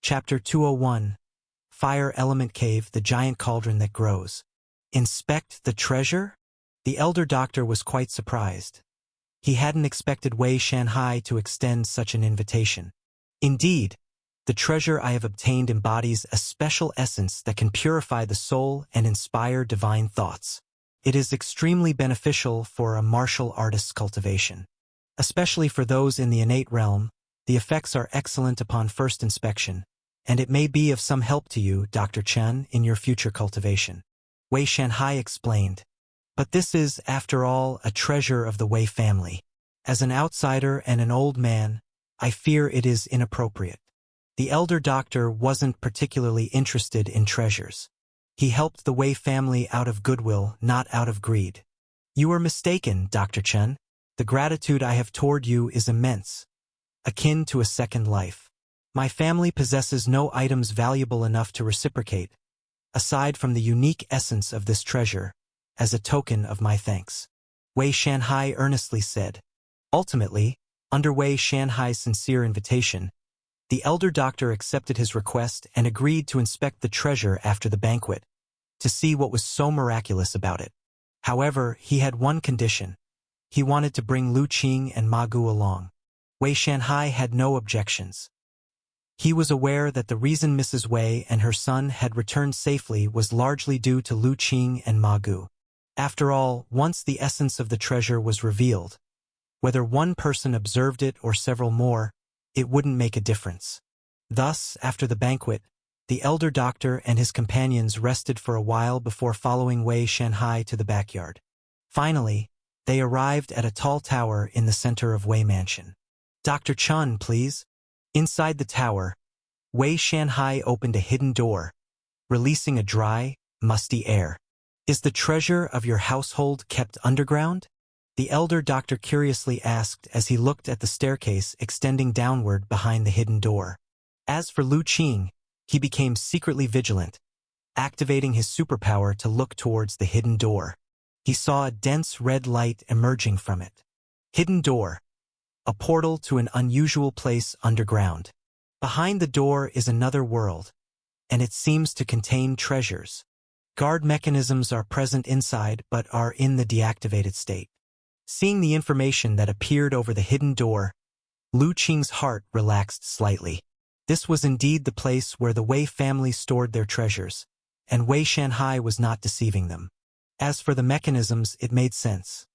Chapter 201. Fire Element Cave, the giant cauldron that grows. Inspect the treasure? The elder doctor was quite surprised. He hadn't expected Wei Shanhai to extend such an invitation. Indeed, the treasure I have obtained embodies a special essence that can purify the soul and inspire divine thoughts. It is extremely beneficial for a martial artist's cultivation. Especially for those in the innate realm, the effects are excellent upon first inspection, and it may be of some help to you, Dr. Chen, in your future cultivation. Wei Shanhai explained. But this is, after all, a treasure of the Wei family. As an outsider and an old man, I fear it is inappropriate. The elder doctor wasn't particularly interested in treasures. He helped the Wei family out of goodwill, not out of greed. You are mistaken, Dr. Chen. The gratitude I have toward you is immense, akin to a second life. My family possesses no items valuable enough to reciprocate, aside from the unique essence of this treasure, as a token of my thanks. Wei Shanhai earnestly said. Ultimately, under Wei Shanhai's sincere invitation, the elder doctor accepted his request and agreed to inspect the treasure after the banquet, to see what was so miraculous about it. However, he had one condition. He wanted to bring Lu Qing and Ma Gu along. Wei Shanhai had no objections. He was aware that the reason Mrs. Wei and her son had returned safely was largely due to Lu Qing and Ma Gu. After all, once the essence of the treasure was revealed, whether one person observed it or several more, it wouldn't make a difference. Thus, after the banquet, the elder doctor and his companions rested for a while before following Wei Shanhai to the backyard. Finally, they arrived at a tall tower in the center of Wei Mansion. Dr. Chen, please. Inside the tower, Wei Shanhai opened a hidden door, releasing a dry, musty air. Is the treasure of your household kept underground? The elder doctor curiously asked as he looked at the staircase extending downward behind the hidden door. As for Lu Qing, he became secretly vigilant, activating his superpower to look towards the hidden door. He saw a dense red light emerging from it. Hidden door. A portal to an unusual place underground. Behind the door is another world, and it seems to contain treasures. Guard mechanisms are present inside but are in the deactivated state. Seeing the information that appeared over the hidden door, Lu Qing's heart relaxed slightly. This was indeed the place where the Wei family stored their treasures, and Wei Shanhai was not deceiving them. As for the mechanisms, it made sense.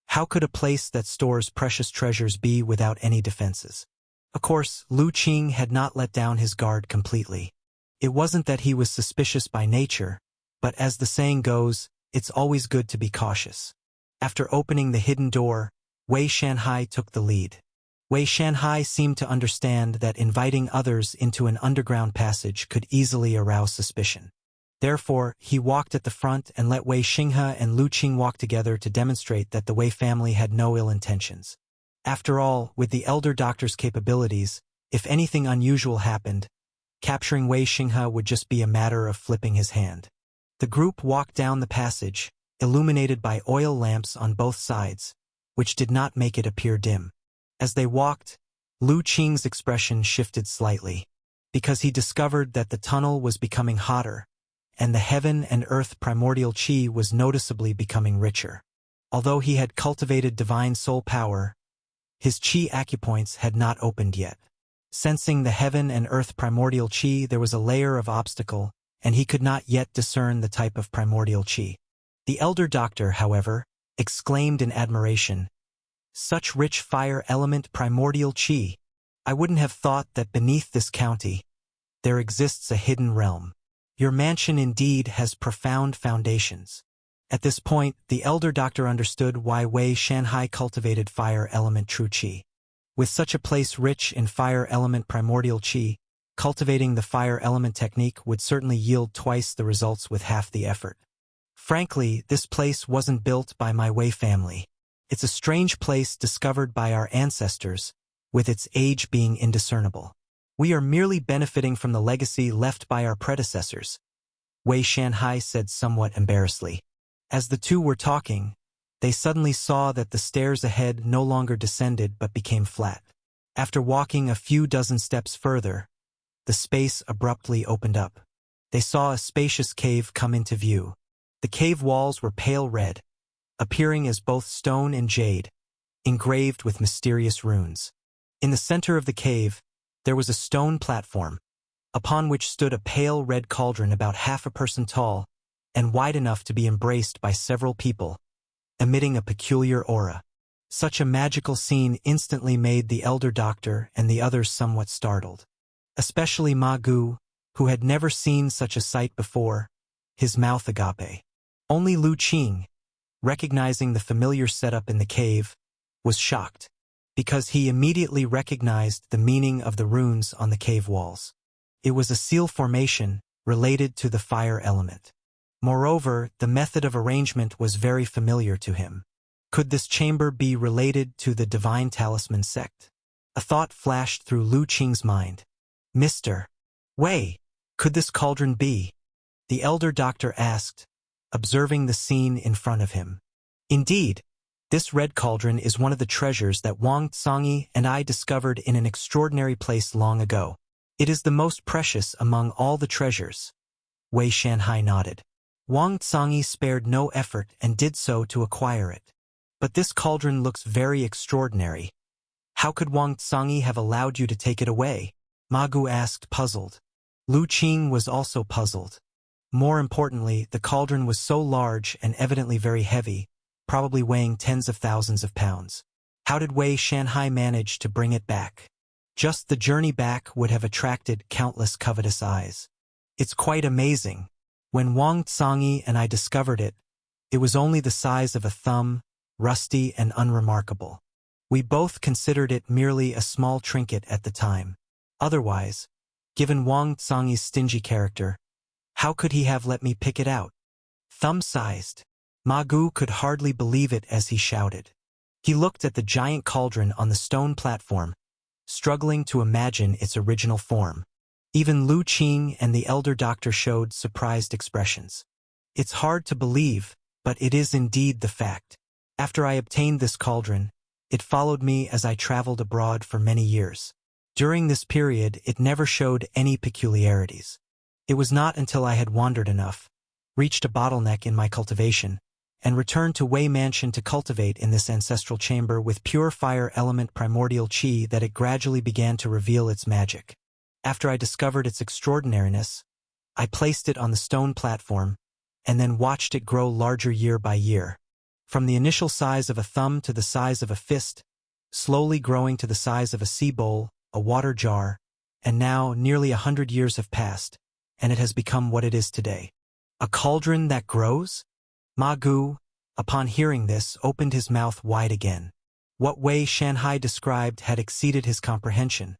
How could a place that stores precious treasures be without any defenses? Of course, Lu Qing had not let down his guard completely. It wasn't that he was suspicious by nature, but as the saying goes, it's always good to be cautious. After opening the hidden door, Wei Shanhai took the lead. Wei Shanhai seemed to understand that inviting others into an underground passage could easily arouse suspicion. Therefore, he walked at the front and let Wei Xinghe and Lu Qing walk together to demonstrate that the Wei family had no ill intentions. After all, with the elder doctor's capabilities, if anything unusual happened, capturing Wei Xinghe would just be a matter of flipping his hand. The group walked down the passage, illuminated by oil lamps on both sides, which did not make it appear dim. As they walked, Lu Qing's expression shifted slightly, because he discovered that the tunnel was becoming hotter, and the heaven and earth primordial qi was noticeably becoming richer. Although he had cultivated divine soul power, his qi acupoints had not opened yet. Sensing the heaven and earth primordial qi, there was a layer of obstacle, and he could not yet discern the type of primordial qi. The elder doctor, however, exclaimed in admiration, "Such rich fire element primordial qi! I wouldn't have thought that beneath this county there exists a hidden realm. Your mansion indeed has profound foundations." At this point, the elder doctor understood why Wei Shanhai cultivated fire element true qi. With such a place rich in fire element primordial qi, cultivating the fire element technique would certainly yield twice the results with half the effort. Frankly, this place wasn't built by my Wei family. It's a strange place discovered by our ancestors, with its age being indiscernible. We are merely benefiting from the legacy left by our predecessors, Wei Shanhai said somewhat embarrassedly. As the two were talking, they suddenly saw that the stairs ahead no longer descended but became flat. After walking a few dozen steps further, the space abruptly opened up. They saw a spacious cave come into view. The cave walls were pale red, appearing as both stone and jade, engraved with mysterious runes. In the center of the cave, there was a stone platform, upon which stood a pale red cauldron about half a person tall and wide enough to be embraced by several people, emitting a peculiar aura. Such a magical scene instantly made the elder doctor and the others somewhat startled. Especially Ma Gu, who had never seen such a sight before, his mouth agape. Only Lu Qing, recognizing the familiar setup in the cave, was shocked, because he immediately recognized the meaning of the runes on the cave walls. It was a seal formation related to the fire element. Moreover, the method of arrangement was very familiar to him. Could this chamber be related to the Divine Talisman sect? A thought flashed through Lu Qing's mind. Mr. Wei, could this cauldron be? The elder doctor asked, observing the scene in front of him. Indeed, this red cauldron is one of the treasures that Wang Tsangi and I discovered in an extraordinary place long ago. It is the most precious among all the treasures. Wei Shanhai nodded. Wang Tsangi spared no effort and did so to acquire it. But this cauldron looks very extraordinary. How could Wang Tsangi have allowed you to take it away? Ma Gu asked, puzzled. Lu Qing was also puzzled. More importantly, the cauldron was so large and evidently very heavy, probably weighing tens of thousands of pounds. How did Wei Shanhai manage to bring it back? Just the journey back would have attracted countless covetous eyes. It's quite amazing. When Wang Tsangi and I discovered it, it was only the size of a thumb, rusty and unremarkable. We both considered it merely a small trinket at the time. Otherwise, given Wang Tsangi's stingy character, how could he have let me pick it out? Thumb-sized. Ma Gu could hardly believe it as he shouted. He looked at the giant cauldron on the stone platform, struggling to imagine its original form. Even Lu Qing and the elder doctor showed surprised expressions. It's hard to believe, but it is indeed the fact. After I obtained this cauldron, it followed me as I traveled abroad for many years. During this period, it never showed any peculiarities. It was not until I had wandered enough, reached a bottleneck in my cultivation, and returned to Wei Mansion to cultivate in this ancestral chamber with pure fire element primordial qi that it gradually began to reveal its magic. After I discovered its extraordinariness, I placed it on the stone platform, and then watched it grow larger year by year. From the initial size of a thumb to the size of a fist, slowly growing to the size of a sea bowl, a water jar, and now nearly 100 years have passed, and it has become what it is today. A cauldron that grows? Ma Gu, upon hearing this, opened his mouth wide again. What Wei Shanhai described had exceeded his comprehension,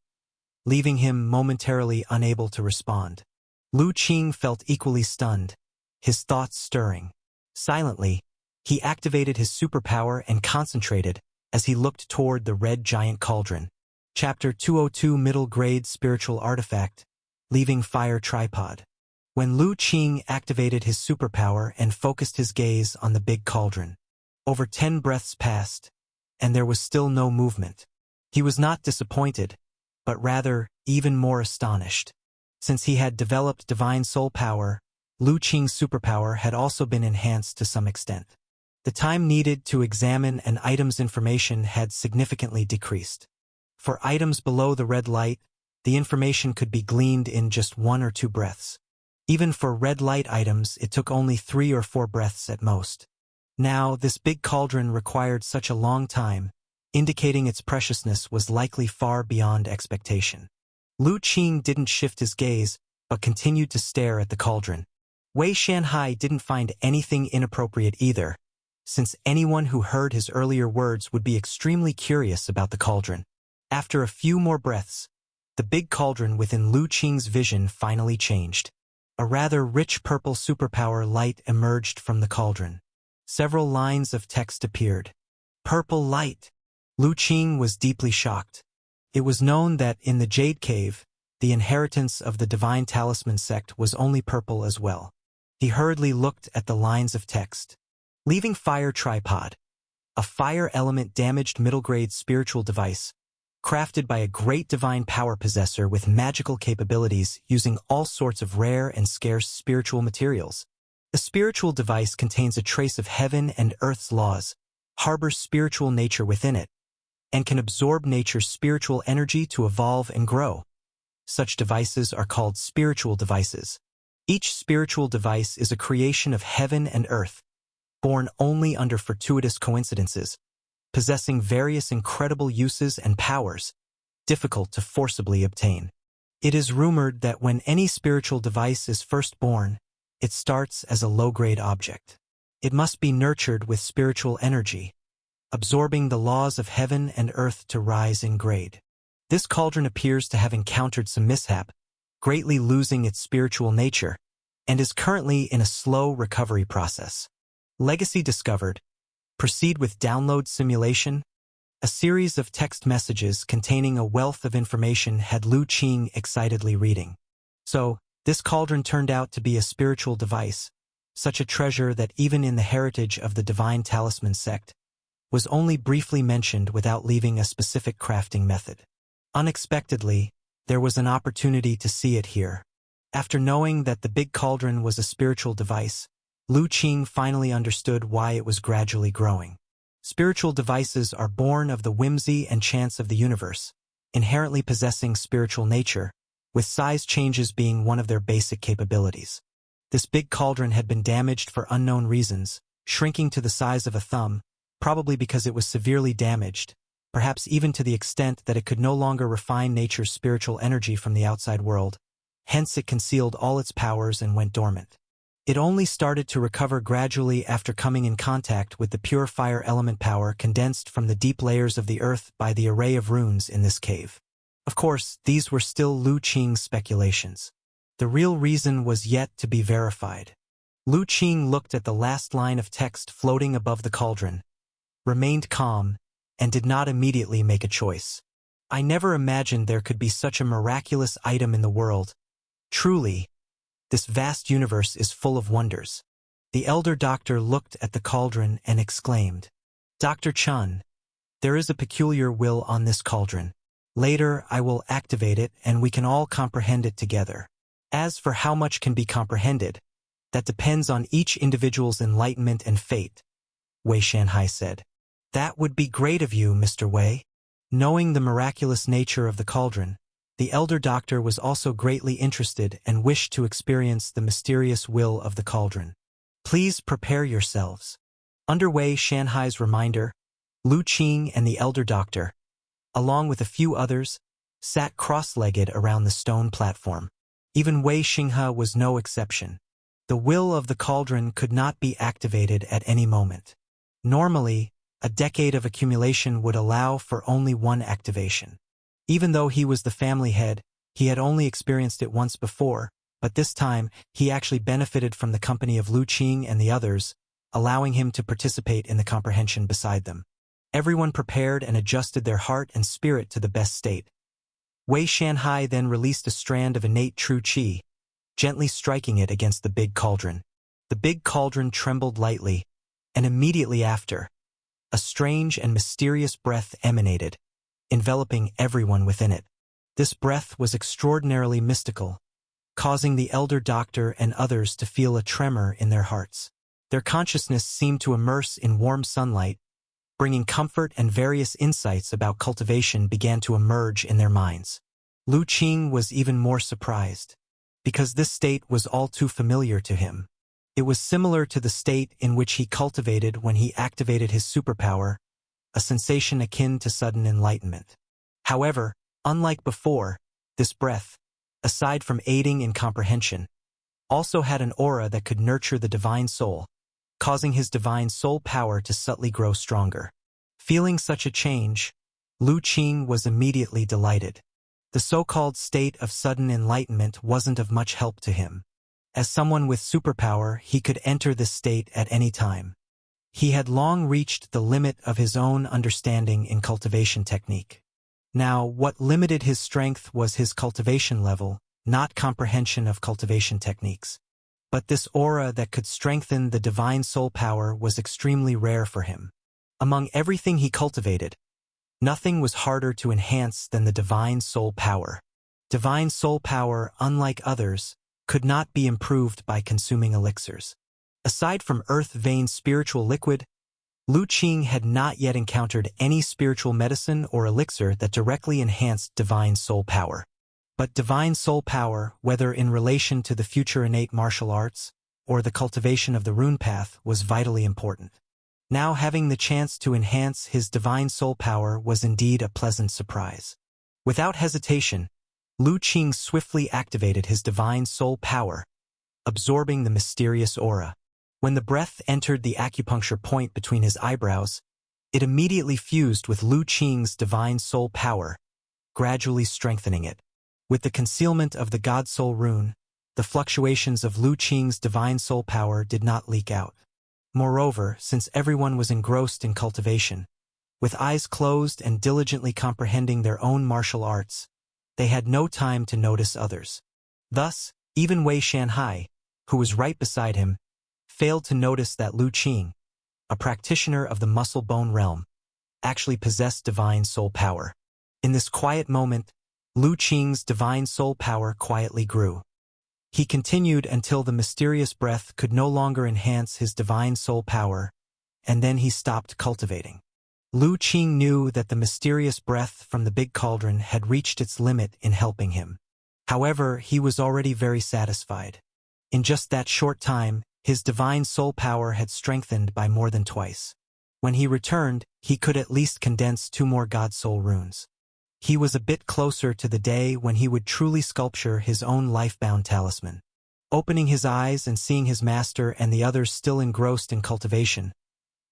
leaving him momentarily unable to respond. Lu Qing felt equally stunned, his thoughts stirring. Silently, he activated his superpower and concentrated as he looked toward the red giant cauldron. Chapter 202 Middle Grade Spiritual Artifact, Leaving Fire Tripod. When Lu Qing activated his superpower and focused his gaze on the big cauldron, over 10 breaths passed, and there was still no movement. He was not disappointed, but rather even more astonished. Since he had developed divine soul power, Lu Qing's superpower had also been enhanced to some extent. The time needed to examine an item's information had significantly decreased. For items below the red light, the information could be gleaned in just 1 or 2 breaths. Even for red light items, it took only 3 or 4 breaths at most. Now, this big cauldron required such a long time, indicating its preciousness was likely far beyond expectation. Lu Qing didn't shift his gaze, but continued to stare at the cauldron. Wei Shanhai didn't find anything inappropriate either, since anyone who heard his earlier words would be extremely curious about the cauldron. After a few more breaths, the big cauldron within Lu Qing's vision finally changed. A rather rich purple superpower light emerged from the cauldron. Several lines of text appeared. Purple light. Lu Qing was deeply shocked. It was known that in the Jade Cave, the inheritance of the Divine Talisman sect was only purple as well. He hurriedly looked at the lines of text. Leaving Fire Tripod. A fire element damaged middle-grade spiritual device, crafted by a great divine power possessor with magical capabilities using all sorts of rare and scarce spiritual materials. A spiritual device contains a trace of heaven and earth's laws, harbors spiritual nature within it, and can absorb nature's spiritual energy to evolve and grow. Such devices are called spiritual devices. Each spiritual device is a creation of heaven and earth, born only under fortuitous coincidences, possessing various incredible uses and powers, difficult to forcibly obtain. It is rumored that when any spiritual device is first born, it starts as a low-grade object. It must be nurtured with spiritual energy, absorbing the laws of heaven and earth to rise in grade. This cauldron appears to have encountered some mishap, greatly losing its spiritual nature, and is currently in a slow recovery process. Legacy discovered. Proceed with download simulation. A series of text messages containing a wealth of information had Lu Qing excitedly reading. So, this cauldron turned out to be a spiritual device, such a treasure that even in the heritage of the Divine Talisman sect, was only briefly mentioned without leaving a specific crafting method. Unexpectedly, there was an opportunity to see it here. After knowing that the big cauldron was a spiritual device, Lu Qing finally understood why it was gradually growing. Spiritual devices are born of the whimsy and chance of the universe, inherently possessing spiritual nature, with size changes being one of their basic capabilities. This big cauldron had been damaged for unknown reasons, shrinking to the size of a thumb, probably because it was severely damaged, perhaps even to the extent that it could no longer refine nature's spiritual energy from the outside world. Hence it concealed all its powers and went dormant. It only started to recover gradually after coming in contact with the pure fire element power condensed from the deep layers of the earth by the array of runes in this cave. Of course, these were still Lu Qing's speculations. The real reason was yet to be verified. Lu Qing looked at the last line of text floating above the cauldron, remained calm, and did not immediately make a choice. I never imagined there could be such a miraculous item in the world. Truly, this vast universe is full of wonders. The elder doctor looked at the cauldron and exclaimed, "Dr. Chun, there is a peculiar will on this cauldron. Later I will activate it and we can all comprehend it together. As for how much can be comprehended, that depends on each individual's enlightenment and fate," Wei Shanhai said. "That would be great of you, Mr. Wei." Knowing the miraculous nature of the cauldron, the elder doctor was also greatly interested and wished to experience the mysterious will of the cauldron. "Please prepare yourselves." Under Wei Shanhai's reminder, Lu Qing and the elder doctor, along with a few others, sat cross-legged around the stone platform. Even Wei Xinghe was no exception. The will of the cauldron could not be activated at any moment. Normally, a decade of accumulation would allow for only one activation. Even though he was the family head, he had only experienced it once before, but this time he actually benefited from the company of Lu Qing and the others, allowing him to participate in the comprehension beside them. Everyone prepared and adjusted their heart and spirit to the best state. Wei Shanhai then released a strand of innate true qi, gently striking it against the big cauldron. The big cauldron trembled lightly, and immediately after, a strange and mysterious breath emanated, enveloping everyone within it. This breath was extraordinarily mystical, causing the elder doctor and others to feel a tremor in their hearts. Their consciousness seemed to immerse in warm sunlight, bringing comfort, and various insights about cultivation began to emerge in their minds. Lu Qing was even more surprised, because this state was all too familiar to him. It was similar to the state in which he cultivated when he activated his superpower, a sensation akin to sudden enlightenment. However, unlike before, this breath, aside from aiding in comprehension, also had an aura that could nurture the divine soul, causing his divine soul power to subtly grow stronger. Feeling such a change, Lu Qing was immediately delighted. The so-called state of sudden enlightenment wasn't of much help to him. As someone with superpower, he could enter this state at any time. He had long reached the limit of his own understanding in cultivation technique. Now, what limited his strength was his cultivation level, not comprehension of cultivation techniques. But this aura that could strengthen the divine soul power was extremely rare for him. Among everything he cultivated, Nothing was harder to enhance than the divine soul power. Divine soul power, unlike others, could not be improved by consuming elixirs. Aside from earth vein spiritual liquid, Lu Qing had not yet encountered any spiritual medicine or elixir that directly enhanced divine soul power. But divine soul power, whether in relation to the future innate martial arts or the cultivation of the rune path, was vitally important. Now having the chance to enhance his divine soul power was indeed a pleasant surprise. Without hesitation, Lu Qing swiftly activated his divine soul power, absorbing the mysterious aura. When the breath entered the acupuncture point between his eyebrows, it immediately fused with Lu Qing's divine soul power, gradually strengthening it. With the concealment of the God Soul rune, the fluctuations of Lu Qing's divine soul power did not leak out. Moreover, since everyone was engrossed in cultivation, with eyes closed and diligently comprehending their own martial arts, they had no time to notice others. Thus, even Wei Shanhai, who was right beside him, failed to notice that Lu Qing, a practitioner of the muscle-bone realm, actually possessed divine soul power. In this quiet moment, Lu Qing's divine soul power quietly grew. He continued until the mysterious breath could no longer enhance his divine soul power, and then he stopped cultivating. Lu Qing knew that the mysterious breath from the big cauldron had reached its limit in helping him. However, he was already very satisfied. In just that short time, his divine soul power had strengthened by more than twice. When he returned, he could at least condense 2 more God Soul runes. He was a bit closer to the day when he would truly sculpture his own life-bound talisman. Opening his eyes and seeing his master and the others still engrossed in cultivation,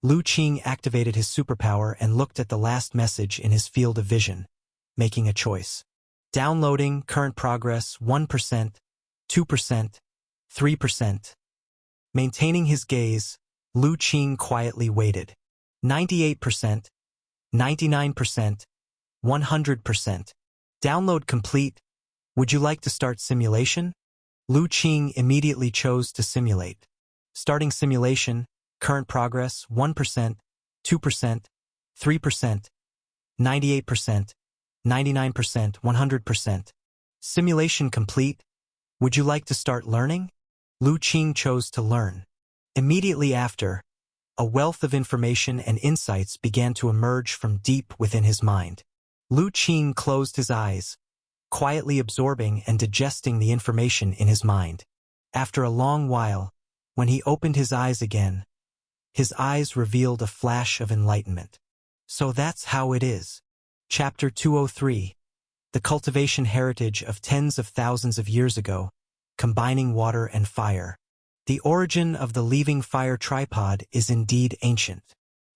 Lu Qing activated his superpower and looked at the last message in his field of vision, making a choice. Downloading, current progress 1%, 2%, 3%. Maintaining his gaze, Lu Qing quietly waited. 98%, 99%, 100%. Download complete. Would you like to start simulation? Lu Qing immediately chose to simulate. Starting simulation, current progress 1%, 2%, 3%, 98%, 99%, 100%. Simulation complete. Would you like to start learning? Lu Qing chose to learn. Immediately after, a wealth of information and insights began to emerge from deep within his mind. Lu Qing closed his eyes, quietly absorbing and digesting the information in his mind. After a long while, when he opened his eyes again, his eyes revealed a flash of enlightenment. So that's how it is. Chapter 203. The cultivation heritage of tens of thousands of years ago, combining water and fire. The origin of the leaving fire tripod is indeed ancient.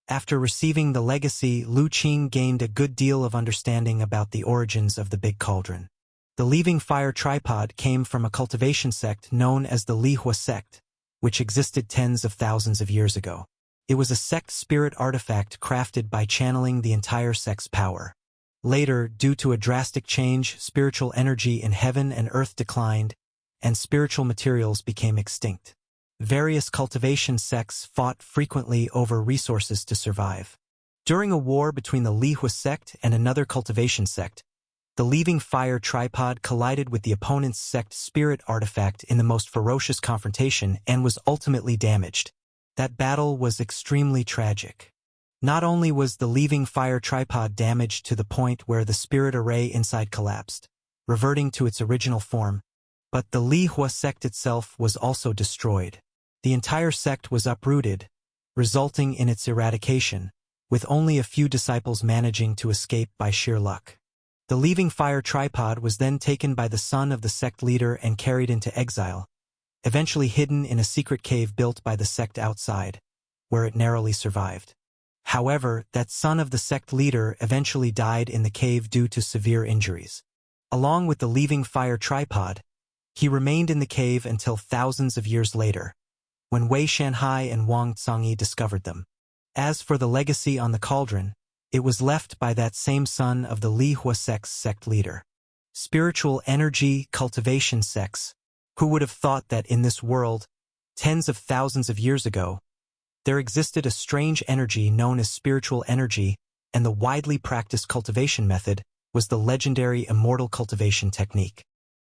After receiving the legacy, Lu Qing gained a good deal of understanding about the origins of the big cauldron. The leaving fire tripod came from a cultivation sect known as the Lihua sect, which existed tens of thousands of years ago. It was a sect spirit artifact crafted by channeling the entire sect's power. Later, due to a drastic change, spiritual energy in heaven and earth declined, and spiritual materials became extinct. Various cultivation sects fought frequently over resources to survive. During a war between the Lihua sect and another cultivation sect, the leaving fire tripod collided with the opponent's sect spirit artifact in the most ferocious confrontation and was ultimately damaged. That battle was extremely tragic. Not only was the leaving fire tripod damaged to the point where the spirit array inside collapsed, reverting to its original form, but the Lihua sect itself was also destroyed. The entire sect was uprooted, resulting in its eradication, with only a few disciples managing to escape by sheer luck. The leaving fire tripod was then taken by the son of the sect leader and carried into exile, eventually hidden in a secret cave built by the sect outside, where it narrowly survived. However, that son of the sect leader eventually died in the cave due to severe injuries. Along with the leaving fire tripod, he remained in the cave until thousands of years later, when Wei Shanhai and Wang Cangyi discovered them. As for the legacy on the cauldron, it was left by that same son of the Lihua sect's sect leader. Spiritual energy cultivation sects. Who would have thought that in this world, tens of thousands of years ago, there existed a strange energy known as spiritual energy and the widely practiced cultivation method was the legendary immortal cultivation technique.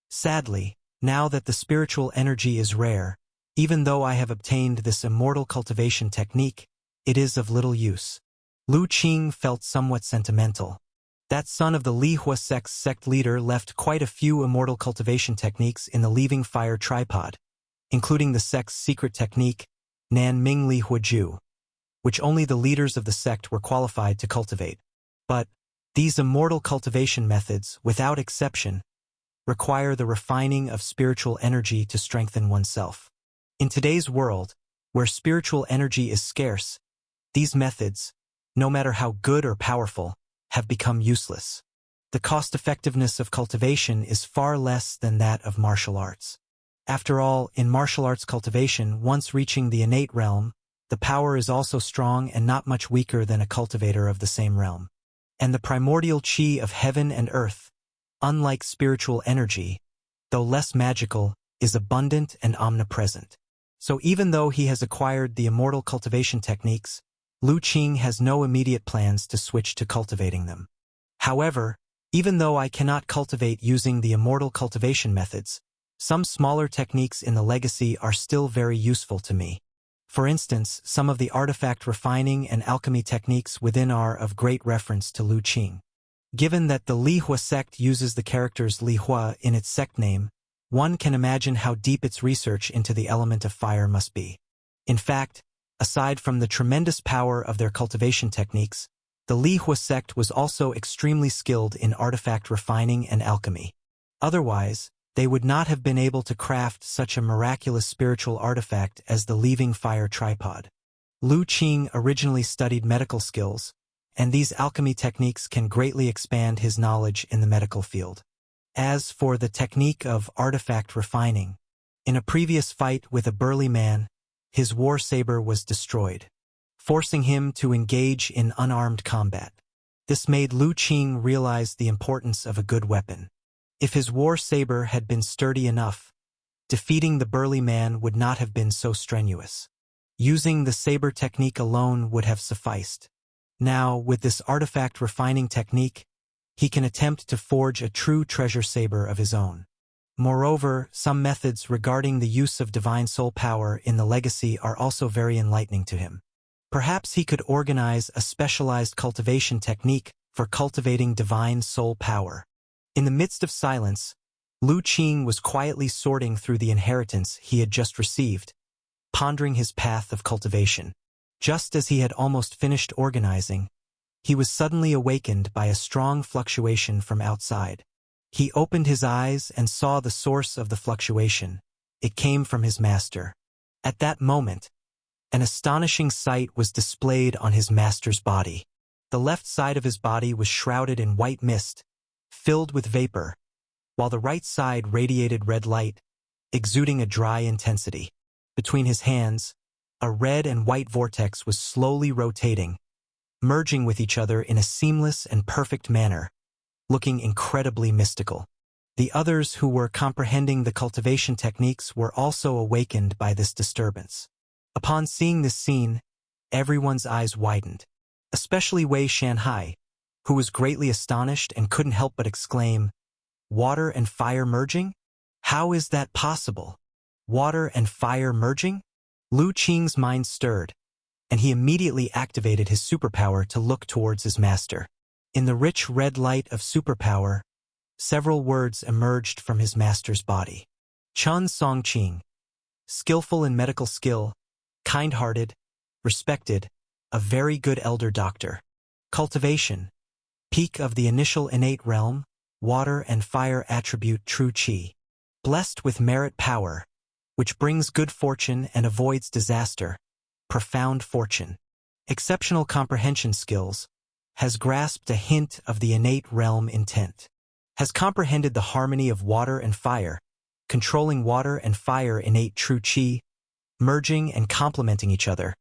Sadly, now that the spiritual energy is rare, even though I have obtained this immortal cultivation technique, it is of little use. Lu Qing felt somewhat sentimental. That son of the Li Hua sect's sect leader left quite a few immortal cultivation techniques in the Leaving Fire tripod, including the sect's secret technique, Nan Ming Li Hua Ju, which only the leaders of the sect were qualified to cultivate. But these immortal cultivation methods, without exception, require the refining of spiritual energy to strengthen oneself. In today's world, where spiritual energy is scarce, these methods, no matter how good or powerful, have become useless. The cost-effectiveness of cultivation is far less than that of martial arts. After all, in martial arts cultivation, once reaching the innate realm, the power is also strong and not much weaker than a cultivator of the same realm. And the primordial qi of heaven and earth, unlike spiritual energy, though less magical, is abundant and omnipresent. So even though he has acquired the immortal cultivation techniques, Lu Qing has no immediate plans to switch to cultivating them. However, even though I cannot cultivate using the immortal cultivation methods, some smaller techniques in the legacy are still very useful to me. For instance, some of the artifact refining and alchemy techniques within are of great reference to Lu Qing. Given that the Li Hua sect uses the characters Li Hua in its sect name, one can imagine how deep its research into the element of fire must be. In fact, aside from the tremendous power of their cultivation techniques, the Li Hua sect was also extremely skilled in artifact refining and alchemy. Otherwise, they would not have been able to craft such a miraculous spiritual artifact as the Leaving Fire tripod. Lu Qing originally studied medical skills, and these alchemy techniques can greatly expand his knowledge in the medical field. As for the technique of artifact refining, in a previous fight with a burly man, his war saber was destroyed, forcing him to engage in unarmed combat. This made Lu Qing realize the importance of a good weapon. If his war saber had been sturdy enough, defeating the burly man would not have been so strenuous. Using the saber technique alone would have sufficed. Now, with this artifact refining technique, he can attempt to forge a true treasure saber of his own. Moreover, some methods regarding the use of divine soul power in the legacy are also very enlightening to him. Perhaps he could organize a specialized cultivation technique for cultivating divine soul power. In the midst of silence, Lu Qing was quietly sorting through the inheritance he had just received, pondering his path of cultivation. Just as he had almost finished organizing, he was suddenly awakened by a strong fluctuation from outside. He opened his eyes and saw the source of the fluctuation. It came from his master. At that moment, an astonishing sight was displayed on his master's body. The left side of his body was shrouded in white mist, filled with vapor, while the right side radiated red light, exuding a dry intensity. Between his hands, a red and white vortex was slowly rotating, merging with each other in a seamless and perfect manner, looking incredibly mystical. The others who were comprehending the cultivation techniques were also awakened by this disturbance. Upon seeing this scene, everyone's eyes widened, especially Wei Shanhai, who was greatly astonished and couldn't help but exclaim, "Water and fire merging? How is that possible? Water and fire merging?" Lu Qing's mind stirred, and he immediately activated his superpower to look towards his master. In the rich red light of superpower, several words emerged from his master's body. Chun Songqing, skillful in medical skill, kind-hearted, respected, a very good elder doctor. Cultivation, peak of the initial innate realm, water and fire attribute true qi. Blessed with merit power, which brings good fortune and avoids disaster, profound fortune. Exceptional comprehension skills, has grasped a hint of the innate realm intent. Has comprehended the harmony of water and fire, controlling water and fire innate true qi, merging and complementing each other,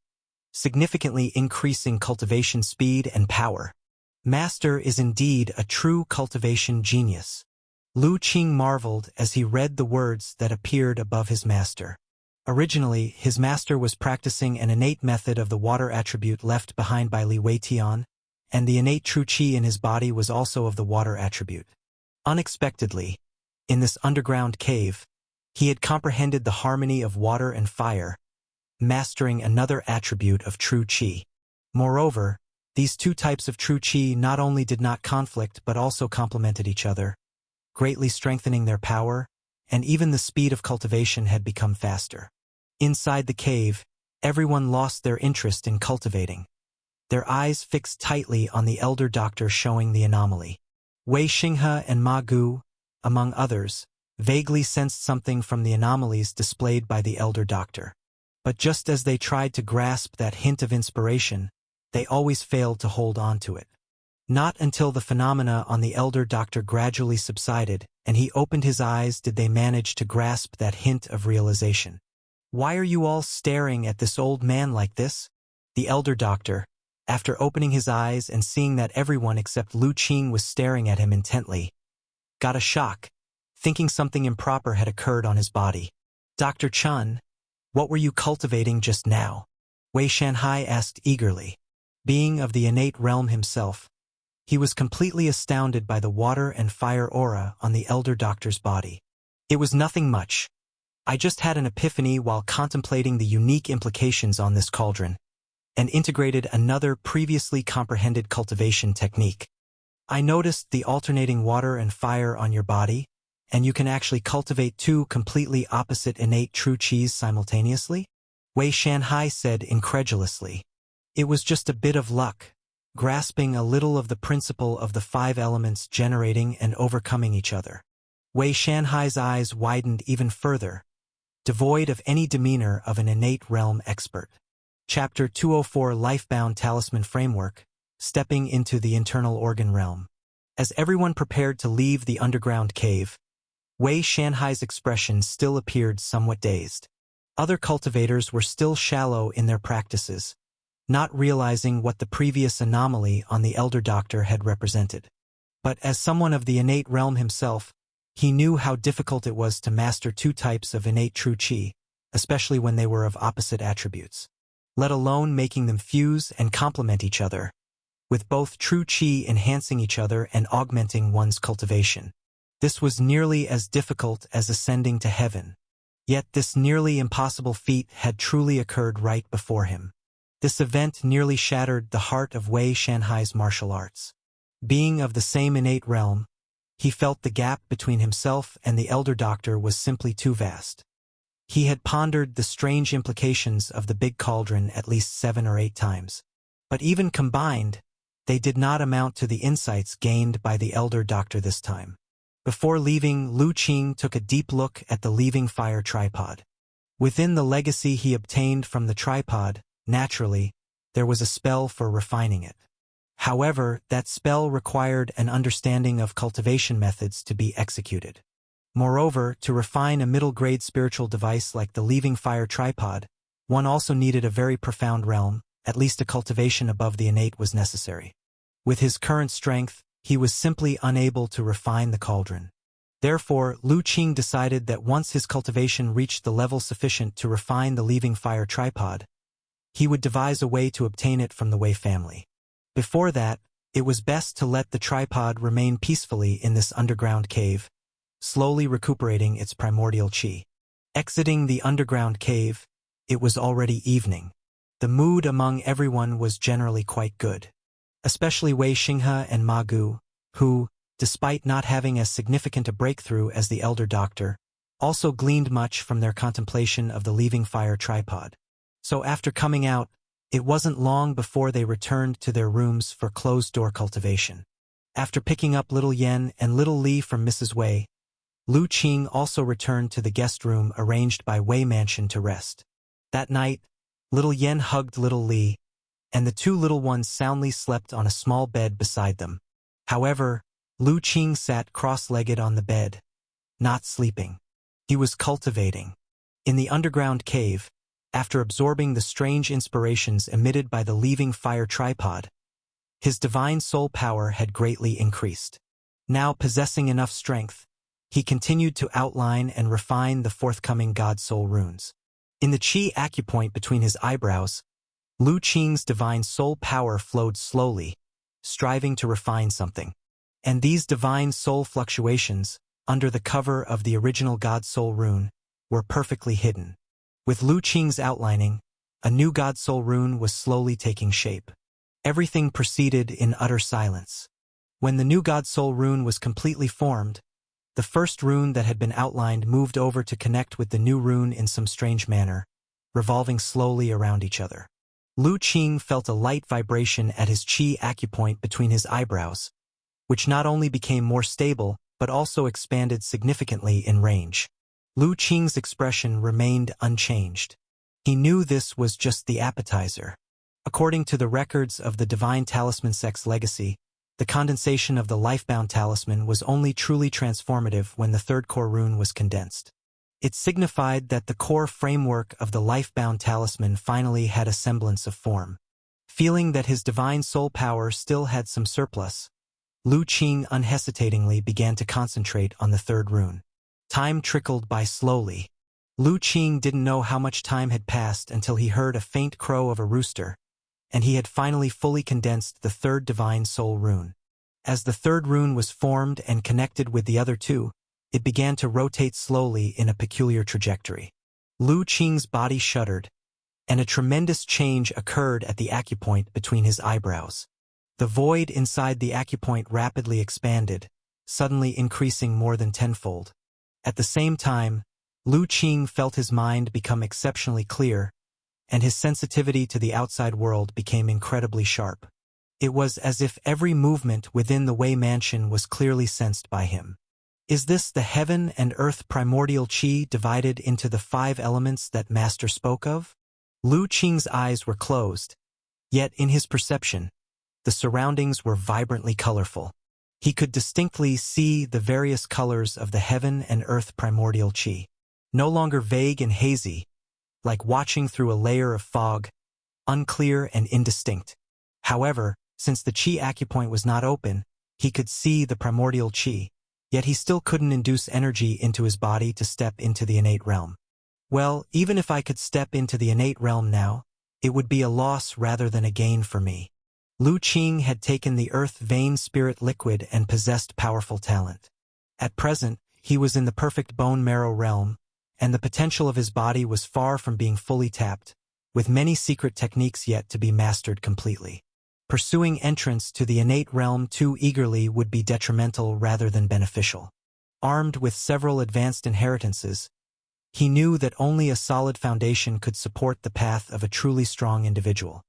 significantly increasing cultivation speed and power. Master is indeed a true cultivation genius. Lu Qing marveled as he read the words that appeared above his master. Originally, his master was practicing an innate method of the water attribute left behind by Li Weitian, and the innate true qi in his body was also of the water attribute. Unexpectedly, in this underground cave, he had comprehended the harmony of water and fire, mastering another attribute of true qi. Moreover, these two types of true qi not only did not conflict but also complemented each other, greatly strengthening their power, and even the speed of cultivation had become faster. Inside the cave, everyone lost their interest in cultivating, their eyes fixed tightly on the elder doctor showing the anomaly. Wei Xinghe and Ma Gu, among others, vaguely sensed something from the anomalies displayed by the elder doctor. But just as they tried to grasp that hint of inspiration, they always failed to hold on to it. Not until the phenomena on the elder doctor gradually subsided and he opened his eyes did they manage to grasp that hint of realization. "Why are you all staring at this old man like this?" The elder doctor, after opening his eyes and seeing that everyone except Lu Qing was staring at him intently, got a shock, thinking something improper had occurred on his body. "Dr. Chun, what were you cultivating just now?" Wei Shanhai asked eagerly. Being of the innate realm himself, he was completely astounded by the water and fire aura on the elder doctor's body. "It was nothing much. I just had an epiphany while contemplating the unique implications on this cauldron, and integrated another previously comprehended cultivation technique. I noticed the alternating water and fire on your body, and you can actually cultivate two completely opposite innate true qis simultaneously?" Wei Shanhai said incredulously. "It was just a bit of luck, grasping a little of the principle of the five elements generating and overcoming each other." Wei Shanhai's eyes widened even further, devoid of any demeanor of an innate realm expert. Chapter 204 Lifebound Talisman Framework, Stepping into the Internal Organ Realm. As everyone prepared to leave the underground cave, Wei Shanhai's expression still appeared somewhat dazed. Other cultivators were still shallow in their practices, not realizing what the previous anomaly on the elder doctor had represented. But as someone of the innate realm himself, he knew how difficult it was to master two types of innate true qi, especially when they were of opposite attributes, let alone making them fuse and complement each other, with both true qi enhancing each other and augmenting one's cultivation. This was nearly as difficult as ascending to heaven. Yet this nearly impossible feat had truly occurred right before him. This event nearly shattered the heart of Wei Shanhai's martial arts. Being of the same innate realm, he felt the gap between himself and the elder doctor was simply too vast. He had pondered the strange implications of the big cauldron at least 7 or 8 times. But even combined, they did not amount to the insights gained by the elder doctor this time. Before leaving, Lu Qing took a deep look at the leaving fire tripod. Within the legacy he obtained from the tripod, naturally, there was a spell for refining it. However, that spell required an understanding of cultivation methods to be executed. Moreover, to refine a middle-grade spiritual device like the leaving fire tripod, one also needed a very profound realm, at least a cultivation above the innate was necessary. With his current strength, he was simply unable to refine the cauldron. Therefore, Lu Qing decided that once his cultivation reached the level sufficient to refine the leaving fire tripod, he would devise a way to obtain it from the Wei family. Before that, it was best to let the tripod remain peacefully in this underground cave, slowly recuperating its primordial qi. Exiting the underground cave, it was already evening. The mood among everyone was generally quite good, especially Wei Xinghe and Ma Gu, who, despite not having as significant a breakthrough as the elder doctor, also gleaned much from their contemplation of the leaving fire tripod. So after coming out, it wasn't long before they returned to their rooms for closed-door cultivation. After picking up little Yen and little Li from Mrs. Wei, Lu Qing also returned to the guest room arranged by Wei Mansion to rest. That night, little Yen hugged little Li, and the two little ones soundly slept on a small bed beside them. However, Lu Qing sat cross-legged on the bed, not sleeping. He was cultivating. In the underground cave, after absorbing the strange inspirations emitted by the leaving fire tripod, his divine soul power had greatly increased. Now possessing enough strength, he continued to outline and refine the forthcoming God Soul runes. In the qi acupoint between his eyebrows, Lu Qing's divine soul power flowed slowly, striving to refine something. And these divine soul fluctuations, under the cover of the original God Soul rune, were perfectly hidden. With Lu Qing's outlining, a new God Soul rune was slowly taking shape. Everything proceeded in utter silence. When the new God Soul rune was completely formed, the first rune that had been outlined moved over to connect with the new rune in some strange manner, revolving slowly around each other. Lu Qing felt a light vibration at his qi acupoint between his eyebrows, which not only became more stable but also expanded significantly in range. Lu Qing's expression remained unchanged. He knew this was just the appetizer. According to the records of the Divine Talisman Sect's legacy, the condensation of the Lifebound Talisman was only truly transformative when the third core rune was condensed. It signified that the core framework of the Lifebound Talisman finally had a semblance of form. Feeling that his divine soul power still had some surplus, Lu Qing unhesitatingly began to concentrate on the third rune. Time trickled by slowly. Lu Qing didn't know how much time had passed until he heard a faint crow of a rooster, and he had finally fully condensed the third divine soul rune. As the third rune was formed and connected with the other two, it began to rotate slowly in a peculiar trajectory. Lu Qing's body shuddered, and a tremendous change occurred at the acupoint between his eyebrows. The void inside the acupoint rapidly expanded, suddenly increasing more than tenfold. At the same time, Lu Qing felt his mind become exceptionally clear, and his sensitivity to the outside world became incredibly sharp. It was as if every movement within the Wei Mansion was clearly sensed by him. Is this the heaven and earth primordial qi divided into the 5 elements that Master spoke of? Lu Qing's eyes were closed, yet in his perception, the surroundings were vibrantly colorful. He could distinctly see the various colors of the heaven and earth primordial qi. No longer vague and hazy, like watching through a layer of fog, unclear and indistinct. However, since the qi acupoint was not open, he could see the primordial qi, yet he still couldn't induce energy into his body to step into the innate realm. Well, even if I could step into the innate realm now, it would be a loss rather than a gain for me. Lu Qing had taken the earth vein spirit liquid and possessed powerful talent. At present, he was in the perfect bone marrow realm, and the potential of his body was far from being fully tapped, with many secret techniques yet to be mastered completely. Pursuing entrance to the innate realm too eagerly would be detrimental rather than beneficial. Armed with several advanced inheritances, he knew that only a solid foundation could support the path of a truly strong individual.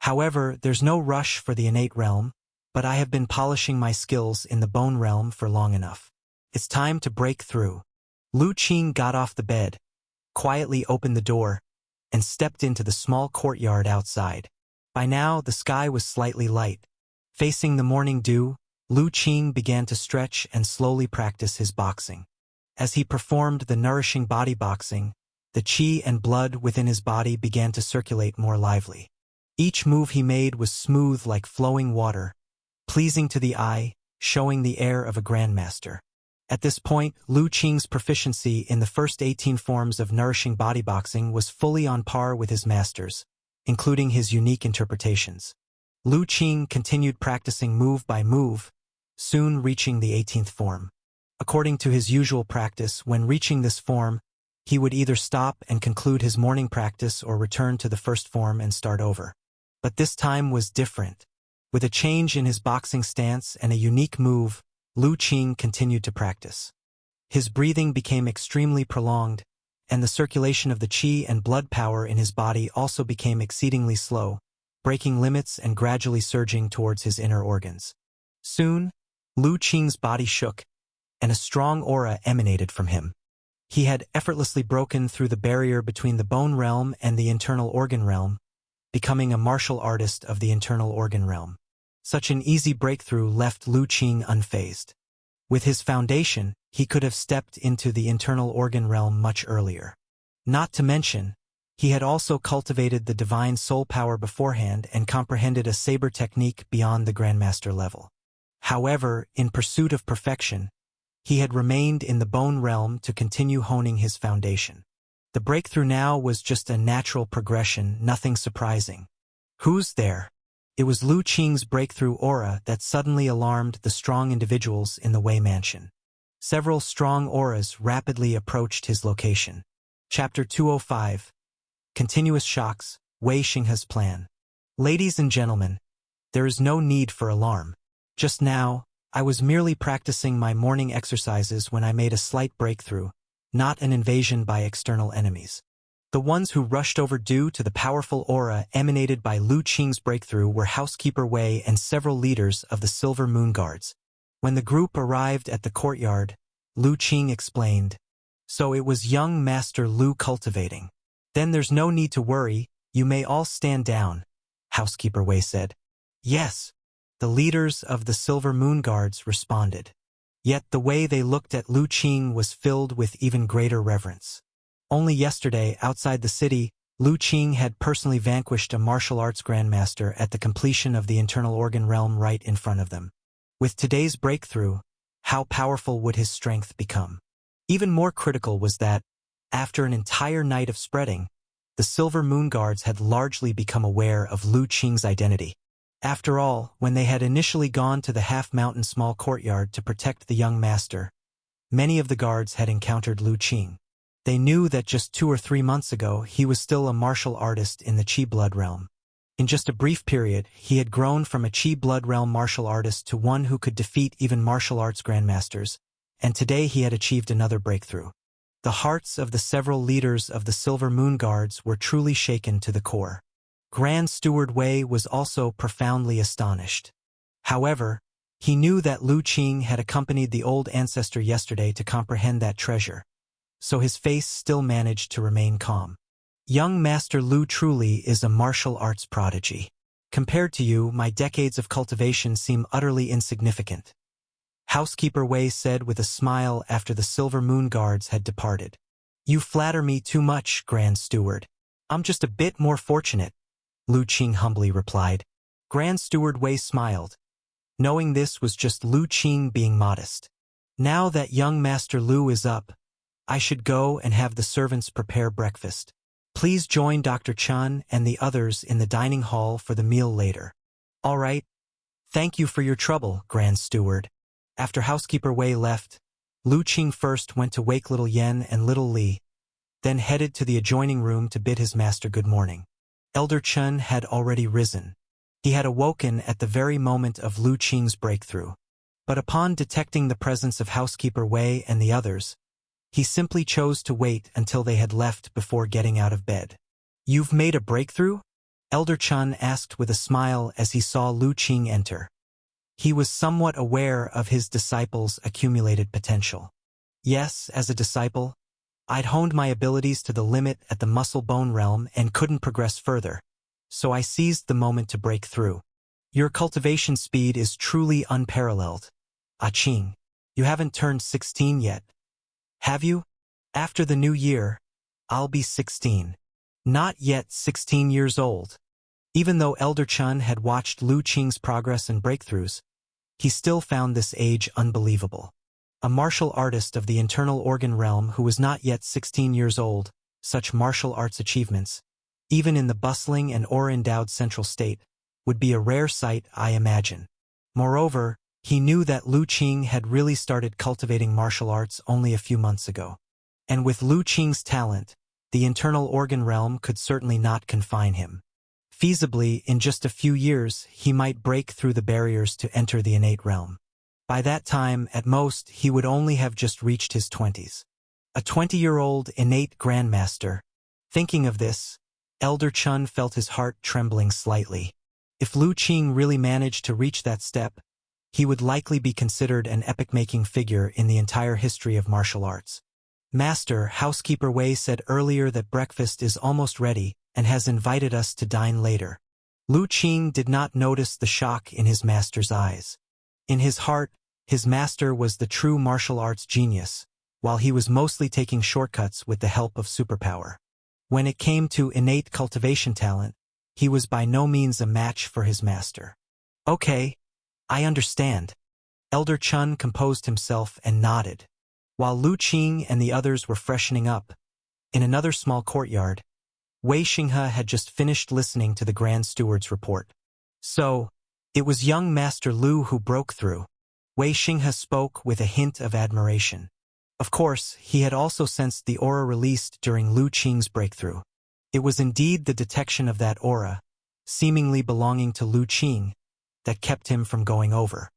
However, there's no rush for the innate realm, but I have been polishing my skills in the bone realm for long enough. It's time to break through. Lu Qing got off the bed, quietly opened the door, and stepped into the small courtyard outside. By now, the sky was slightly light. Facing the morning dew, Lu Qing began to stretch and slowly practice his boxing. As he performed the nourishing body boxing, the qi and blood within his body began to circulate more lively. Each move he made was smooth like flowing water, pleasing to the eye, showing the air of a grandmaster. At this point, Lu Qing's proficiency in the first 18 forms of nourishing body boxing was fully on par with his master's, including his unique interpretations. Lu Qing continued practicing move by move, soon reaching the 18th form. According to his usual practice, when reaching this form, he would either stop and conclude his morning practice or return to the first form and start over. But this time was different. With a change in his boxing stance and a unique move, Lu Qing continued to practice. His breathing became extremely prolonged, and the circulation of the qi and blood power in his body also became exceedingly slow, breaking limits and gradually surging towards his inner organs. Soon, Lu Qing's body shook, and a strong aura emanated from him. He had effortlessly broken through the barrier between the bone realm and the internal organ realm, becoming a martial artist of the internal organ realm. Such an easy breakthrough left Lu Qing unfazed. With his foundation, he could have stepped into the internal organ realm much earlier. Not to mention, he had also cultivated the divine soul power beforehand and comprehended a saber technique beyond the grandmaster level. However, in pursuit of perfection, he had remained in the bone realm to continue honing his foundation. The breakthrough now was just a natural progression, nothing surprising. "Who's there?" It was Lu Qing's breakthrough aura that suddenly alarmed the strong individuals in the Wei mansion. Several strong auras rapidly approached his location. Chapter 205. Continuous Shocks, Wei Xinghe's Plan. Ladies and gentlemen, there is no need for alarm. Just now, I was merely practicing my morning exercises when I made a slight breakthrough, not an invasion by external enemies. The ones who rushed over due to the powerful aura emanated by Lu Qing's breakthrough were Housekeeper Wei and several leaders of the Silver Moon Guards. When the group arrived at the courtyard, Lu Qing explained, "So it was young Master Lu cultivating. Then there's no need to worry, you may all stand down," Housekeeper Wei said. "Yes," the leaders of the Silver Moon Guards responded. Yet the way they looked at Lu Qing was filled with even greater reverence. Only yesterday, outside the city, Lu Qing had personally vanquished a martial arts grandmaster at the completion of the internal organ realm right in front of them. With today's breakthrough, how powerful would his strength become? Even more critical was that, after an entire night of spreading, the Silver Moon Guards had largely become aware of Lu Qing's identity. After all, when they had initially gone to the half-mountain small courtyard to protect the young master, many of the guards had encountered Lu Qing. They knew that just 2 or 3 months ago he was still a martial artist in the Qi Blood Realm. In just a brief period, he had grown from a Qi Blood Realm martial artist to one who could defeat even martial arts grandmasters, and today he had achieved another breakthrough. The hearts of the several leaders of the Silver Moon Guards were truly shaken to the core. Grand Steward Wei was also profoundly astonished. However, he knew that Lu Qing had accompanied the old ancestor yesterday to comprehend that treasure, so his face still managed to remain calm. "Young Master Lu truly is a martial arts prodigy. Compared to you, my decades of cultivation seem utterly insignificant," Housekeeper Wei said with a smile after the Silver Moon Guards had departed. "You flatter me too much, Grand Steward. I'm just a bit more fortunate," Lu Qing humbly replied. Grand Steward Wei smiled, knowing this was just Lu Qing being modest. "Now that young Master Lu is up, I should go and have the servants prepare breakfast. Please join Dr. Chun and the others in the dining hall for the meal later." "All right. Thank you for your trouble, Grand Steward." After Housekeeper Wei left, Lu Qing first went to wake little Yen and little Li, then headed to the adjoining room to bid his master good morning. Elder Chun had already risen. He had awoken at the very moment of Lu Qing's breakthrough. But upon detecting the presence of Housekeeper Wei and the others, he simply chose to wait until they had left before getting out of bed. "You've made a breakthrough?" Elder Chun asked with a smile as he saw Lu Qing enter. He was somewhat aware of his disciple's accumulated potential. "Yes, as a disciple, I'd honed my abilities to the limit at the muscle-bone realm and couldn't progress further, so I seized the moment to break through. Your cultivation speed is truly unparalleled. Ah Qing, you haven't turned 16 yet, have you? After the new year, I'll be 16. Not yet 16 years old." Even though Elder Chun had watched Lu Qing's progress and breakthroughs, he still found this age unbelievable. A martial artist of the internal organ realm who was not yet 16 years old, such martial arts achievements, even in the bustling and aura-endowed central state, would be a rare sight, I imagine. Moreover, he knew that Lu Qing had really started cultivating martial arts only a few months ago. And with Lu Qing's talent, the internal organ realm could certainly not confine him. Feasibly, in just a few years, he might break through the barriers to enter the innate realm. By that time, at most, he would only have just reached his 20s. A 20-year-old innate grandmaster. Thinking of this, Elder Chun felt his heart trembling slightly. If Lu Qing really managed to reach that step, he would likely be considered an epoch-making figure in the entire history of martial arts. "Master, Housekeeper Wei said earlier that breakfast is almost ready and has invited us to dine later." Lu Qing did not notice the shock in his master's eyes. In his heart, his master was the true martial arts genius, while he was mostly taking shortcuts with the help of superpower. When it came to innate cultivation talent, he was by no means a match for his master. "Okay, I understand." Elder Chun composed himself and nodded. While Lu Qing and the others were freshening up, in another small courtyard, Wei Xinghe had just finished listening to the Grand Steward's report. So, it was young Master Lu who broke through. Wei Xinghe spoke with a hint of admiration. Of course, he had also sensed the aura released during Lu Qing's breakthrough. It was indeed the detection of that aura, seemingly belonging to Lu Qing, that kept him from going over.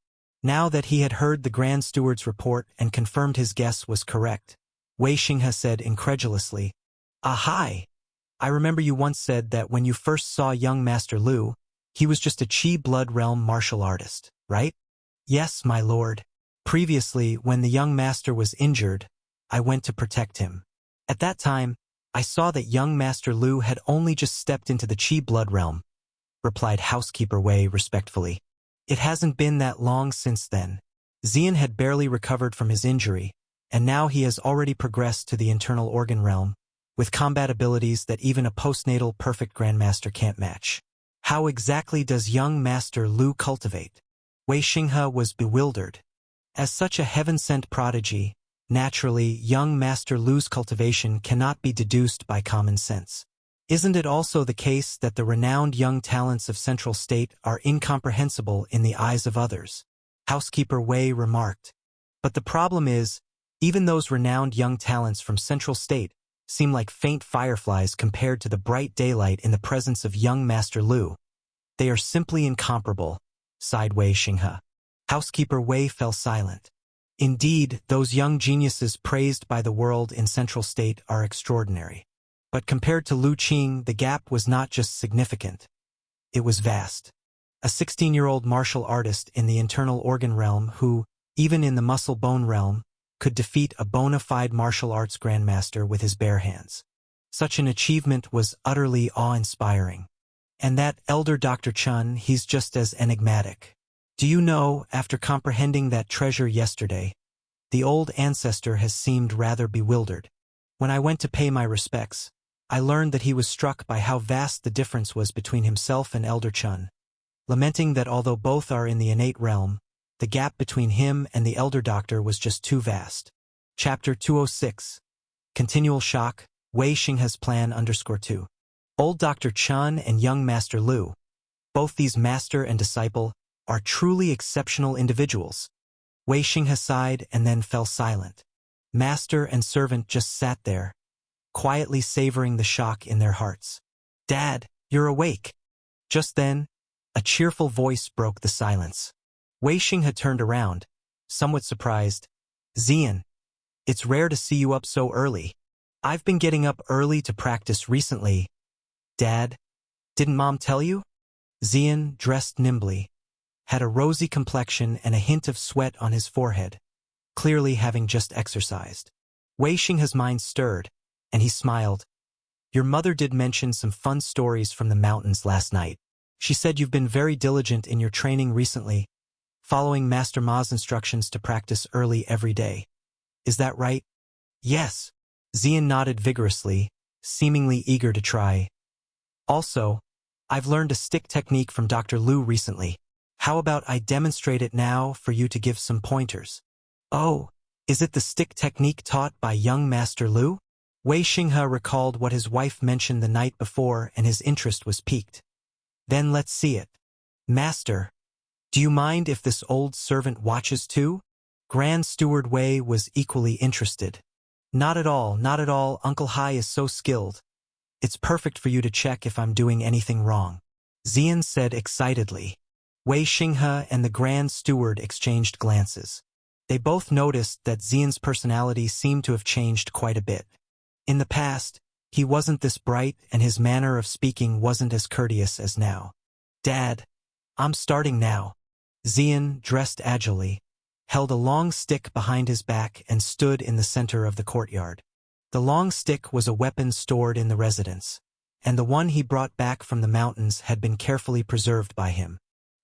Now that he had heard the Grand Steward's report and confirmed his guess was correct, Wei Xinghe said incredulously, "Ahai! I remember you once said that when you first saw young Master Lu, he was just a Qi Blood Realm martial artist, right?" "Yes, my lord. Previously, when the young master was injured, I went to protect him. At that time, I saw that young Master Lu had only just stepped into the Qi Blood Realm," replied Housekeeper Wei respectfully. "It hasn't been that long since then. Xian had barely recovered from his injury, and now he has already progressed to the internal organ realm, with combat abilities that even a postnatal perfect grandmaster can't match. How exactly does young Master Lu cultivate?" Wei Xinghe was bewildered. As such a heaven-sent prodigy, naturally, young Master Lu's cultivation cannot be deduced by common sense. Isn't it also the case that the renowned young talents of Central State are incomprehensible in the eyes of others? Housekeeper Wei remarked. But the problem is, even those renowned young talents from Central State seem like faint fireflies compared to the bright daylight in the presence of young Master Lu. They are simply incomparable, sighed Wei Xinghe. Housekeeper Wei fell silent. Indeed, those young geniuses praised by the world in Central State are extraordinary. But compared to Lu Qing, the gap was not just significant. It was vast. A 16-year-old martial artist in the internal organ realm who, even in the muscle-bone realm, could defeat a bona fide martial arts grandmaster with his bare hands. Such an achievement was utterly awe-inspiring. And that elder Dr. Chun, he's just as enigmatic. Do you know, after comprehending that treasure yesterday, the old ancestor has seemed rather bewildered. When I went to pay my respects, I learned that he was struck by how vast the difference was between himself and Elder Chun, lamenting that although both are in the innate realm, the gap between him and the Elder Doctor was just too vast. Chapter 206. Continual Shock, Wei Xinghe's Plan _2. Old Dr. Chun and young Master Lu, both these master and disciple, are truly exceptional individuals. Wei Xinghe sighed and then fell silent. Master and servant just sat there, quietly savoring the shock in their hearts. "Dad, you're awake." Just then, a cheerful voice broke the silence. Wei Xinghe turned around, somewhat surprised. "Xian, it's rare to see you up so early. I've been getting up early to practice recently." "Dad, didn't Mom tell you?" Xian, dressed nimbly, had a rosy complexion and a hint of sweat on his forehead, clearly having just exercised. Wei Xinghe's mind stirred, and he smiled. "Your mother did mention some fun stories from the mountains last night. She said you've been very diligent in your training recently, following Master Ma's instructions to practice early every day. Is that right?" "Yes." Xian nodded vigorously, seemingly eager to try. "Also, I've learned a stick technique from Dr. Lu recently. How about I demonstrate it now for you to give some pointers?" "Oh, is it the stick technique taught by young Master Lu?" Wei Xinghe recalled what his wife mentioned the night before and his interest was piqued. "Then let's see it." "Master, do you mind if this old servant watches too?" Grand Steward Wei was equally interested. Not at all, not at all. Uncle Hai is so skilled. It's perfect for you to check if I'm doing anything wrong," Xian said excitedly. Wei Xinghe and the Grand Steward exchanged glances. They both noticed that Xian's personality seemed to have changed quite a bit. In the past, he wasn't this bright and his manner of speaking wasn't as courteous as now. "Dad, I'm starting now." Xian, dressed agilely, held a long stick behind his back and stood in the center of the courtyard. The long stick was a weapon stored in the residence, and the one he brought back from the mountains had been carefully preserved by him.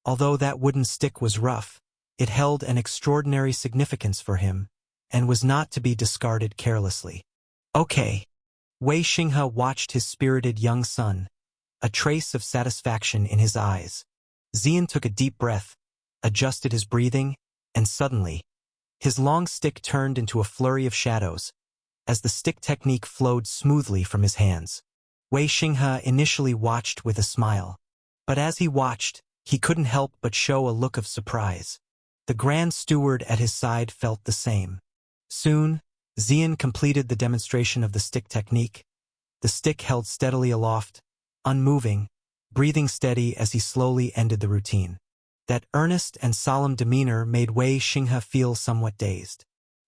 Although that wooden stick was rough, it held an extraordinary significance for him, and was not to be discarded carelessly. "Okay." Wei Xinghe watched his spirited young son, a trace of satisfaction in his eyes. Xian took a deep breath, adjusted his breathing, and suddenly, his long stick turned into a flurry of shadows, as the stick technique flowed smoothly from his hands. Wei Xinghe initially watched with a smile, but as he watched, he couldn't help but show a look of surprise. The Grand Steward at his side felt the same. Soon, Xian completed the demonstration of the stick technique. The stick held steadily aloft, unmoving, breathing steady as he slowly ended the routine. That earnest and solemn demeanor made Wei Xinghe feel somewhat dazed.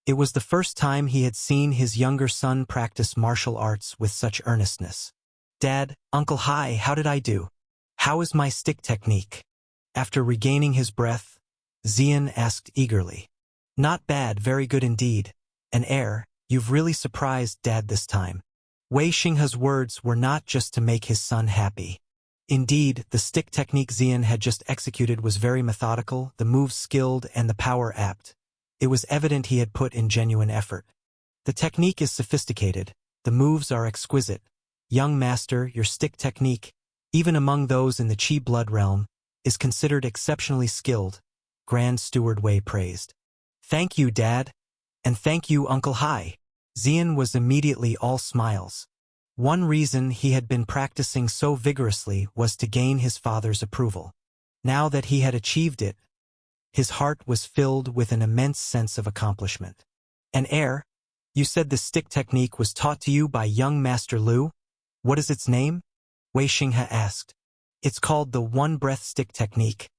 It was the first time he had seen his younger son practice martial arts with such earnestness. "Dad, Uncle Hai, how did I do? How is my stick technique?" After regaining his breath, Xian asked eagerly. "Not bad, very good indeed. And heir, you've really surprised Dad this time." Wei Xinghe's words were not just to make his son happy. Indeed, the stick technique Xian had just executed was very methodical, the moves skilled, and the power apt. It was evident he had put in genuine effort. "The technique is sophisticated. The moves are exquisite. Young master, your stick technique, even among those in the Qi blood realm, is considered exceptionally skilled," Grand Steward Wei praised. "Thank you, Dad. And thank you, Uncle Hai." Xian was immediately all smiles. One reason he had been practicing so vigorously was to gain his father's approval. Now that he had achieved it, his heart was filled with an immense sense of accomplishment. "And heir, you said the stick technique was taught to you by young Master Lu? What is its name?" Wei Xinghe asked. "It's called the one-breath stick technique.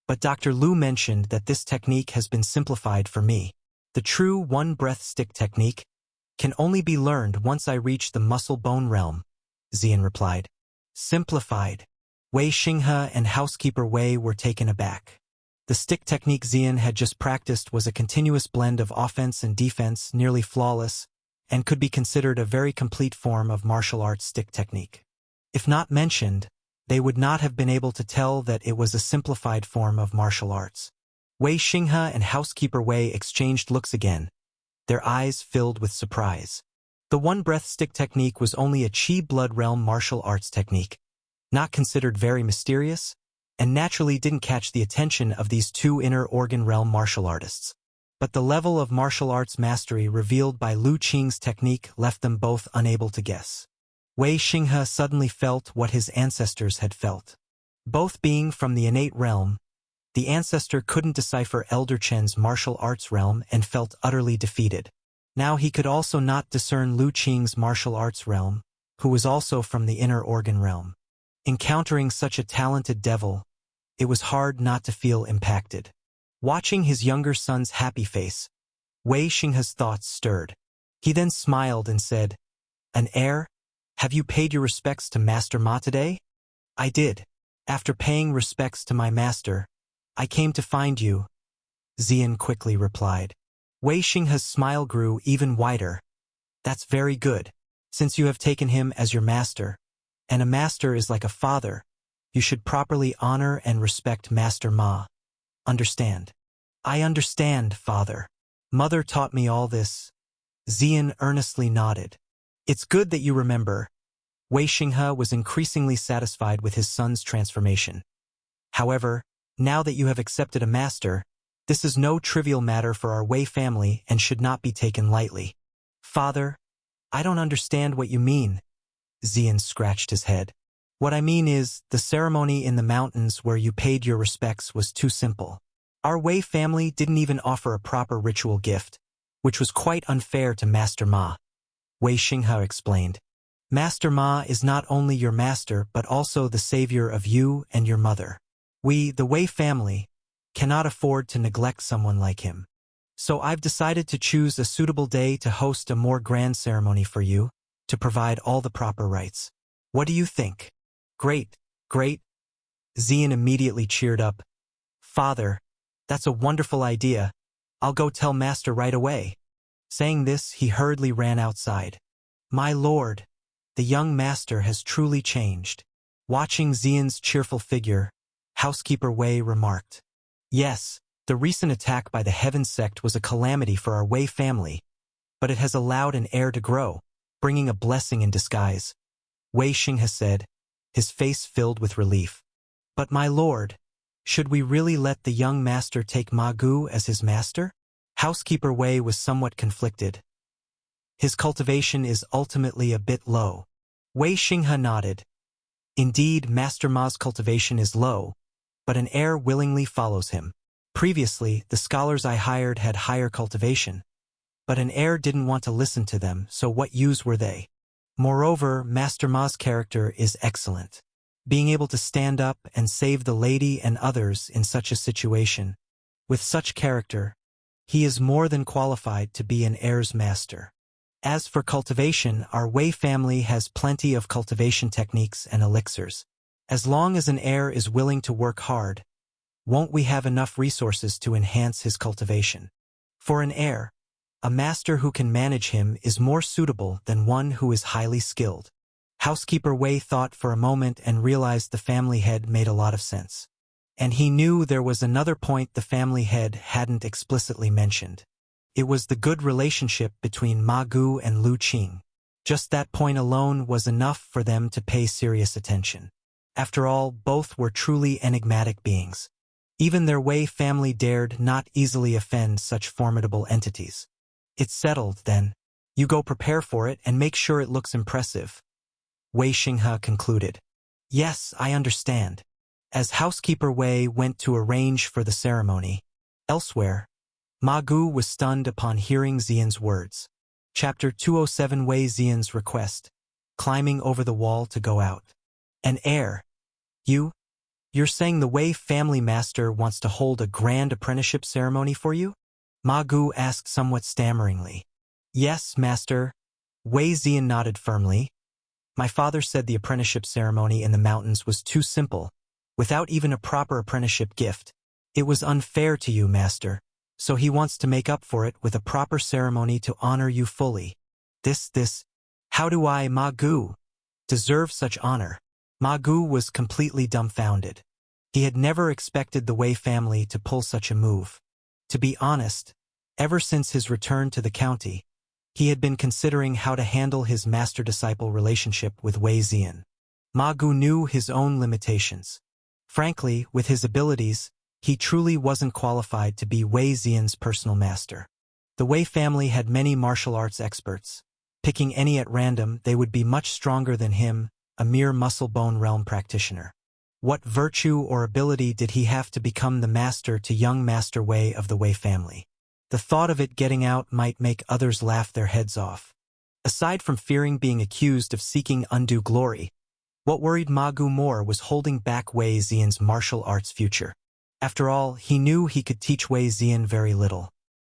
But Dr. Lu mentioned that this technique has been simplified for me. The true one-breath stick technique can only be learned once I reach the muscle-bone realm," Xian replied. "Simplified." Wei Xinghe and housekeeper Wei were taken aback. The stick technique Xian had just practiced was a continuous blend of offense and defense, nearly flawless, and could be considered a very complete form of martial arts stick technique. If not mentioned, they would not have been able to tell that it was a simplified form of martial arts. Wei Xinghe and housekeeper Wei exchanged looks again, their eyes filled with surprise. The one-breath stick technique was only a Qi blood realm martial arts technique, not considered very mysterious, and naturally didn't catch the attention of these two inner organ realm martial artists. But the level of martial arts mastery revealed by Lu Qing's technique left them both unable to guess. Wei Xinghe suddenly felt what his ancestors had felt. Both being from the innate realm, the ancestor couldn't decipher Elder Chen's martial arts realm and felt utterly defeated. Now he could also not discern Lu Qing's martial arts realm, who was also from the inner organ realm. Encountering such a talented devil, it was hard not to feel impacted. Watching his younger son's happy face, Wei Xinghe's thoughts stirred. He then smiled and said, "An heir? Have you paid your respects to Master Ma today?" "I did. After paying respects to my master, I came to find you," Xian quickly replied. Wei Xinghe's smile grew even wider. "That's very good. Since you have taken him as your master, and a master is like a father, you should properly honor and respect Master Ma. Understand?" "I understand, father. Mother taught me all this." Xian earnestly nodded. "It's good that you remember." Wei Xinghe was increasingly satisfied with his son's transformation. "However, now that you have accepted a master, this is no trivial matter for our Wei family and should not be taken lightly." "Father, I don't understand what you mean." Xian scratched his head. "What I mean is, the ceremony in the mountains where you paid your respects was too simple. Our Wei family didn't even offer a proper ritual gift, which was quite unfair to Master Ma," Wei Xinghe explained. "Master Ma is not only your master but also the savior of you and your mother. We, the Wei family, cannot afford to neglect someone like him. So I've decided to choose a suitable day to host a more grand ceremony for you, to provide all the proper rites. What do you think?" "Great, great." Xian immediately cheered up. "Father, that's a wonderful idea. I'll go tell Master right away." Saying this, he hurriedly ran outside. "My lord, the young master has truly changed." Watching Xian's cheerful figure, housekeeper Wei remarked, "Yes, the recent attack by the Heaven Sect was a calamity for our Wei family, but it has allowed an heir to grow, bringing a blessing in disguise." Wei Xinghe said, his face filled with relief. "But my lord, should we really let the young master take Ma Gu as his master?" Housekeeper Wei was somewhat conflicted. "His cultivation is ultimately a bit low." Wei Xinghe nodded. "Indeed, Master Ma's cultivation is low, but an heir willingly follows him. Previously, the scholars I hired had higher cultivation, but an heir didn't want to listen to them, so what use were they? Moreover, Master Ma's character is excellent. Being able to stand up and save the lady and others in such a situation. With such character, he is more than qualified to be an heir's master. As for cultivation, our Wei family has plenty of cultivation techniques and elixirs. As long as an heir is willing to work hard, won't we have enough resources to enhance his cultivation? For an heir, a master who can manage him is more suitable than one who is highly skilled. Housekeeper Wei thought for a moment and realized the family head made a lot of sense. And he knew there was another point the family head hadn't explicitly mentioned. It was the good relationship between Ma Gu and Lu Qing. Just that point alone was enough for them to pay serious attention. After all, both were truly enigmatic beings. Even their Wei family dared not easily offend such formidable entities. It's settled, then. You go prepare for it and make sure it looks impressive. Wei Xinghe concluded. Yes, I understand. As housekeeper Wei went to arrange for the ceremony. Elsewhere, Ma Gu was stunned upon hearing Xian's words. Chapter 207 Wei Xian's request. Climbing over the wall to go out. An heir. You're saying the Wei family master wants to hold a grand apprenticeship ceremony for you? Ma Gu asked somewhat stammeringly. Yes, master. Wei Xian nodded firmly. My father said the apprenticeship ceremony in the mountains was too simple, without even a proper apprenticeship gift. It was unfair to you, master, so he wants to make up for it with a proper ceremony to honor you fully. How do I, Ma Gu, deserve such honor? Ma Gu was completely dumbfounded. He had never expected the Wei family to pull such a move. To be honest, ever since his return to the county, he had been considering how to handle his master-disciple relationship with Wei Xian. Ma Gu knew his own limitations. Frankly, with his abilities, he truly wasn't qualified to be Wei Xian's personal master. The Wei family had many martial arts experts. Picking any at random, they would be much stronger than him, a mere muscle-bone realm practitioner. What virtue or ability did he have to become the master to young Master Wei of the Wei family? The thought of it getting out might make others laugh their heads off. Aside from fearing being accused of seeking undue glory, what worried Ma Gu more was holding back Wei Xian's martial arts future. After all, he knew he could teach Wei Xian very little.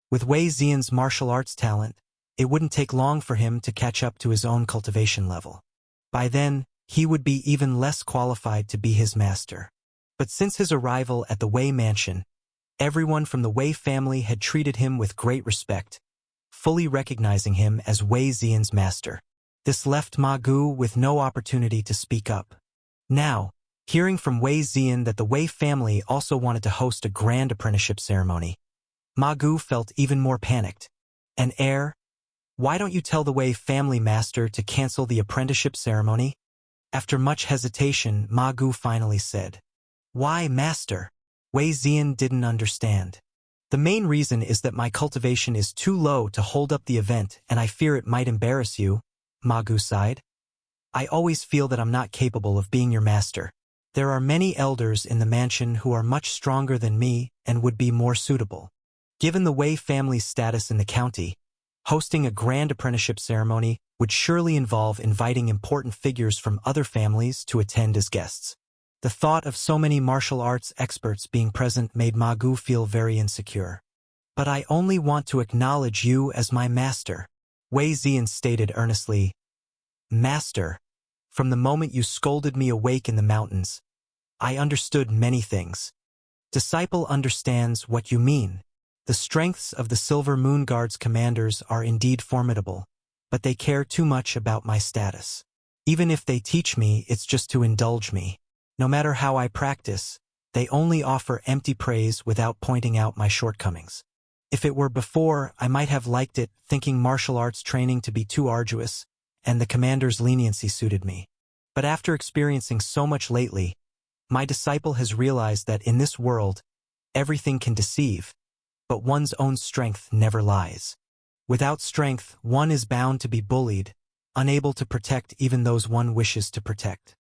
With Wei Xian's martial arts talent, it wouldn't take long for him to catch up to his own cultivation level. By then, he would be even less qualified to be his master. But since his arrival at the Wei mansion, everyone from the Wei family had treated him with great respect, fully recognizing him as Wei Xian's master. This left Ma Gu with no opportunity to speak up. Now, hearing from Wei Xian that the Wei family also wanted to host a grand apprenticeship ceremony, Ma Gu felt even more panicked. An heir? Why don't you tell the Wei family master to cancel the apprenticeship ceremony? After much hesitation, Ma Gu finally said, Why, master? Wei Xian didn't understand. The main reason is that my cultivation is too low to hold up the event and I fear it might embarrass you, Ma Gu sighed. I always feel that I'm not capable of being your master. There are many elders in the mansion who are much stronger than me and would be more suitable. Given the Wei family's status in the county, hosting a grand apprenticeship ceremony would surely involve inviting important figures from other families to attend as guests. The thought of so many martial arts experts being present made Ma Gu feel very insecure. But I only want to acknowledge you as my master, Wei Xian stated earnestly. Master, from the moment you scolded me awake in the mountains, I understood many things. Disciple understands what you mean. The strengths of the Silver Moon Guard's commanders are indeed formidable, but they care too much about my status. Even if they teach me, it's just to indulge me. No matter how I practice, they only offer empty praise without pointing out my shortcomings. If it were before, I might have liked it, thinking martial arts training to be too arduous, and the commander's leniency suited me. But after experiencing so much lately, my disciple has realized that in this world, everything can deceive, but one's own strength never lies. Without strength, one is bound to be bullied, unable to protect even those one wishes to protect.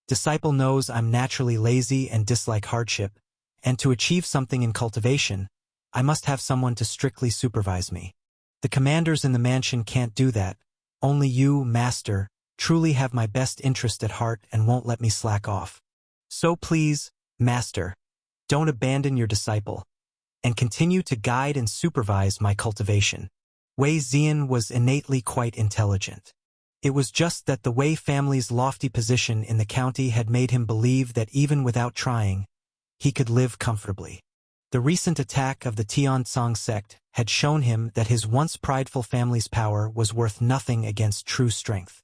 Disciple knows I'm naturally lazy and dislike hardship, and to achieve something in cultivation, I must have someone to strictly supervise me. The commanders in the mansion can't do that. Only you, master, truly have my best interest at heart and won't let me slack off. So please, master, don't abandon your disciple, and continue to guide and supervise my cultivation. Wei Ziyan was innately quite intelligent. It was just that the Wei family's lofty position in the county had made him believe that even without trying, he could live comfortably. The recent attack of the Tianzong sect had shown him that his once prideful family's power was worth nothing against true strength.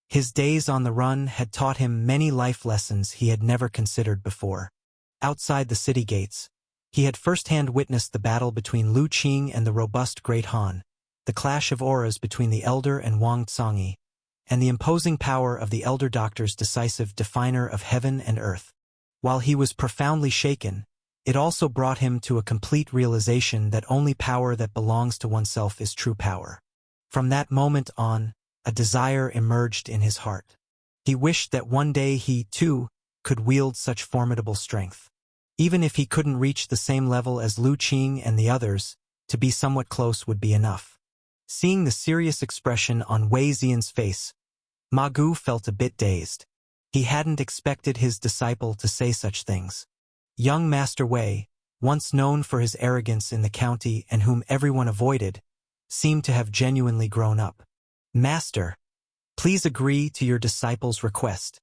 His days on the run had taught him many life lessons he had never considered before. Outside the city gates, he had firsthand witnessed the battle between Lu Qing and the robust Great Han, the clash of auras between the Elder and Wang Tsongyi, and the imposing power of the Elder Doctor's decisive definer of heaven and earth. While he was profoundly shaken, it also brought him to a complete realization that only power that belongs to oneself is true power. From that moment on, a desire emerged in his heart. He wished that one day he, too, could wield such formidable strength. Even if he couldn't reach the same level as Lu Qing and the others, to be somewhat close would be enough. Seeing the serious expression on Wei Ziyan's face, Ma Gu felt a bit dazed. He hadn't expected his disciple to say such things. Young Master Wei, once known for his arrogance in the county and whom everyone avoided, seemed to have genuinely grown up. Master, please agree to your disciple's request.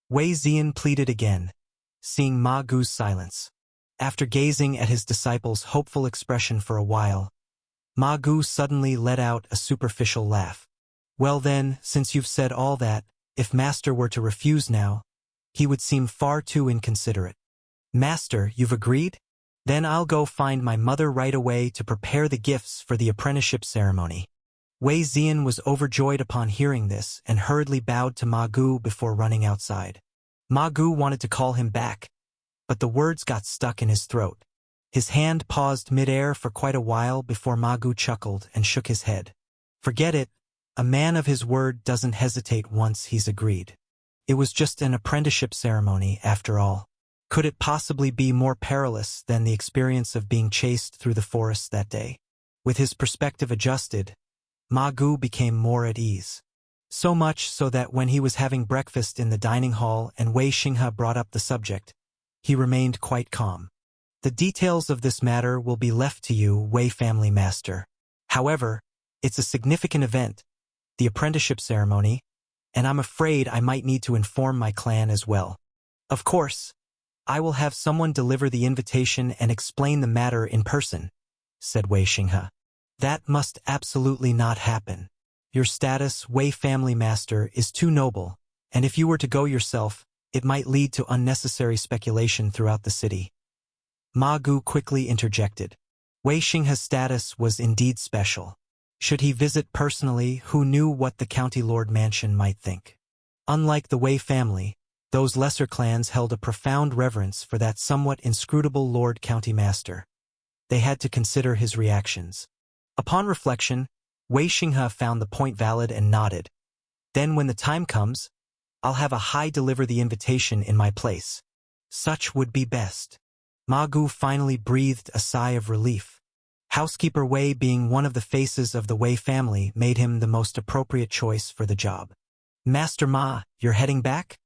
Wei Ziyan pleaded again, seeing Ma Gu's silence. After gazing at his disciple's hopeful expression for a while, Ma Gu suddenly let out a superficial laugh. Well then, since you've said all that, if Master were to refuse now, he would seem far too inconsiderate. Master, you've agreed? Then I'll go find my mother right away to prepare the gifts for the apprenticeship ceremony. Wei Ziyan was overjoyed upon hearing this and hurriedly bowed to Ma Gu before running outside. Ma Gu wanted to call him back, but the words got stuck in his throat. His hand paused mid-air for quite a while before Ma Gu chuckled and shook his head. Forget it, a man of his word doesn't hesitate once he's agreed. It was just an apprenticeship ceremony, after all. Could it possibly be more perilous than the experience of being chased through the forest that day? With his perspective adjusted, Ma Gu became more at ease. So much so that when he was having breakfast in the dining hall and Wei Xinghe brought up the subject, he remained quite calm. The details of this matter will be left to you, Wei family master. However, it's a significant event, the apprenticeship ceremony, and I'm afraid I might need to inform my clan as well. Of course, I will have someone deliver the invitation and explain the matter in person, said Wei Xinghe. That must absolutely not happen. Your status, Wei family master, is too noble, and if you were to go yourself, it might lead to unnecessary speculation throughout the city. Ma Gu quickly interjected. Wei Xinghe's status was indeed special. Should he visit personally, who knew what the county lord mansion might think? Unlike the Wei family, those lesser clans held a profound reverence for that somewhat inscrutable Lord County Master. They had to consider his reactions. Upon reflection, Wei Xinghe found the point valid and nodded. Then when the time comes, I'll have a high deliver the invitation in my place. Such would be best. Ma Gu finally breathed a sigh of relief. Housekeeper Wei, being one of the faces of the Wei family, made him the most appropriate choice for the job. Master Ma, you're heading back?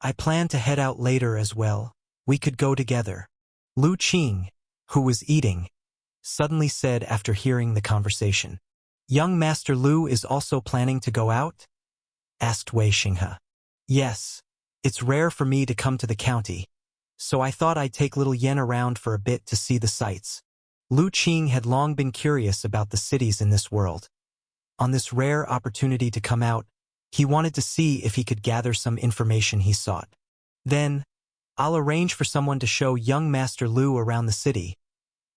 I plan to head out later as well. We could go together. Lu Qing, who was eating, suddenly said after hearing the conversation. Young Master Lu is also planning to go out? Asked Wei Xinghe. Yes. It's rare for me to come to the county, so I thought I'd take little Yen around for a bit to see the sights. Lu Qing had long been curious about the cities in this world. On this rare opportunity to come out, he wanted to see if he could gather some information he sought. Then, I'll arrange for someone to show young Master Lu around the city,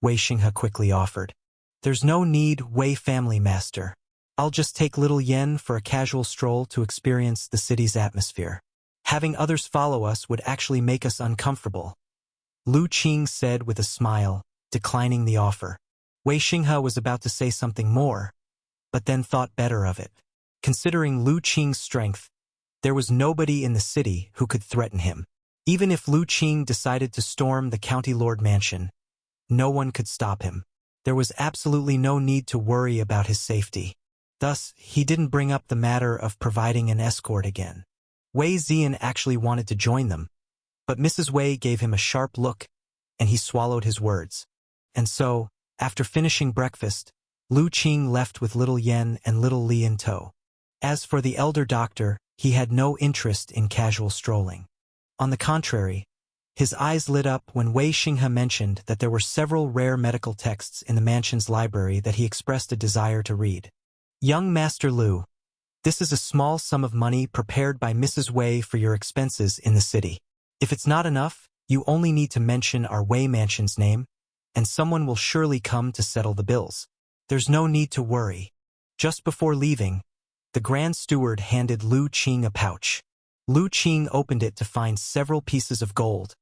Wei Xinghe quickly offered. There's no need, Wei family master. I'll just take little Yen for a casual stroll to experience the city's atmosphere. Having others follow us would actually make us uncomfortable, Lu Qing said with a smile, declining the offer. Wei Xinghe was about to say something more, but then thought better of it. Considering Lu Qing's strength, there was nobody in the city who could threaten him. Even if Lu Qing decided to storm the county lord mansion, no one could stop him. There was absolutely no need to worry about his safety. Thus, he didn't bring up the matter of providing an escort again. Wei Ziyan actually wanted to join them, but Mrs. Wei gave him a sharp look, and he swallowed his words. And so, after finishing breakfast, Lu Qing left with little Yen and little Li in tow. As for the elder doctor, he had no interest in casual strolling. On the contrary, his eyes lit up when Wei Xinghe mentioned that there were several rare medical texts in the mansion's library that he expressed a desire to read. Young Master Lu, this is a small sum of money prepared by Mrs. Wei for your expenses in the city. If it's not enough, you only need to mention our Wei mansion's name, and someone will surely come to settle the bills. There's no need to worry. Just before leaving, the Grand Steward handed Lu Qing a pouch. Lu Qing opened it to find several pieces of gold,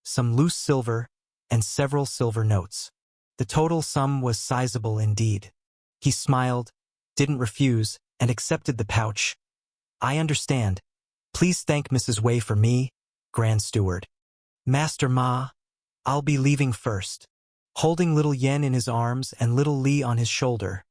some loose silver, and several silver notes. The total sum was sizable indeed. He smiled, didn't refuse, and accepted the pouch. I understand. Please thank Mrs. Wei for me, Grand Steward. Master Ma, I'll be leaving first. Holding little Yen in his arms and little Li on his shoulder,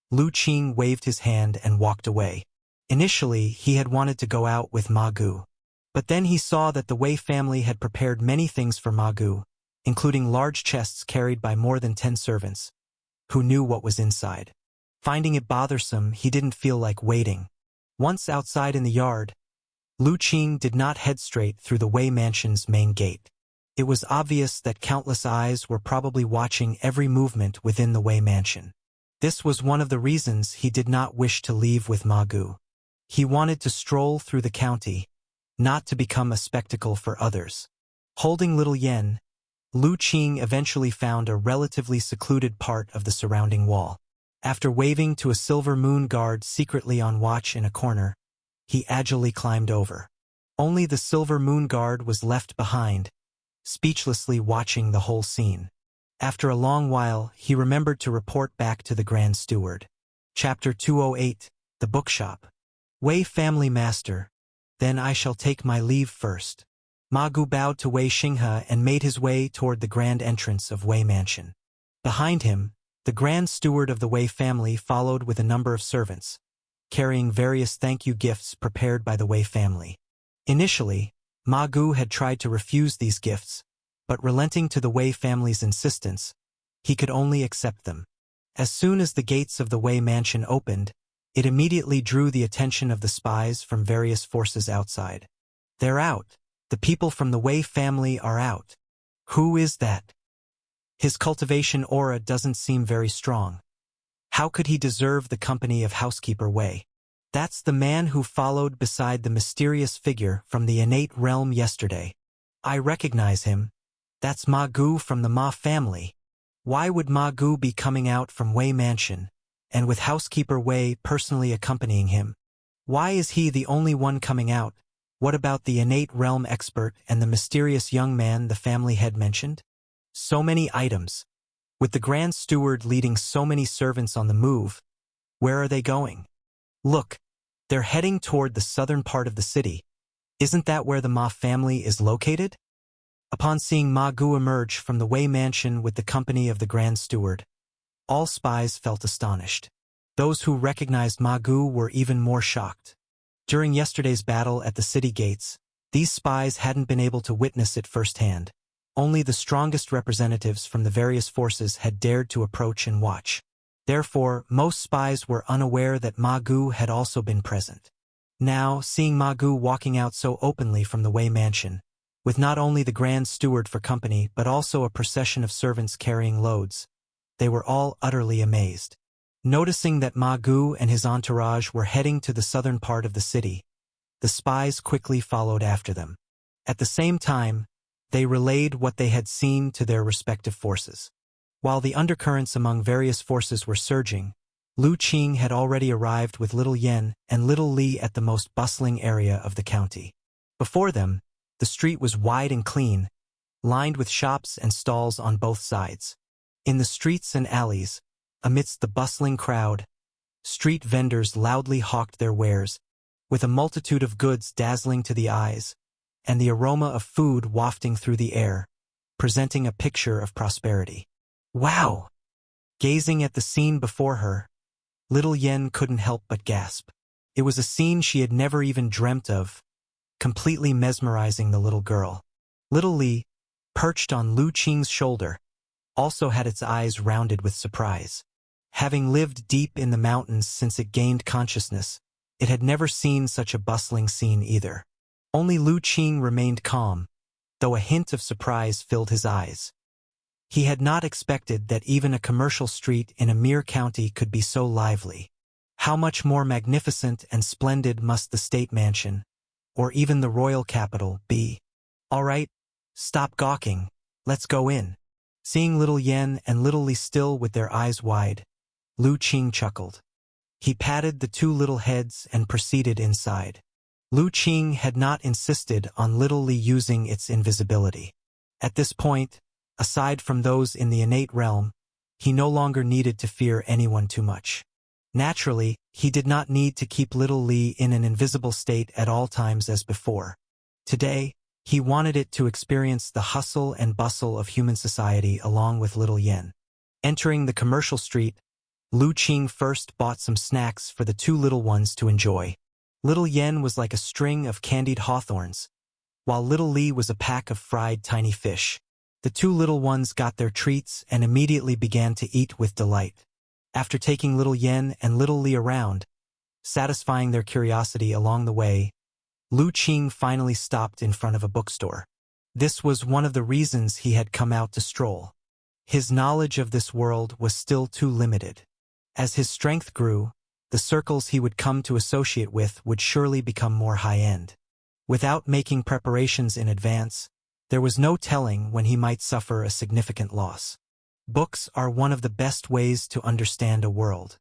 Lu Qing waved his hand and walked away. Initially, he had wanted to go out with Ma Gu. But then he saw that the Wei family had prepared many things for Ma Gu, including large chests carried by more than 10 servants, who knew what was inside. Finding it bothersome, he didn't feel like waiting. Once outside in the yard, Lu Qing did not head straight through the Wei mansion's main gate. It was obvious that countless eyes were probably watching every movement within the Wei mansion. This was one of the reasons he did not wish to leave with Ma Gu. He wanted to stroll through the county, not to become a spectacle for others. Holding little Yen, Lu Qing eventually found a relatively secluded part of the surrounding wall. After waving to a silver moon guard secretly on watch in a corner, he agilely climbed over. Only the silver moon guard was left behind, speechlessly watching the whole scene. After a long while, he remembered to report back to the Grand Steward. Chapter 208, The Bookshop. Wei Family Master, then I shall take my leave first. Ma Gu bowed to Wei Xinghe and made his way toward the grand entrance of Wei Mansion. Behind him, the Grand Steward of the Wei family followed with a number of servants, carrying various thank-you gifts prepared by the Wei family. Initially, Ma Gu had tried to refuse these gifts, but relenting to the Wei family's insistence, he could only accept them. As soon as the gates of the Wei mansion opened, it immediately drew the attention of the spies from various forces outside. They're out. The people from the Wei family are out. Who is that? His cultivation aura doesn't seem very strong. How could he deserve the company of Housekeeper Wei? That's the man who followed beside the mysterious figure from the innate realm yesterday. I recognize him. That's Ma Gu from the Ma family. Why would Ma Gu be coming out from Wei Mansion, and with Housekeeper Wei personally accompanying him? Why is he the only one coming out? What about the innate realm expert and the mysterious young man the family had mentioned? So many items. With the Grand Steward leading so many servants on the move, where are they going? Look, they're heading toward the southern part of the city. Isn't that where the Ma family is located? Upon seeing Ma Gu emerge from the Wei Mansion with the company of the Grand Steward, all spies felt astonished. Those who recognized Ma Gu were even more shocked. During yesterday's battle at the city gates, these spies hadn't been able to witness it firsthand. Only the strongest representatives from the various forces had dared to approach and watch. Therefore, most spies were unaware that Ma Gu had also been present. Now, seeing Ma Gu walking out so openly from the Wei Mansion, with not only the Grand Steward for company but also a procession of servants carrying loads, they were all utterly amazed. Noticing that Ma Gu and his entourage were heading to the southern part of the city, the spies quickly followed after them. At the same time, they relayed what they had seen to their respective forces. While the undercurrents among various forces were surging, Lu Qing had already arrived with little Yen and little Li at the most bustling area of the county. Before them, the street was wide and clean, lined with shops and stalls on both sides. In the streets and alleys, amidst the bustling crowd, street vendors loudly hawked their wares, with a multitude of goods dazzling to the eyes. and the aroma of food wafting through the air, presenting a picture of prosperity. Wow! Gazing at the scene before her, little Yen couldn't help but gasp. It was a scene she had never even dreamt of, completely mesmerizing the little girl. Little Li, perched on Lu Qing's shoulder, also had its eyes rounded with surprise. Having lived deep in the mountains since it gained consciousness, it had never seen such a bustling scene either. Only Lu Qing remained calm, though a hint of surprise filled his eyes. He had not expected that even a commercial street in a mere county could be so lively. How much more magnificent and splendid must the state mansion, or even the royal capital, be? All right, stop gawking, let's go in. Seeing little Yen and little Li still with their eyes wide, Lu Qing chuckled. He patted the two little heads and proceeded inside. Lu Qing had not insisted on little Li using its invisibility. At this point, aside from those in the innate realm, he no longer needed to fear anyone too much. Naturally, he did not need to keep little Li in an invisible state at all times as before. Today, he wanted it to experience the hustle and bustle of human society along with little Yen. Entering the commercial street, Lu Qing first bought some snacks for the two little ones to enjoy. Little Yen was like a string of candied hawthorns, while little Li was a pack of fried tiny fish. The two little ones got their treats and immediately began to eat with delight. After taking little Yen and little Li around, satisfying their curiosity along the way, Lu Qing finally stopped in front of a bookstore. This was one of the reasons he had come out to stroll. His knowledge of this world was still too limited. As his strength grew, the circles he would come to associate with would surely become more high-end. Without making preparations in advance, there was no telling when he might suffer a significant loss. Books are one of the best ways to understand a world.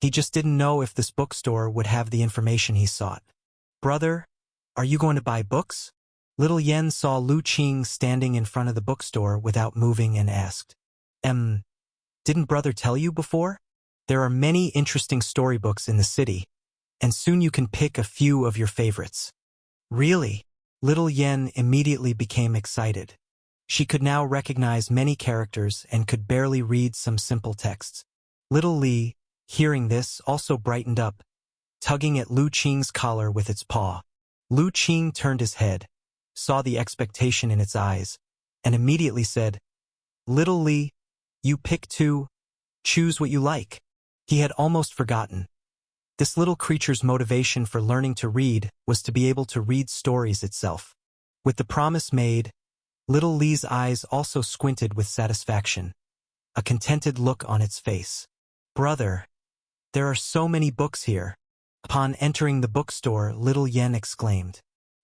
He just didn't know if this bookstore would have the information he sought. "Brother, are you going to buy books?" Little Yen saw Lu Qing standing in front of the bookstore without moving and asked. Didn't brother tell you before? There are many interesting storybooks in the city, and soon you can pick a few of your favorites." "Really?" Little Yen immediately became excited. She could now recognize many characters and could barely read some simple texts. Little Li, hearing this, also brightened up, tugging at Lu Qing's collar with its paw. Lu Qing turned his head, saw the expectation in its eyes, and immediately said, "Little Li, you pick two, choose what you like." He had almost forgotten. This little creature's motivation for learning to read was to be able to read stories itself. With the promise made, little Li's eyes also squinted with satisfaction, a contented look on its face. "Brother, there are so many books here." Upon entering the bookstore, little Yen exclaimed,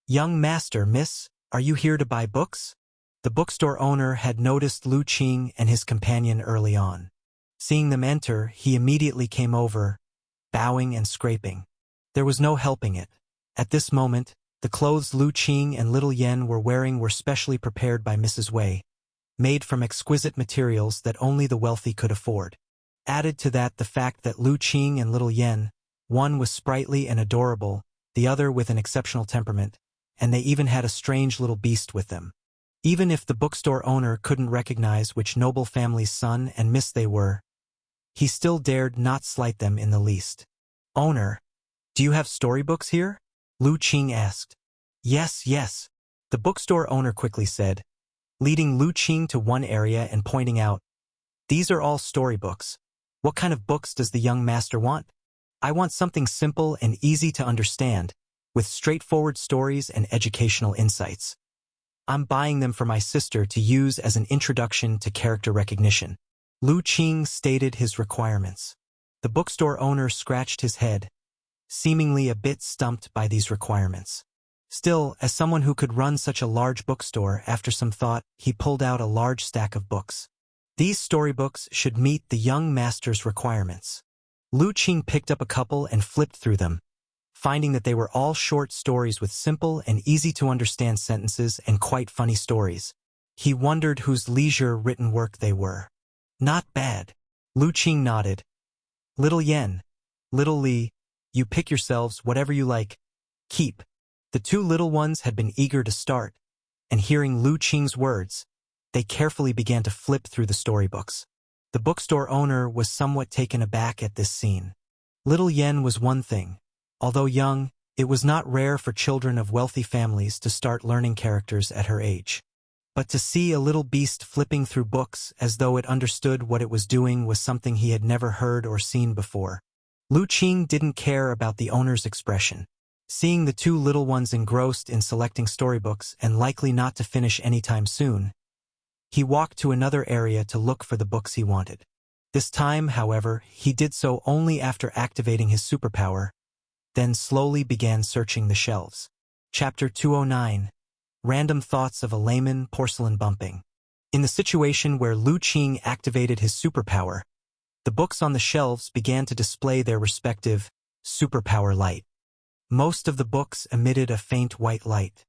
"Young master, miss, are you here to buy books?" The bookstore owner had noticed Lu Qing and his companion early on. Seeing them enter, he immediately came over, bowing and scraping. There was no helping it. At this moment, the clothes Lu Qing and little Yen were wearing were specially prepared by Mrs. Wei, made from exquisite materials that only the wealthy could afford. Added to that the fact that Lu Qing and little Yen, one was sprightly and adorable, the other with an exceptional temperament, and they even had a strange little beast with them. Even if the bookstore owner couldn't recognize which noble family's son and miss they were, he still dared not slight them in the least. "Owner, do you have storybooks here?" Lu Qing asked. Yes, yes," the bookstore owner quickly said, leading Lu Qing to one area and pointing out, "These are all storybooks. What kind of books does the young master want?" "I want something simple and easy to understand, with straightforward stories and educational insights. I'm buying them for my sister to use as an introduction to character recognition." Lu Qing stated his requirements. The bookstore owner scratched his head, seemingly a bit stumped by these requirements. Still, as someone who could run such a large bookstore, after some thought, he pulled out a large stack of books. These storybooks should meet the young master's requirements. Lu Qing picked up a couple and flipped through them, finding that they were all short stories with simple and easy-to-understand sentences and quite funny stories. He wondered whose leisure-written work they were. "Not bad." Lu Qing nodded. "Little Yen, little Li, you pick yourselves whatever you like. Keep." The two little ones had been eager to start, and hearing Lu Qing's words, they carefully began to flip through the storybooks. The bookstore owner was somewhat taken aback at this scene. Little Yen was one thing. Although young, it was not rare for children of wealthy families to start learning characters at her age. But to see a little beast flipping through books as though it understood what it was doing was something he had never heard or seen before. Lu Qing didn't care about the owner's expression. Seeing the two little ones engrossed in selecting storybooks and likely not to finish anytime soon, he walked to another area to look for the books he wanted. This time, however, he did so only after activating his superpower, then slowly began searching the shelves. Chapter 209. Random Thoughts of a Layman Porcelain Bumping. In the situation where Lu Qing activated his superpower, the books on the shelves began to display their respective superpower light. Most of the books emitted a faint white light.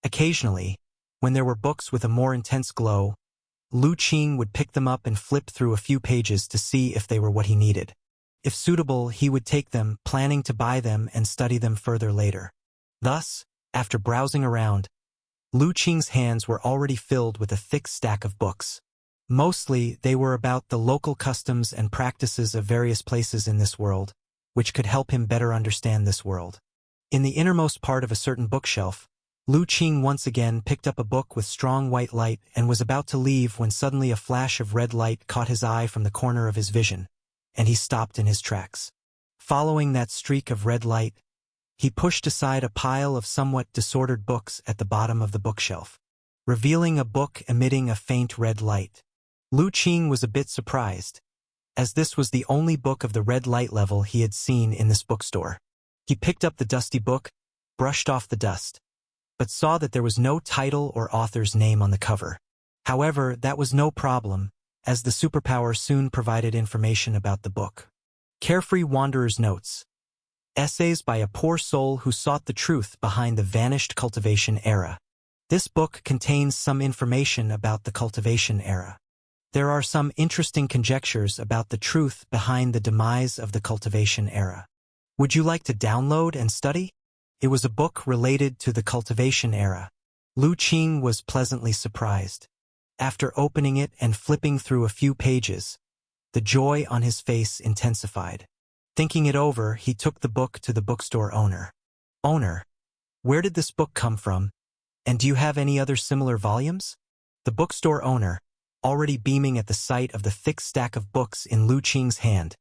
Occasionally, when there were books with a more intense glow, Lu Qing would pick them up and flip through a few pages to see if they were what he needed. If suitable, he would take them, planning to buy them and study them further later. Thus, after browsing around, Lu Qing's hands were already filled with a thick stack of books. Mostly, they were about the local customs and practices of various places in this world, which could help him better understand this world. In the innermost part of a certain bookshelf, Lu Qing once again picked up a book with strong white light and was about to leave when suddenly a flash of red light caught his eye from the corner of his vision, and he stopped in his tracks. Following that streak of red light, he pushed aside a pile of somewhat disordered books at the bottom of the bookshelf, revealing a book emitting a faint red light. Lu Qing was a bit surprised, as this was the only book of the red light level he had seen in this bookstore. He picked up the dusty book, brushed off the dust, but saw that there was no title or author's name on the cover. However, that was no problem, as the superpower soon provided information about the book. Carefree Wanderer's Notes. Essays by a poor soul who sought the truth behind the vanished cultivation era. This book contains some information about the cultivation era. There are some interesting conjectures about the truth behind the demise of the cultivation era. Would you like to download and study? It was a book related to the cultivation era. Lu Qing was pleasantly surprised. After opening it and flipping through a few pages, the joy on his face intensified. Thinking it over, he took the book to the bookstore owner. "Owner, where did this book come from? And do you have any other similar volumes?" The bookstore owner, already beaming at the sight of the thick stack of books in Lu Qing's hand,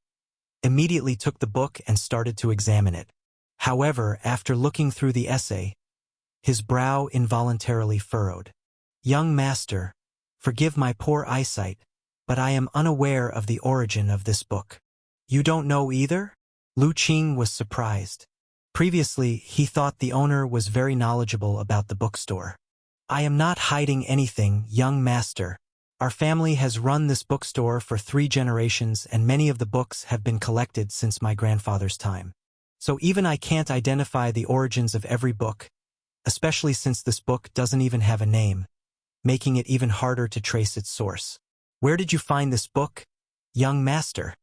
immediately took the book and started to examine it. However, after looking through the essay, his brow involuntarily furrowed. "Young master, forgive my poor eyesight, but I am unaware of the origin of this book." "You don't know either?" Lu Qing was surprised. Previously, he thought the owner was very knowledgeable about the bookstore. "I am not hiding anything, young master. Our family has run this bookstore for 3 generations and many of the books have been collected since my grandfather's time. So even I can't identify the origins of every book, especially since this book doesn't even have a name, making it even harder to trace its source." "Where did you find this book, young master?"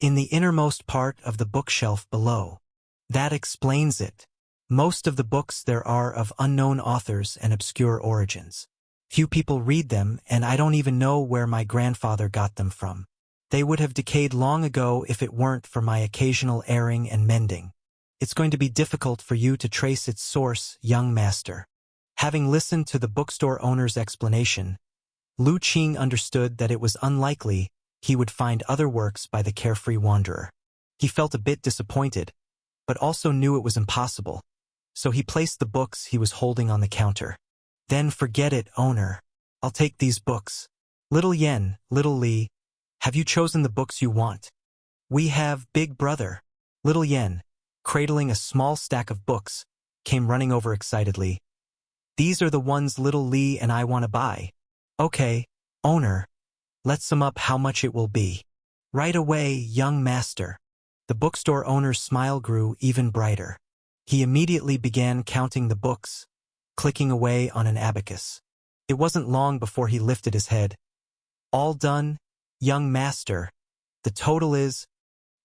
"In the innermost part of the bookshelf below." "That explains it. Most of the books there are of unknown authors and obscure origins. Few people read them, and I don't even know where my grandfather got them from. They would have decayed long ago if it weren't for my occasional airing and mending. It's going to be difficult for you to trace its source, young master." Having listened to the bookstore owner's explanation, Lu Qing understood that it was unlikely he would find other works by the Carefree Wanderer. He felt a bit disappointed, but also knew it was impossible, so he placed the books he was holding on the counter. "Then forget it, owner. I'll take these books." "Little Yen, Little Li, have you chosen the books you want?" "We have, big brother." Little Yen, cradling a small stack of books, came running over excitedly. "These are the ones Little Li and I want to buy." "Okay, owner. Let's sum up how much it will be." "Right away, young master." The bookstore owner's smile grew even brighter. He immediately began counting the books, clicking away on an abacus. It wasn't long before he lifted his head. "All done, young master. The total is—"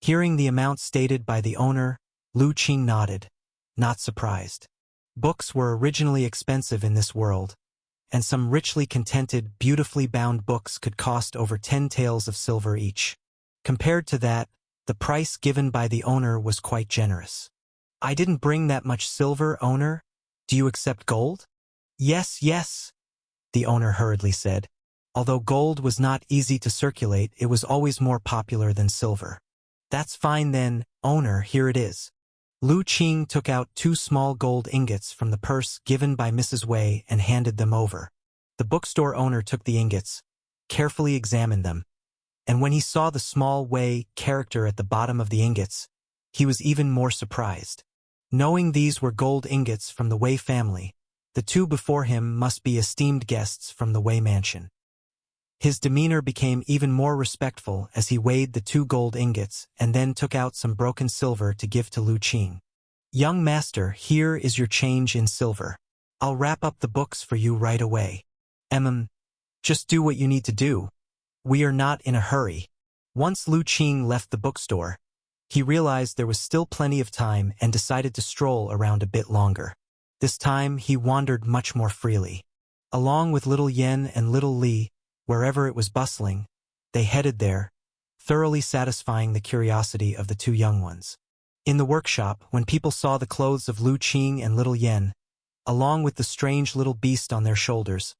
Hearing the amount stated by the owner, Lu Qing nodded, not surprised. Books were originally expensive in this world, and some richly contented, beautifully bound books could cost over 10 taels of silver each. Compared to that, the price given by the owner was quite generous. "I didn't bring that much silver, owner. Do you accept gold?" "Yes, yes," the owner hurriedly said. Although gold was not easy to circulate, it was always more popular than silver. "That's fine then, owner, here it is." Lu Qing took out 2 small gold ingots from the purse given by Mrs. Wei and handed them over. The bookstore owner took the ingots, carefully examined them, and when he saw the small Wei character at the bottom of the ingots, he was even more surprised. Knowing these were gold ingots from the Wei family, the 2 before him must be esteemed guests from the Wei mansion. His demeanor became even more respectful as he weighed the 2 gold ingots and then took out some broken silver to give to Lu Qing. "Young master, here is your change in silver. I'll wrap up the books for you right away." Just do what you need to do. We are not in a hurry." Once Lu Qing left the bookstore, he realized there was still plenty of time and decided to stroll around a bit longer. This time he wandered much more freely. Along with little Yen and little Li, wherever it was bustling, they headed there, thoroughly satisfying the curiosity of the 2 young ones. In the workshop, when people saw the clothes of Lu Qing and little Yen, along with the strange little beast on their shoulders,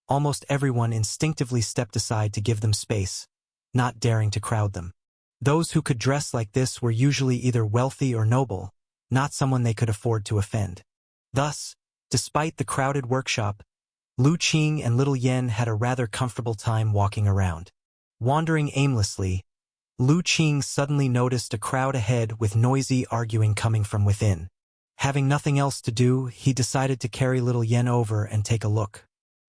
almost everyone instinctively stepped aside to give them space, not daring to crowd them. Those who could dress like this were usually either wealthy or noble, not someone they could afford to offend. Thus, despite the crowded workshop, Lu Qing and little Yen had a rather comfortable time walking around. Wandering aimlessly, Lu Qing suddenly noticed a crowd ahead with noisy arguing coming from within. Having nothing else to do, he decided to carry little Yen over and take a look.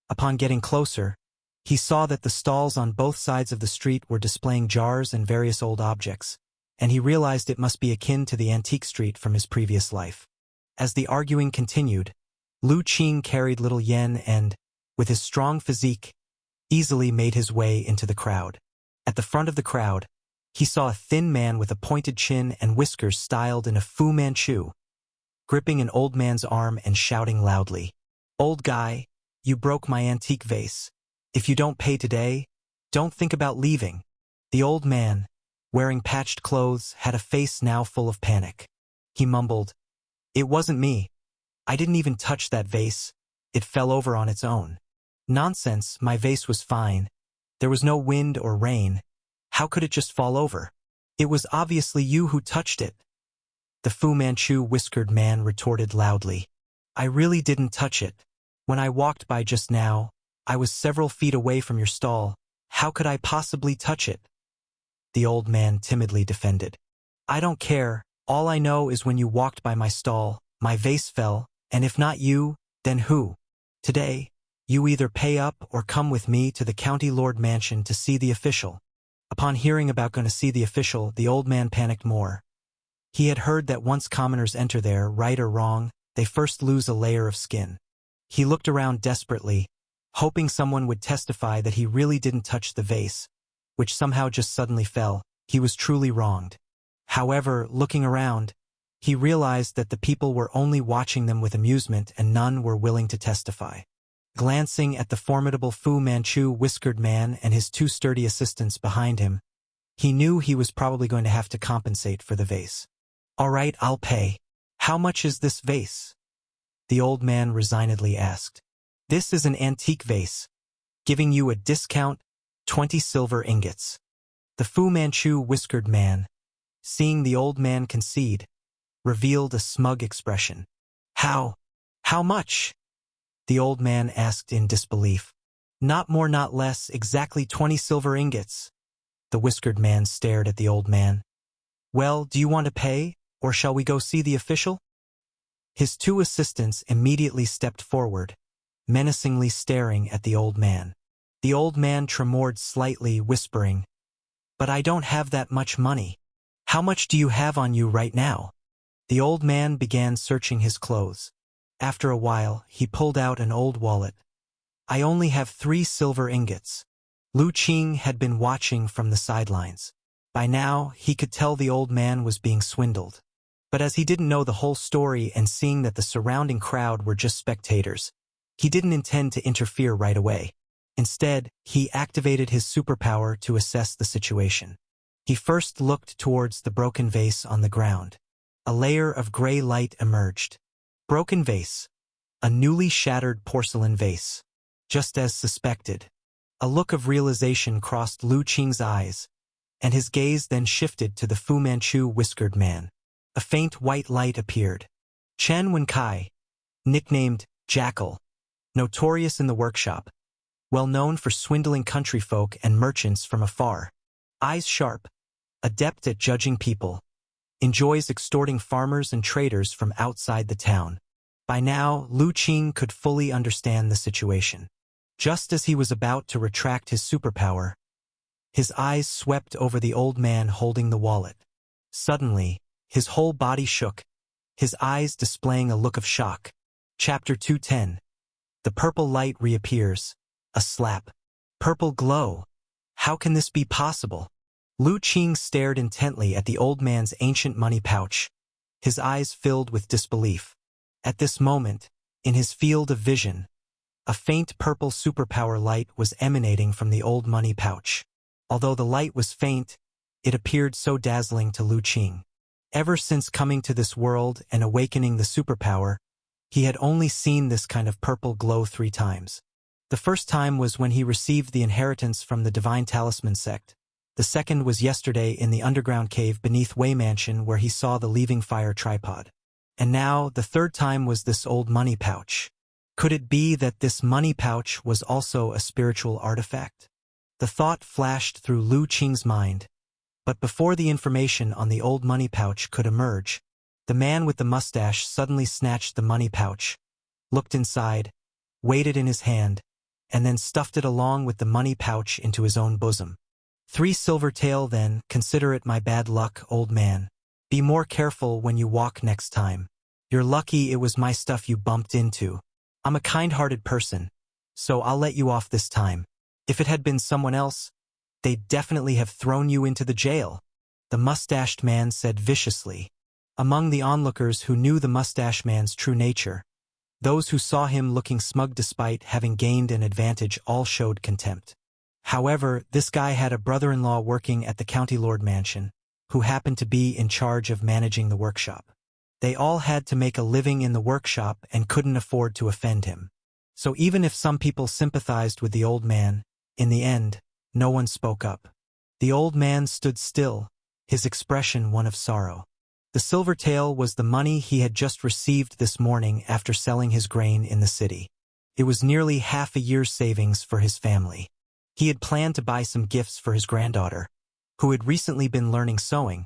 Upon getting closer, he saw that the stalls on both sides of the street were displaying jars and various old objects, and he realized it must be akin to the antique street from his previous life. As the arguing continued, Lu Qing carried little Yen and, with his strong physique, easily made his way into the crowd. At the front of the crowd, he saw a thin man with a pointed chin and whiskers styled in a Fu Manchu, gripping an old man's arm and shouting loudly, "Old guy, you broke my antique vase. If you don't pay today, don't think about leaving." The old man, wearing patched clothes, had a face now full of panic. He mumbled, "It wasn't me. I didn't even touch that vase. It fell over on its own." "Nonsense, my vase was fine. There was no wind or rain. How could it just fall over?" "It was obviously you who touched it," the Fu Manchu whiskered man retorted loudly. "I really didn't touch it. When I walked by just now, I was several feet away from your stall. How could I possibly touch it?" the old man timidly defended. "I don't care. All I know is when you walked by my stall, my vase fell, and if not you, then who? Today, you either pay up or come with me to the County Lord Mansion to see the official." Upon hearing about going to see the official, the old man panicked more. He had heard that once commoners enter there, right or wrong, they first lose a layer of skin. He looked around desperately, hoping someone would testify that he really didn't touch the vase, which somehow just suddenly fell. He was truly wronged. However, looking around, he realized that the people were only watching them with amusement and none were willing to testify. Glancing at the formidable Fu Manchu whiskered man and his 2 sturdy assistants behind him, he knew he was probably going to have to compensate for the vase. "All right, I'll pay. How much is this vase?" the old man resignedly asked. "This is an antique vase. Giving you a discount, 20 silver ingots." The Fu Manchu whiskered man, seeing the old man concede, revealed a smug expression. How much?" the old man asked in disbelief. "Not more, not less, exactly 20 silver ingots." The whiskered man stared at the old man. "Well, do you want to pay, or shall we go see the official?" His 2 assistants immediately stepped forward, menacingly staring at the old man. The old man tremored slightly, whispering, "But I don't have that much money. How much do you have on you right now?" The old man began searching his clothes. After a while, he pulled out an old wallet. "I only have 3 silver ingots." Lu Qing had been watching from the sidelines. By now, he could tell the old man was being swindled. But as he didn't know the whole story and seeing that the surrounding crowd were just spectators, he didn't intend to interfere right away. Instead, he activated his superpower to assess the situation. He first looked towards the broken vase on the ground. A layer of gray light emerged. Broken vase. A newly shattered porcelain vase. Just as suspected. A look of realization crossed Lu Qing's eyes, and his gaze then shifted to the Fu Manchu whiskered man. A faint white light appeared. Chen Wenkai, nicknamed Jackal, notorious in the workshop, well known for swindling country folk and merchants from afar. Eyes sharp, adept at judging people, enjoys extorting farmers and traders from outside the town. By now, Lu Qing could fully understand the situation. Just as he was about to retract his superpower, his eyes swept over the old man holding the wallet. Suddenly, his whole body shook, his eyes displaying a look of shock. Chapter 210. The purple light reappears. A slap. Purple glow. How can this be possible? Lu Qing stared intently at the old man's ancient money pouch, his eyes filled with disbelief. At this moment, in his field of vision, a faint purple superpower light was emanating from the old money pouch. Although the light was faint, it appeared so dazzling to Lu Qing. Ever since coming to this world and awakening the superpower, he had only seen this kind of purple glow 3 times. The first time was when he received the inheritance from the Divine Talisman sect. The second was yesterday in the underground cave beneath Wei Mansion where he saw the leaving fire tripod. And now, the third time was this old money pouch. Could it be that this money pouch was also a spiritual artifact? The thought flashed through Lu Qing's mind. But before the information on the old money pouch could emerge, the man with the mustache suddenly snatched the money pouch, looked inside, weighed it in his hand, and then stuffed it along with the money pouch into his own bosom. 3 silver tael then, consider it my bad luck, old man. Be more careful when you walk next time. You're lucky it was my stuff you bumped into. I'm a kind-hearted person, so I'll let you off this time. If it had been someone else, they'd definitely have thrown you into the jail, the mustached man said viciously. Among the onlookers who knew the mustache man's true nature, those who saw him looking smug despite having gained an advantage all showed contempt. However, this guy had a brother-in-law working at the County Lord Mansion, who happened to be in charge of managing the workshop. They all had to make a living in the workshop and couldn't afford to offend him. So even if some people sympathized with the old man, in the end, no one spoke up. The old man stood still, his expression one of sorrow. The silver tael was the money he had just received this morning after selling his grain in the city. It was nearly half a year's savings for his family. He had planned to buy some gifts for his granddaughter, who had recently been learning sewing,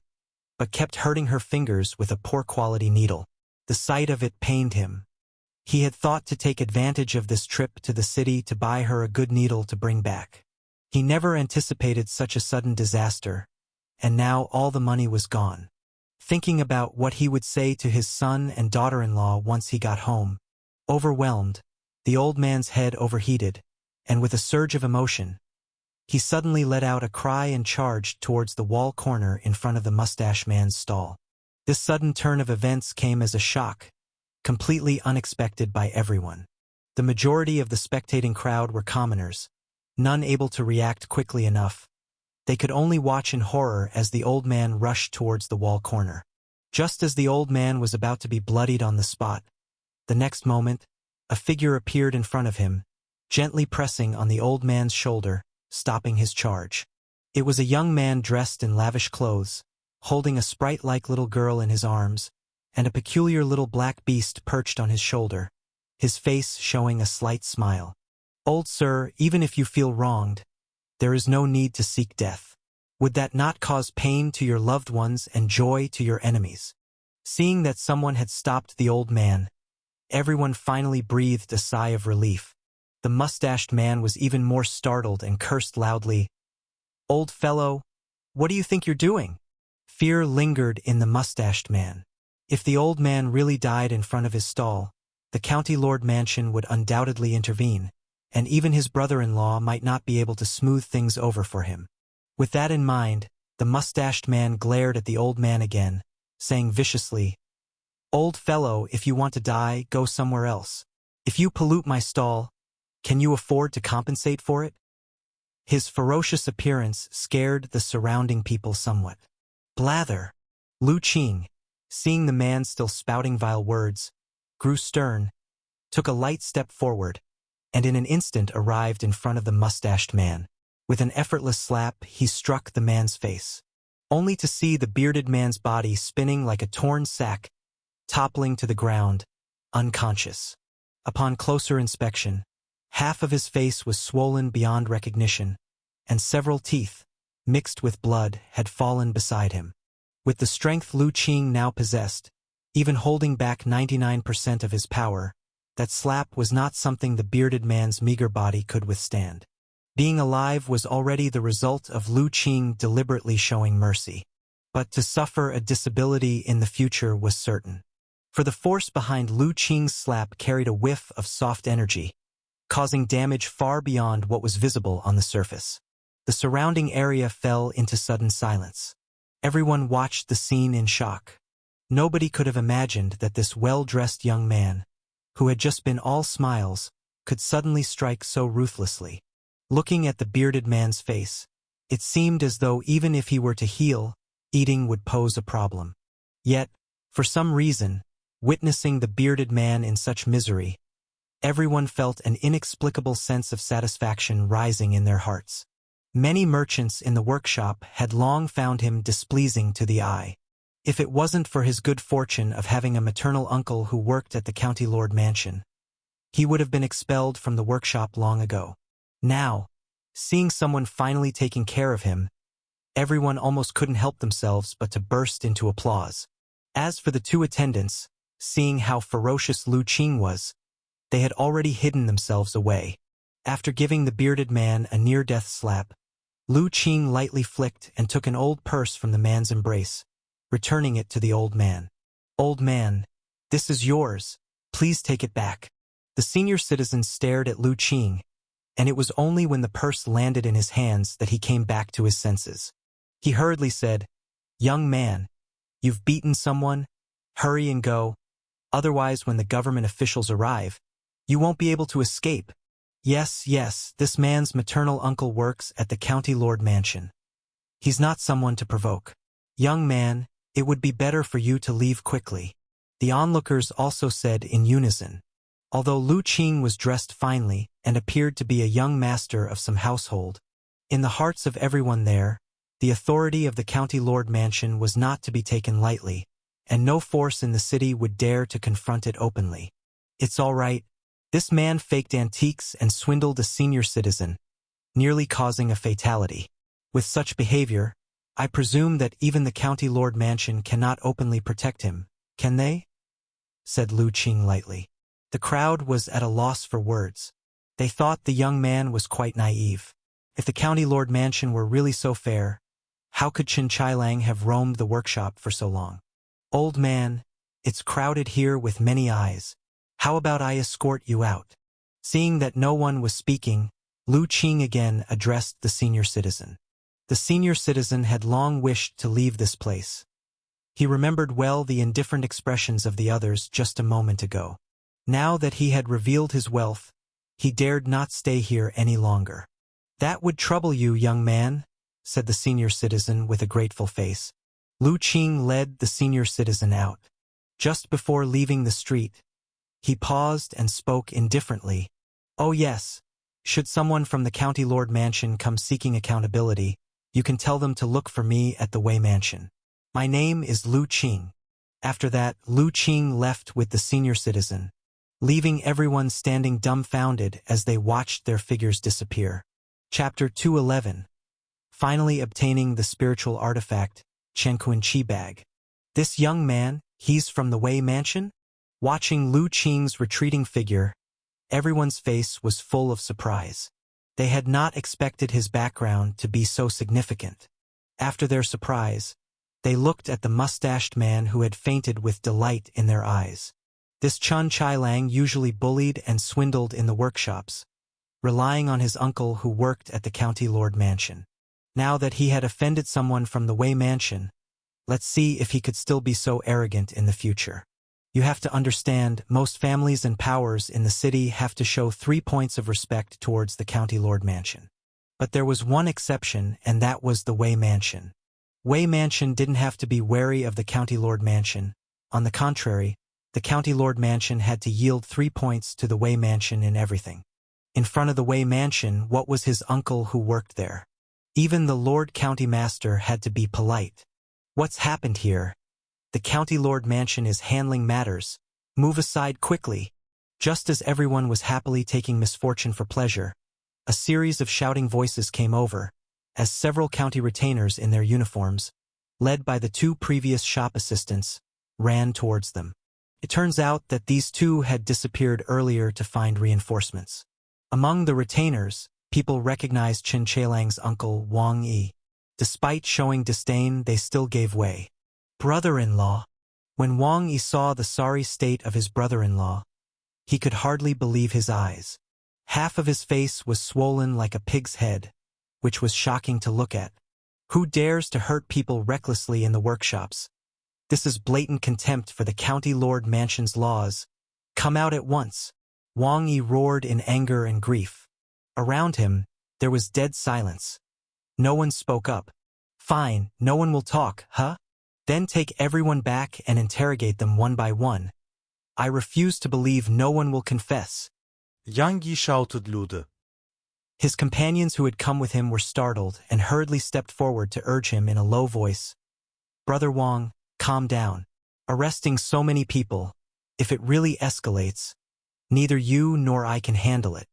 but kept hurting her fingers with a poor-quality needle. The sight of it pained him. He had thought to take advantage of this trip to the city to buy her a good needle to bring back. He never anticipated such a sudden disaster, and now all the money was gone. Thinking about what he would say to his son and daughter-in-law once he got home, overwhelmed, the old man's head overheated, and with a surge of emotion, he suddenly let out a cry and charged towards the wall corner in front of the mustache man's stall. This sudden turn of events came as a shock, completely unexpected by everyone. The majority of the spectating crowd were commoners, none able to react quickly enough. They could only watch in horror as the old man rushed towards the wall corner. Just as the old man was about to be bloodied on the spot, the next moment, a figure appeared in front of him, gently pressing on the old man's shoulder, stopping his charge. It was a young man dressed in lavish clothes, holding a sprite-like little girl in his arms, and a peculiar little black beast perched on his shoulder, his face showing a slight smile. Old sir, even if you feel wronged, there is no need to seek death. Would that not cause pain to your loved ones and joy to your enemies? Seeing that someone had stopped the old man, everyone finally breathed a sigh of relief. The mustached man was even more startled and cursed loudly. Old fellow, what do you think you're doing? Fear lingered in the mustached man. If the old man really died in front of his stall, the County Lord Mansion would undoubtedly intervene, and even his brother-in-law might not be able to smooth things over for him. With that in mind, the mustached man glared at the old man again, saying viciously, "Old fellow, if you want to die, go somewhere else. If you pollute my stall, can you afford to compensate for it?" His ferocious appearance scared the surrounding people somewhat. Blather! Lu Qing, seeing the man still spouting vile words, grew stern, took a light step forward, and in an instant arrived in front of the mustached man. With an effortless slap, he struck the man's face, only to see the bearded man's body spinning like a torn sack, toppling to the ground, unconscious. Upon closer inspection, half of his face was swollen beyond recognition, and several teeth, mixed with blood, had fallen beside him. With the strength Lu Qing now possessed, even holding back 99% of his power, that slap was not something the bearded man's meager body could withstand. Being alive was already the result of Lu Qing deliberately showing mercy. But to suffer a disability in the future was certain. For the force behind Lu Qing's slap carried a whiff of soft energy, causing damage far beyond what was visible on the surface. The surrounding area fell into sudden silence. Everyone watched the scene in shock. Nobody could have imagined that this well-dressed young man, who had just been all smiles, could suddenly strike so ruthlessly. Looking at the bearded man's face, it seemed as though even if he were to heal, eating would pose a problem. Yet, for some reason, witnessing the bearded man in such misery, everyone felt an inexplicable sense of satisfaction rising in their hearts. Many merchants in the workshop had long found him displeasing to the eye. If it wasn't for his good fortune of having a maternal uncle who worked at the County Lord Mansion, he would have been expelled from the workshop long ago. Now, seeing someone finally taking care of him, everyone almost couldn't help themselves but to burst into applause. As for the two attendants, seeing how ferocious Lu Qing was, they had already hidden themselves away. After giving the bearded man a near-death slap, Lu Qing lightly flicked and took an old purse from the man's embrace, returning it to the old man. "Old man, this is yours. Please take it back." The senior citizen stared at Lu Qing, and it was only when the purse landed in his hands that he came back to his senses. He hurriedly said, "Young man, you've beaten someone. Hurry and go. Otherwise, when the government officials arrive, you won't be able to escape." Yes, this man's maternal uncle works at the County Lord Mansion. He's not someone to provoke. Young man, it would be better for you to leave quickly. The onlookers also said in unison. Although Lu Qing was dressed finely and appeared to be a young master of some household, in the hearts of everyone there, the authority of the County Lord Mansion was not to be taken lightly, and no force in the city would dare to confront it openly. "It's all right. This man faked antiques and swindled a senior citizen, nearly causing a fatality. With such behavior, I presume that even the County Lord Mansion cannot openly protect him, can they?" said Lu Qing lightly. The crowd was at a loss for words. They thought the young man was quite naive. If the County Lord Mansion were really so fair, how could Chen Chailang have roamed the workshop for so long? "Old man, it's crowded here with many eyes. How about I escort you out?" Seeing that no one was speaking, Lu Qing again addressed the senior citizen. The senior citizen had long wished to leave this place. He remembered well the indifferent expressions of the others just a moment ago. Now that he had revealed his wealth, he dared not stay here any longer. "That would trouble you, young man," said the senior citizen with a grateful face. Lu Qing led the senior citizen out. Just before leaving the street, he paused and spoke indifferently. "Oh yes, should someone from the County Lord Mansion come seeking accountability, you can tell them to look for me at the Wei Mansion. My name is Lu Qing." After that, Lu Qing left with the senior citizen, leaving everyone standing dumbfounded as they watched their figures disappear. Chapter 211. Finally obtaining the spiritual artifact, Chenquan Chi Bag. "This young man, he's from the Wei Mansion?" Watching Lu Qing's retreating figure, everyone's face was full of surprise. They had not expected his background to be so significant. After their surprise, they looked at the mustached man who had fainted with delight in their eyes. This Chen Chailang usually bullied and swindled in the workshops, relying on his uncle who worked at the County Lord Mansion. Now that he had offended someone from the Wei Mansion, Let's see if he could still be so arrogant in the future. You have to understand, most families and powers in the city have to show 3 points of respect towards the County Lord Mansion. But there was one exception, and that was the Wei Mansion. Wei Mansion didn't have to be wary of the County Lord Mansion. On the contrary, the County Lord Mansion had to yield 3 points to the Wei Mansion in everything. In front of the Wei Mansion, what was his uncle who worked there? Even the Lord County Master had to be polite. What's happened here? The County Lord Mansion is handling matters. Move aside quickly. Just as everyone was happily taking misfortune for pleasure, a series of shouting voices came over, as several county retainers in their uniforms, led by the 2 previous shop assistants, ran towards them. It turns out that these 2 had disappeared earlier to find reinforcements. Among the retainers, people recognized Chen Chailang's uncle Wang Yi. Despite showing disdain, they still gave way. Brother-in-law. When Wang Yi saw the sorry state of his brother-in-law, he could hardly believe his eyes. Half of his face was swollen like a pig's head, which was shocking to look at. Who dares to hurt people recklessly in the workshops? This is blatant contempt for the County Lord Mansion's laws. Come out at once. Wang Yi roared in anger and grief. Around him, there was dead silence. No one spoke up. Fine, no one will talk, huh? Then take everyone back and interrogate them one by one. I refuse to believe no one will confess. Yang Yi shouted louder. His companions who had come with him were startled and hurriedly stepped forward to urge him in a low voice. Brother Wang, calm down. Arresting so many people, if it really escalates, neither you nor I can handle it.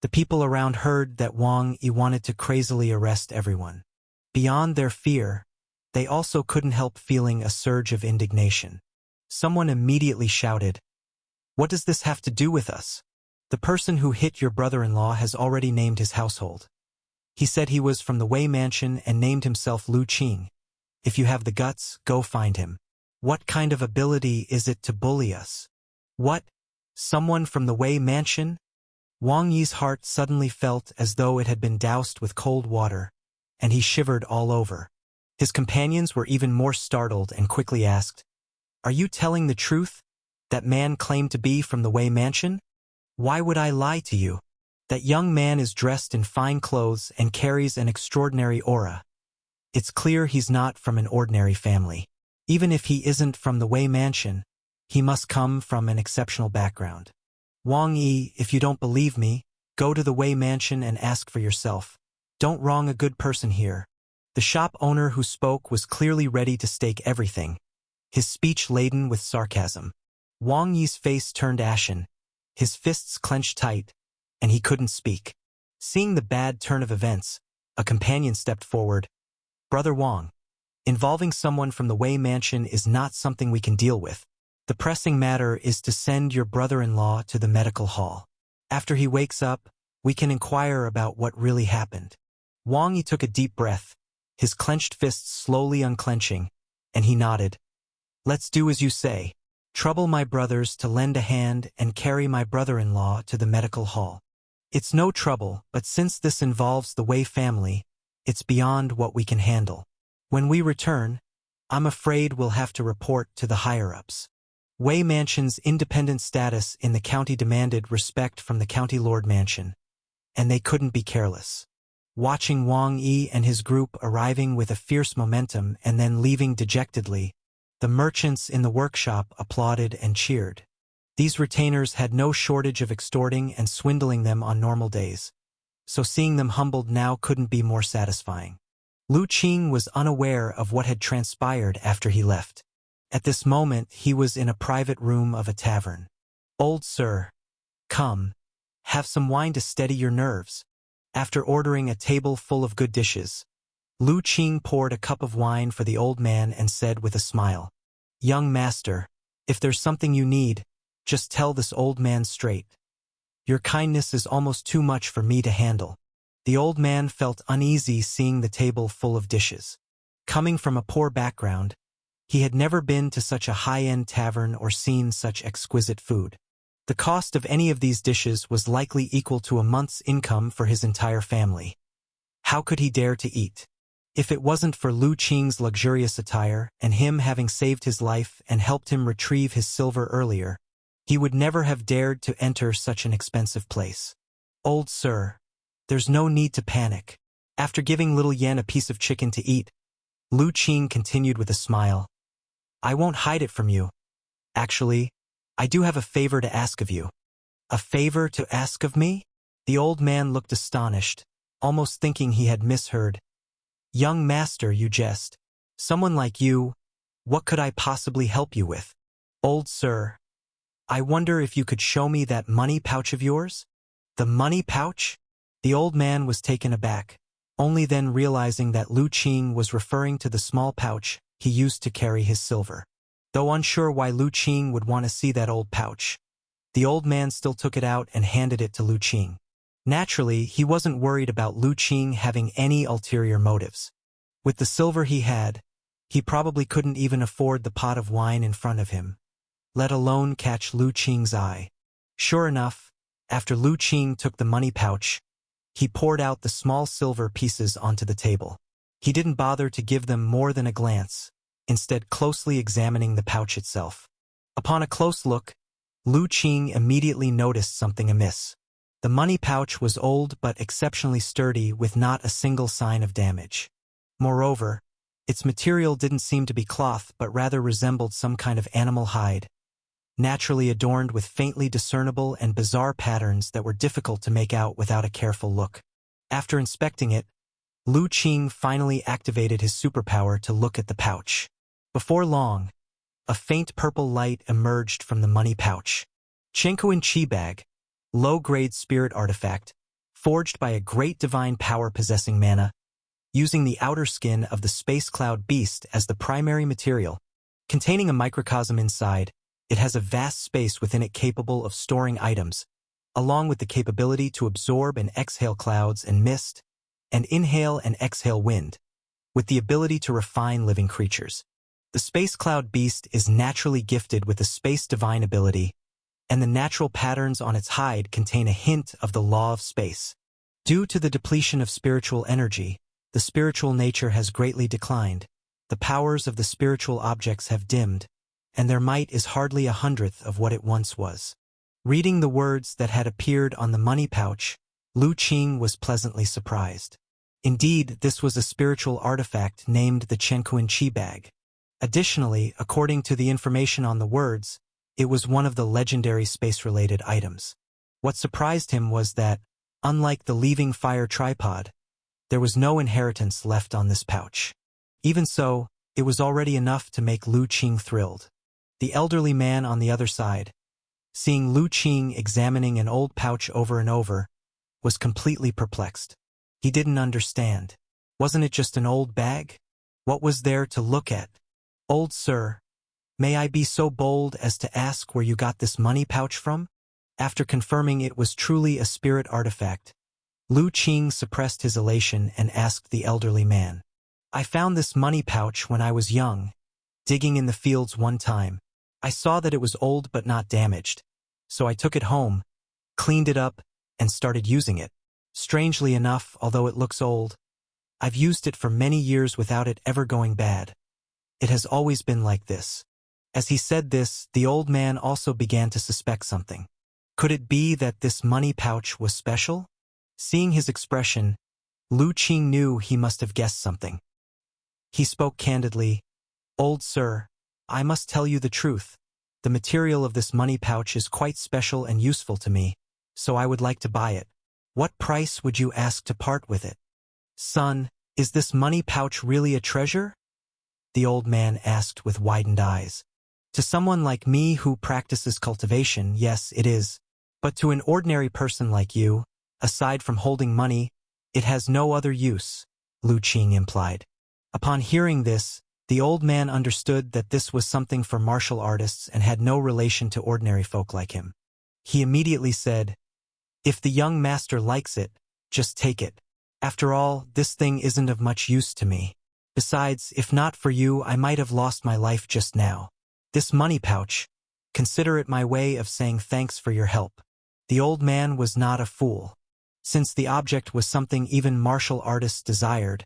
The people around heard that Wang Yi wanted to crazily arrest everyone. Beyond their fear, they also couldn't help feeling a surge of indignation. Someone immediately shouted, "What does this have to do with us? The person who hit your brother-in-law has already named his household. He said he was from the Wei Mansion and named himself Lu Qing. If you have the guts, go find him. What kind of ability is it to bully us?" What? Someone from the Wei Mansion? Wang Yi's heart suddenly felt as though it had been doused with cold water, and he shivered all over. His companions were even more startled and quickly asked, "Are you telling the truth? That man claimed to be from the Wei Mansion? Why would I lie to you? That young man is dressed in fine clothes and carries an extraordinary aura. It's clear he's not from an ordinary family. Even if he isn't from the Wei Mansion, he must come from an exceptional background. Wang Yi, if you don't believe me, go to the Wei Mansion and ask for yourself. Don't wrong a good person here." The shop owner who spoke was clearly ready to stake everything, his speech laden with sarcasm. Wang Yi's face turned ashen, his fists clenched tight, and he couldn't speak. Seeing the bad turn of events, a companion stepped forward. "Brother Wang, involving someone from the Wei Mansion is not something we can deal with. The pressing matter is to send your brother-in-law to the medical hall. After he wakes up, we can inquire about what really happened." Wang Yi took a deep breath, his clenched fists slowly unclenching, and he nodded. "Let's do as you say. Trouble my brothers to lend a hand and carry my brother-in-law to the medical hall. It's no trouble, but since this involves the Wei family, it's beyond what we can handle. When we return, I'm afraid we'll have to report to the higher-ups." Wei Mansion's independent status in the county demanded respect from the County Lord Mansion, and they couldn't be careless. Watching Wang Yi and his group arriving with a fierce momentum and then leaving dejectedly, the merchants in the workshop applauded and cheered. These retainers had no shortage of extorting and swindling them on normal days, so seeing them humbled now couldn't be more satisfying. Lu Qing was unaware of what had transpired after he left. At this moment, he was in a private room of a tavern. "Old sir, come, have some wine to steady your nerves." After ordering a table full of good dishes, Lu Qing poured a cup of wine for the old man and said with a smile, "Young master, if there's something you need, just tell this old man straight. Your kindness is almost too much for me to handle." The old man felt uneasy seeing the table full of dishes. Coming from a poor background, he had never been to such a high-end tavern or seen such exquisite food. The cost of any of these dishes was likely equal to a month's income for his entire family. How could he dare to eat? If it wasn't for Lu Qing's luxurious attire and him having saved his life and helped him retrieve his silver earlier, he would never have dared to enter such an expensive place. Old sir, there's no need to panic. After giving little Yan a piece of chicken to eat, Lu Qing continued with a smile. I won't hide it from you. Actually, I do have a favor to ask of you. A favor to ask of me? The old man looked astonished, almost thinking he had misheard. Young master, you jest. Someone like you, what could I possibly help you with? Old sir, I wonder if you could show me that money pouch of yours? The money pouch? The old man was taken aback, only then realizing that Lu Qing was referring to the small pouch he used to carry his silver. Though unsure why Lu Qing would want to see that old pouch, the old man still took it out and handed it to Lu Qing. Naturally, he wasn't worried about Lu Qing having any ulterior motives. With the silver he had, he probably couldn't even afford the pot of wine in front of him, let alone catch Lu Qing's eye. Sure enough, after Lu Qing took the money pouch, he poured out the small silver pieces onto the table. He didn't bother to give them more than a glance, instead closely examining the pouch itself. Upon a close look, Lu Qing immediately noticed something amiss. The money pouch was old but exceptionally sturdy with not a single sign of damage. Moreover, its material didn't seem to be cloth but rather resembled some kind of animal hide, naturally adorned with faintly discernible and bizarre patterns that were difficult to make out without a careful look. After inspecting it, Lu Qing finally activated his superpower to look at the pouch. Before long, a faint purple light emerged from the money pouch. Chenkuan Chi Bag, low-grade spirit artifact, forged by a great divine power-possessing mana, using the outer skin of the space cloud beast as the primary material. Containing a microcosm inside, it has a vast space within it capable of storing items, along with the capability to absorb and exhale clouds and mist, and inhale and exhale wind, with the ability to refine living creatures. The space cloud beast is naturally gifted with a space divine ability, and the natural patterns on its hide contain a hint of the law of space. Due to the depletion of spiritual energy, the spiritual nature has greatly declined, the powers of the spiritual objects have dimmed, and their might is hardly 1/100th of what it once was. Reading the words that had appeared on the money pouch, Lu Qing was pleasantly surprised. Indeed, this was a spiritual artifact named the Chenkuan Chi Bag. Additionally, according to the information on the words, it was one of the legendary space-related items. What surprised him was that, unlike the leaving fire tripod, there was no inheritance left on this pouch. Even so, it was already enough to make Lu Qing thrilled. The elderly man on the other side, seeing Lu Qing examining an old pouch over and over, was completely perplexed. He didn't understand. Wasn't it just an old bag? What was there to look at? Old sir, may I be so bold as to ask where you got this money pouch from? After confirming it was truly a spirit artifact, Lu Qing suppressed his elation and asked the elderly man. I found this money pouch when I was young, digging in the fields one time. I saw that it was old but not damaged, so I took it home, cleaned it up, and started using it. Strangely enough, although it looks old, I've used it for many years without it ever going bad. It has always been like this. As he said this, the old man also began to suspect something. Could it be that this money pouch was special? Seeing his expression, Lu Qing knew he must have guessed something. He spoke candidly. Old sir, I must tell you the truth. The material of this money pouch is quite special and useful to me, so I would like to buy it. What price would you ask to part with it? Son, is this money pouch really a treasure? The old man asked with widened eyes. To someone like me who practices cultivation, yes, it is. But to an ordinary person like you, aside from holding money, it has no other use, Lu Qing implied. Upon hearing this, the old man understood that this was something for martial artists and had no relation to ordinary folk like him. He immediately said, If the young master likes it, just take it. After all, this thing isn't of much use to me. Besides, if not for you, I might have lost my life just now. This money pouch, consider it my way of saying thanks for your help. The old man was not a fool. Since the object was something even martial artists desired,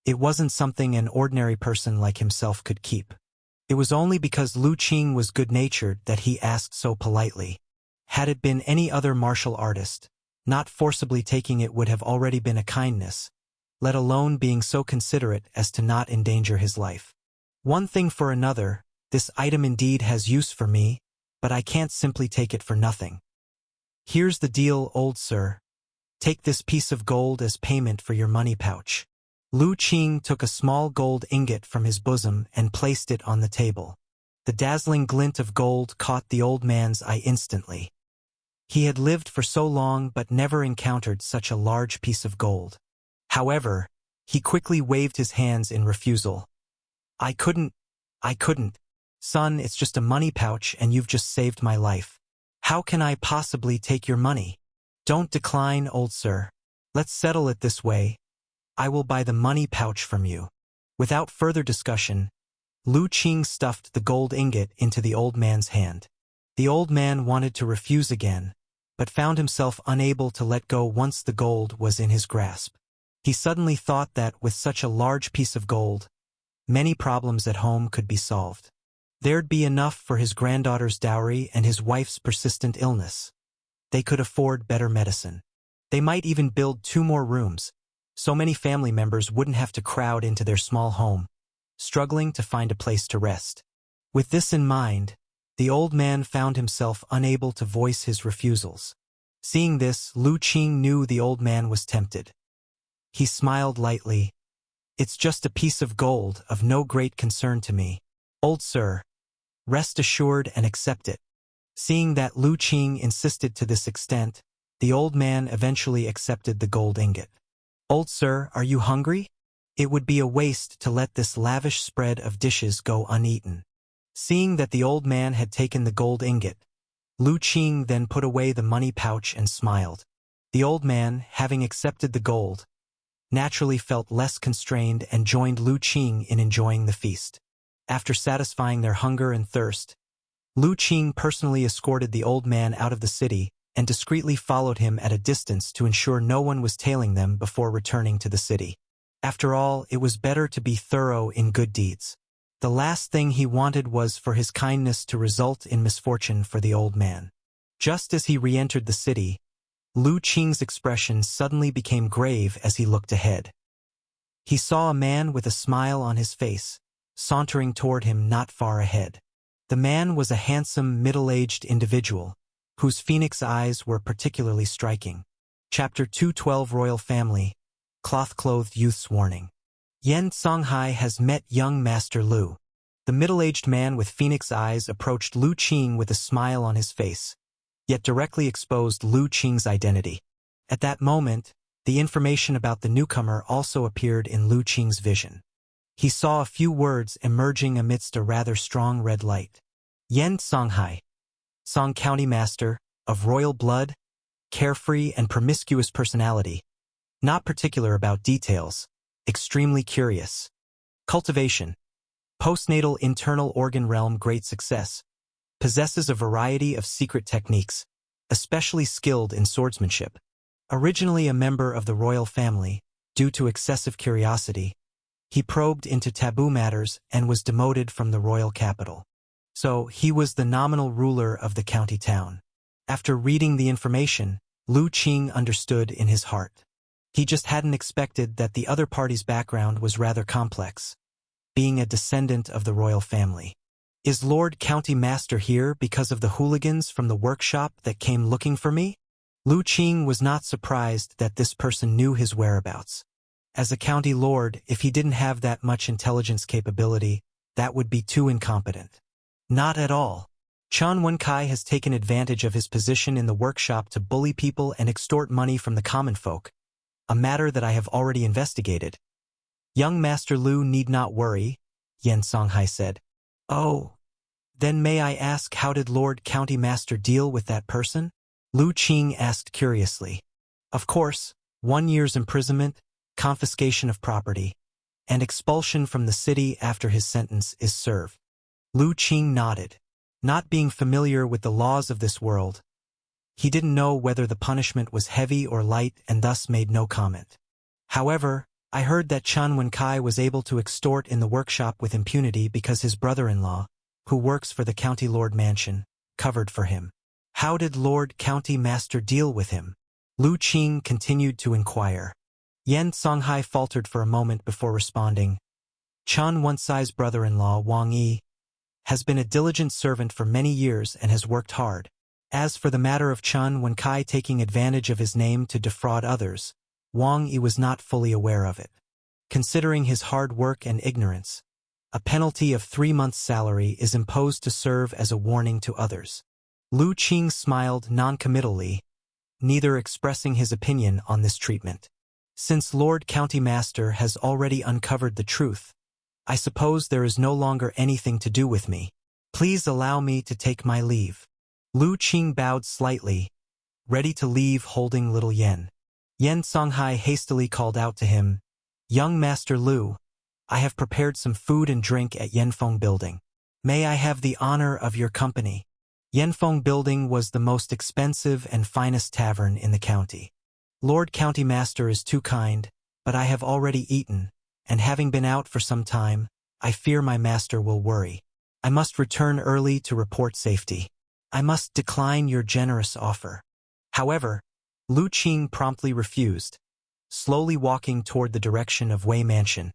It wasn't something an ordinary person like himself could keep. It was only because Lu Qing was good-natured that he asked so politely. Had it been any other martial artist, not forcibly taking it would have already been a kindness, let alone being so considerate as to not endanger his life. One thing for another, this item indeed has use for me, but I can't simply take it for nothing. Here's the deal, old sir. Take this piece of gold as payment for your money pouch. Lu Qing took a small gold ingot from his bosom and placed it on the table. The dazzling glint of gold caught the old man's eye instantly. He had lived for so long but never encountered such a large piece of gold. However, he quickly waved his hands in refusal. I couldn't. Son, it's just a money pouch and you've just saved my life. How can I possibly take your money? Don't decline, old sir. Let's settle it this way. I will buy the money pouch from you. Without further discussion, Lu Qing stuffed the gold ingot into the old man's hand. The old man wanted to refuse again, but found himself unable to let go once the gold was in his grasp. He suddenly thought that with such a large piece of gold, many problems at home could be solved. There'd be enough for his granddaughter's dowry and his wife's persistent illness. They could afford better medicine. They might even build 2 more rooms. So many family members wouldn't have to crowd into their small home, struggling to find a place to rest. With this in mind, the old man found himself unable to voice his refusals. Seeing this, Lu Qing knew the old man was tempted. He smiled lightly. It's just a piece of gold of no great concern to me. Old sir, rest assured and accept it. Seeing that Lu Qing insisted to this extent, the old man eventually accepted the gold ingot. Old sir, are you hungry? It would be a waste to let this lavish spread of dishes go uneaten. Seeing that the old man had taken the gold ingot, Lu Qing then put away the money pouch and smiled. The old man, having accepted the gold, naturally felt less constrained and joined Lu Qing in enjoying the feast. After satisfying their hunger and thirst, Lu Qing personally escorted the old man out of the city and discreetly followed him at a distance to ensure no one was tailing them before returning to the city. After all, it was better to be thorough in good deeds. The last thing he wanted was for his kindness to result in misfortune for the old man. Just as he re-entered the city, Lu Qing's expression suddenly became grave as he looked ahead. He saw a man with a smile on his face, sauntering toward him not far ahead. The man was a handsome, middle-aged individual, whose phoenix eyes were particularly striking. Chapter 212 Royal Family, Cloth-Clothed Youth's Warning. Yen Songhai has met young Master Lu. The middle-aged man with phoenix eyes approached Lu Qing with a smile on his face, yet directly exposed Lu Qing's identity. At that moment, the information about the newcomer also appeared in Lu Qing's vision. He saw a few words emerging amidst a rather strong red light. Yen Songhai, Song County Master, of royal blood, carefree and promiscuous personality, not particular about details, extremely curious. Cultivation. Postnatal internal organ realm great success. Possesses a variety of secret techniques, especially skilled in swordsmanship. Originally a member of the royal family, due to excessive curiosity, he probed into taboo matters and was demoted from the royal capital. So, he was the nominal ruler of the county town. After reading the information, Lu Qing understood in his heart. He just hadn't expected that the other party's background was rather complex, being a descendant of the royal family. Is Lord County Master here because of the hooligans from the workshop that came looking for me? Lu Qing was not surprised that this person knew his whereabouts. As a county lord, if he didn't have that much intelligence capability, that would be too incompetent. Not at all. Chan Wenkai has taken advantage of his position in the workshop to bully people and extort money from the common folk, a matter that I have already investigated. Young Master Lu need not worry, Yen Songhai said. Oh, then may I ask how did Lord County Master deal with that person? Lu Qing asked curiously. Of course, 1 year's imprisonment, confiscation of property, and expulsion from the city after his sentence is served. Lu Qing nodded. Not being familiar with the laws of this world, he didn't know whether the punishment was heavy or light and thus made no comment. However, I heard that Chen Wenkai was able to extort in the workshop with impunity because his brother-in-law, who works for the County Lord Mansion, covered for him. How did Lord County Master deal with him? Lu Qing continued to inquire. Yen Songhai faltered for a moment before responding. Chen Wencai's brother-in-law, Wang Yi, has been a diligent servant for many years and has worked hard. As for the matter of Chen Wencai taking advantage of his name to defraud others, Wang Yi was not fully aware of it. Considering his hard work and ignorance, a penalty of 3 months' salary is imposed to serve as a warning to others. Lu Qing smiled non-committally, neither expressing his opinion on this treatment. Since Lord County Master has already uncovered the truth, I suppose there is no longer anything to do with me. Please allow me to take my leave. Lu Qing bowed slightly, ready to leave holding little Yen. Yen Songhai hastily called out to him, "Young Master Lu, I have prepared some food and drink at Yanfeng Building. May I have the honor of your company?" Yanfeng Building was the most expensive and finest tavern in the county. Lord County Master is too kind, but I have already eaten, and having been out for some time, I fear my master will worry. I must return early to report safety. I must decline your generous offer. However, Lu Qing promptly refused, slowly walking toward the direction of Wei Mansion,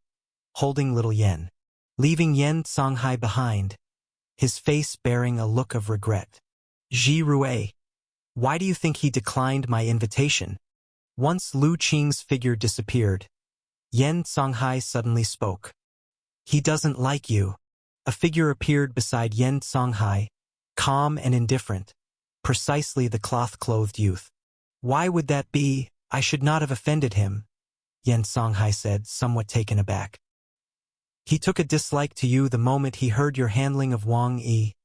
holding little Yen, leaving Yen Songhai behind, his face bearing a look of regret. "Ji Rue, why do you think he declined my invitation?" Once Lu Qing's figure disappeared, Yen Songhai suddenly spoke. "He doesn't like you." A figure appeared beside Yen Songhai, calm and indifferent, precisely the cloth-clothed youth. "Why would that be? I should not have offended him," Yen Songhai said, somewhat taken aback. "He took a dislike to you the moment he heard your handling of Wang Yi,"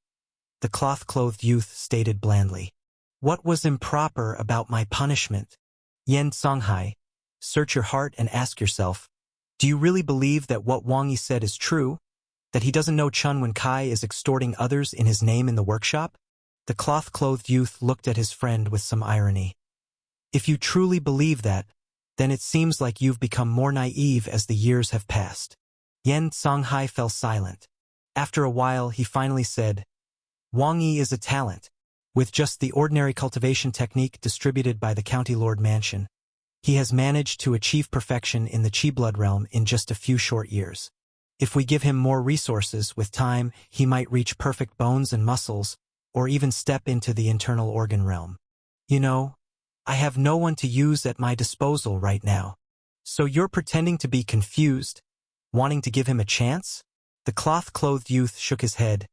the cloth-clothed youth stated blandly. "What was improper about my punishment?" Yen Songhai, search your heart and ask yourself, do you really believe that what Wang Yi said is true? That he doesn't know Chen Wenkai is extorting others in his name in the workshop? The cloth-clothed youth looked at his friend with some irony. "If you truly believe that, then it seems like you've become more naive as the years have passed." Yen Songhai fell silent. After a while, he finally said, "Wang Yi is a talent. With just the ordinary cultivation technique distributed by the County Lord Mansion, he has managed to achieve perfection in the Qi blood realm in just a few short years. If we give him more resources, with time, he might reach perfect bones and muscles, or even step into the internal organ realm. You know, I have no one to use at my disposal right now. So you're pretending to be confused, wanting to give him a chance?" The cloth-clothed youth shook his head.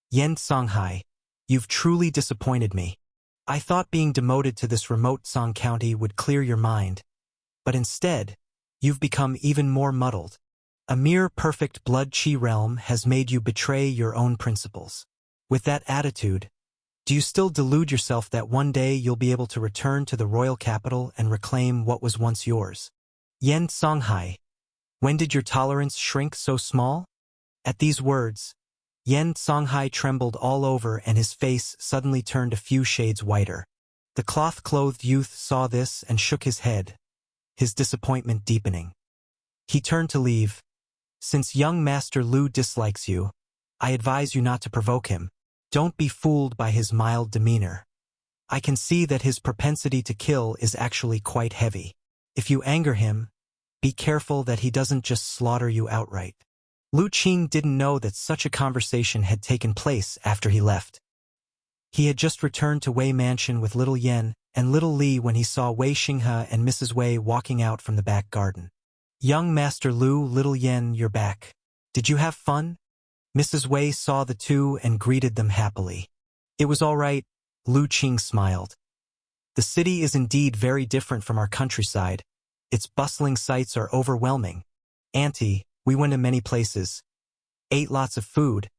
"Yen Songhai, you've truly disappointed me. I thought being demoted to this remote Song County would clear your mind, but instead, you've become even more muddled. A mere perfect blood Qi realm has made you betray your own principles. With that attitude, do you still delude yourself that one day you'll be able to return to the royal capital and reclaim what was once yours? Yen Songhai, when did your tolerance shrink so small?" At these words, Yen Songhai trembled all over and his face suddenly turned a few shades whiter. The cloth-clothed youth saw this and shook his head, his disappointment deepening. He turned to leave. "Since young Master Lu dislikes you, I advise you not to provoke him. Don't be fooled by his mild demeanor. I can see that his propensity to kill is actually quite heavy. If you anger him, be careful that he doesn't just slaughter you outright." Lu Qing didn't know that such a conversation had taken place after he left. He had just returned to Wei Mansion with little Yen and little Li when he saw Wei Xinghe and Mrs. Wei walking out from the back garden. "Young Master Lu, little Yen, you're back. Did you have fun?" Mrs. Wei saw the two and greeted them happily. "It was all right," Lu Qing smiled. "The city is indeed very different from our countryside. Its bustling sights are overwhelming. Auntie, we went to many places, ate lots of food,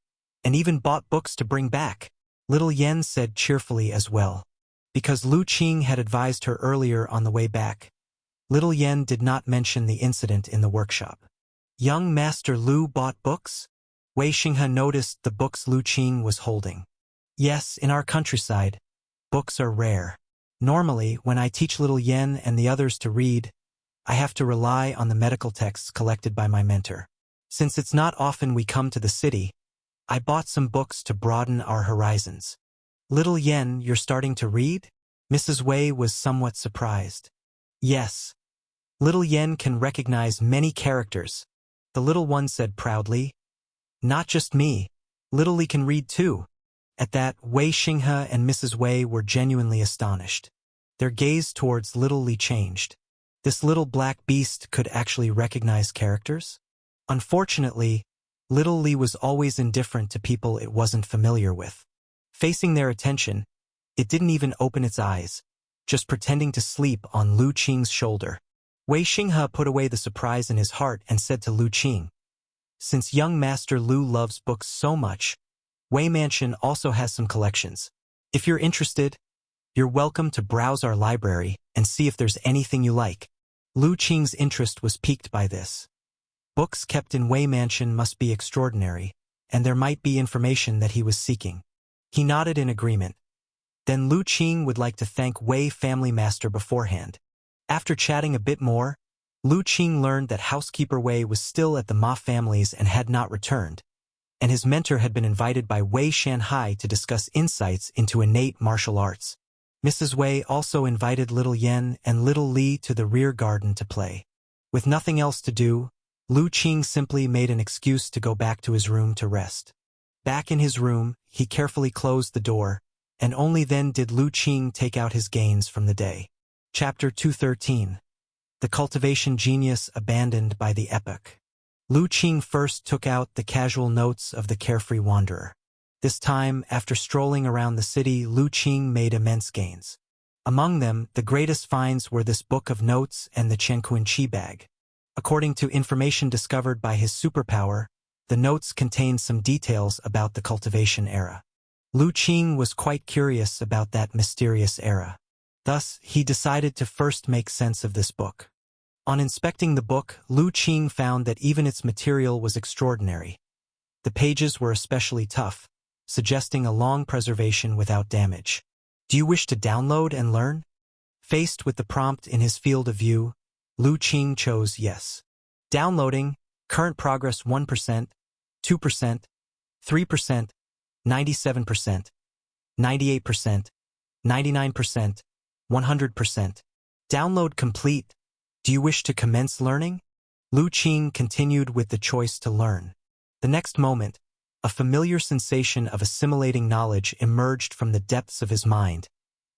and even bought books to bring back," little Yen said cheerfully as well. Because Lu Qing had advised her earlier on the way back, little Yen did not mention the incident in the workshop. "Young Master Lu bought books?" Wei Xinghe noticed the books Lu Qing was holding. "Yes, in our countryside, books are rare. Normally, when I teach little Yen and the others to read, I have to rely on the medical texts collected by my mentor. Since it's not often we come to the city, I bought some books to broaden our horizons. Little Yen, you're starting to read? Mrs. Wei was somewhat surprised. Yes. Little Yen can recognize many characters, the little one said proudly. Not just me. Little Li can read too. At that, Wei Xinghe and Mrs. Wei were genuinely astonished. Their gaze towards Little Li changed. This little black beast could actually recognize characters? Unfortunately, Little Li was always indifferent to people it wasn't familiar with. Facing their attention, it didn't even open its eyes, just pretending to sleep on Lu Qing's shoulder. Wei Xinghe put away the surprise in his heart and said to Lu Qing, "Since young Master Lu loves books so much, Wei Mansion also has some collections. If you're interested, you're welcome to browse our library and see if there's anything you like." Lu Qing's interest was piqued by this. Books kept in Wei Mansion must be extraordinary, and there might be information that he was seeking. He nodded in agreement. Then Lu Qing would like to thank Wei Family Master beforehand. After chatting a bit more, Lu Qing learned that housekeeper Wei was still at the Ma families and had not returned, and his mentor had been invited by Wei Shanhai to discuss insights into innate martial arts. Mrs. Wei also invited Little Yen and Little Li to the rear garden to play. With nothing else to do, Lu Qing simply made an excuse to go back to his room to rest. Back in his room, he carefully closed the door, and only then did Lu Qing take out his gains from the day. Chapter 213. The Cultivation Genius Abandoned by the Epoch. Lu Qing first took out the casual notes of the Carefree Wanderer. This time, after strolling around the city, Lu Qing made immense gains. Among them, the greatest finds were this book of notes and the Chenquan Qi bag. According to information discovered by his superpower, the notes contained some details about the cultivation era. Lu Qing was quite curious about that mysterious era. Thus, he decided to first make sense of this book. On inspecting the book, Lu Qing found that even its material was extraordinary. The pages were especially tough, suggesting a long preservation without damage. Do you wish to download and learn? Faced with the prompt in his field of view, Lu Qing chose yes. Downloading, current progress 1%, 2%, 3%, 97%, 98%, 99%, 100%. Download complete. Do you wish to commence learning? Lu Qing continued with the choice to learn. The next moment, a familiar sensation of assimilating knowledge emerged from the depths of his mind,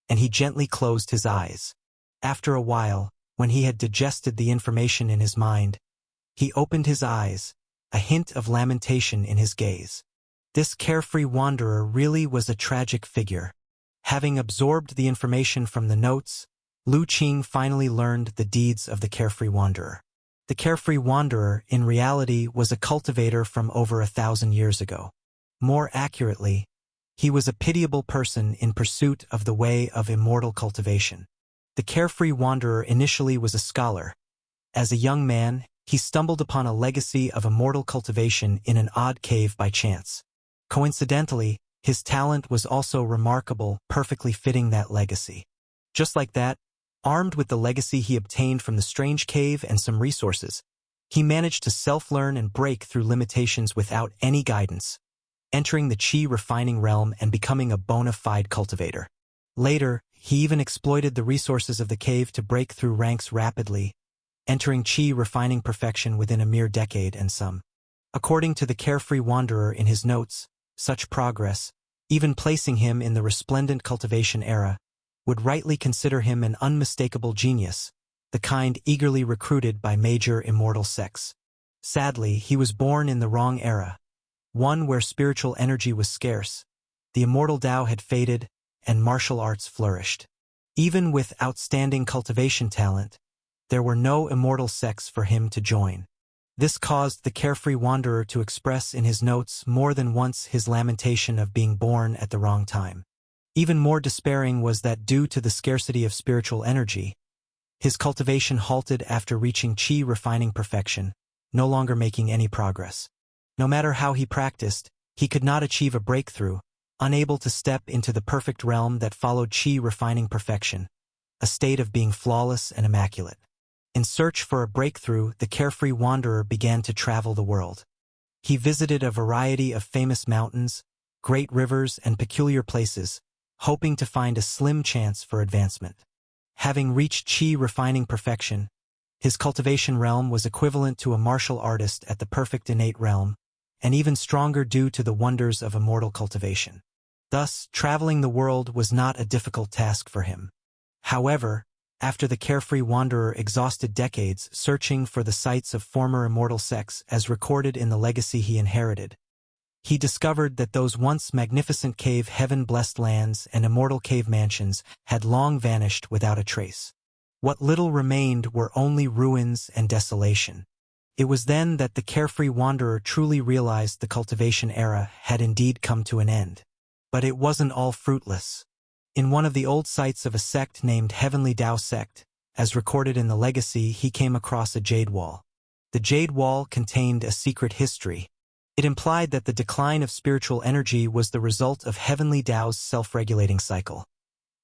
and he gently closed his eyes. After a while, when he had digested the information in his mind, he opened his eyes, a hint of lamentation in his gaze. This carefree wanderer really was a tragic figure. Having absorbed the information from the notes, Lu Qing finally learned the deeds of the carefree wanderer. The carefree wanderer, in reality, was a cultivator from over 1,000 years ago. More accurately, he was a pitiable person in pursuit of the way of immortal cultivation. The carefree wanderer initially was a scholar. As a young man, he stumbled upon a legacy of immortal cultivation in an odd cave by chance. Coincidentally, his talent was also remarkable, perfectly fitting that legacy. Just like that, armed with the legacy he obtained from the strange cave and some resources, he managed to self-learn and break through limitations without any guidance, entering the Qi refining realm and becoming a bona fide cultivator. Later, he even exploited the resources of the cave to break through ranks rapidly, entering Qi refining perfection within a mere decade and some. According to the carefree wanderer in his notes, such progress, even placing him in the resplendent cultivation era, would rightly consider him an unmistakable genius, the kind eagerly recruited by major immortal sects. Sadly, he was born in the wrong era, one where spiritual energy was scarce, the immortal Tao had faded, and martial arts flourished. Even with outstanding cultivation talent, there were no immortal sects for him to join. This caused the carefree wanderer to express in his notes more than once his lamentation of being born at the wrong time. Even more despairing was that due to the scarcity of spiritual energy, his cultivation halted after reaching Qi refining perfection, no longer making any progress. No matter how he practiced, he could not achieve a breakthrough, unable to step into the perfect realm that followed Qi refining perfection, a state of being flawless and immaculate. In search for a breakthrough, the carefree wanderer began to travel the world. He visited a variety of famous mountains, great rivers, and peculiar places, hoping to find a slim chance for advancement. Having reached chi refining perfection, his cultivation realm was equivalent to a martial artist at the perfect innate realm, and even stronger due to the wonders of immortal cultivation. Thus, traveling the world was not a difficult task for him. However, after the carefree wanderer exhausted decades searching for the sites of former immortal sects as recorded in the legacy he inherited, he discovered that those once magnificent cave heaven-blessed lands and immortal cave mansions had long vanished without a trace. What little remained were only ruins and desolation. It was then that the carefree wanderer truly realized the cultivation era had indeed come to an end. But it wasn't all fruitless. In one of the old sites of a sect named Heavenly Tao Sect, as recorded in the legacy, he came across a jade wall. The jade wall contained a secret history. It implied that the decline of spiritual energy was the result of Heavenly Tao's self-regulating cycle.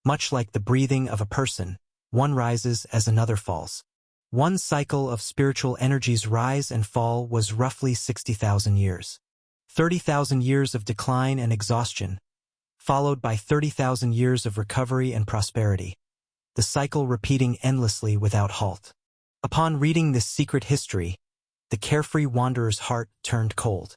Much like the breathing of a person, one rises as another falls. One cycle of spiritual energy's rise and fall was roughly 60,000 years. 30,000 years of decline and exhaustion, followed by 30,000 years of recovery and prosperity, the cycle repeating endlessly without halt. Upon reading this secret history, the carefree wanderer's heart turned cold.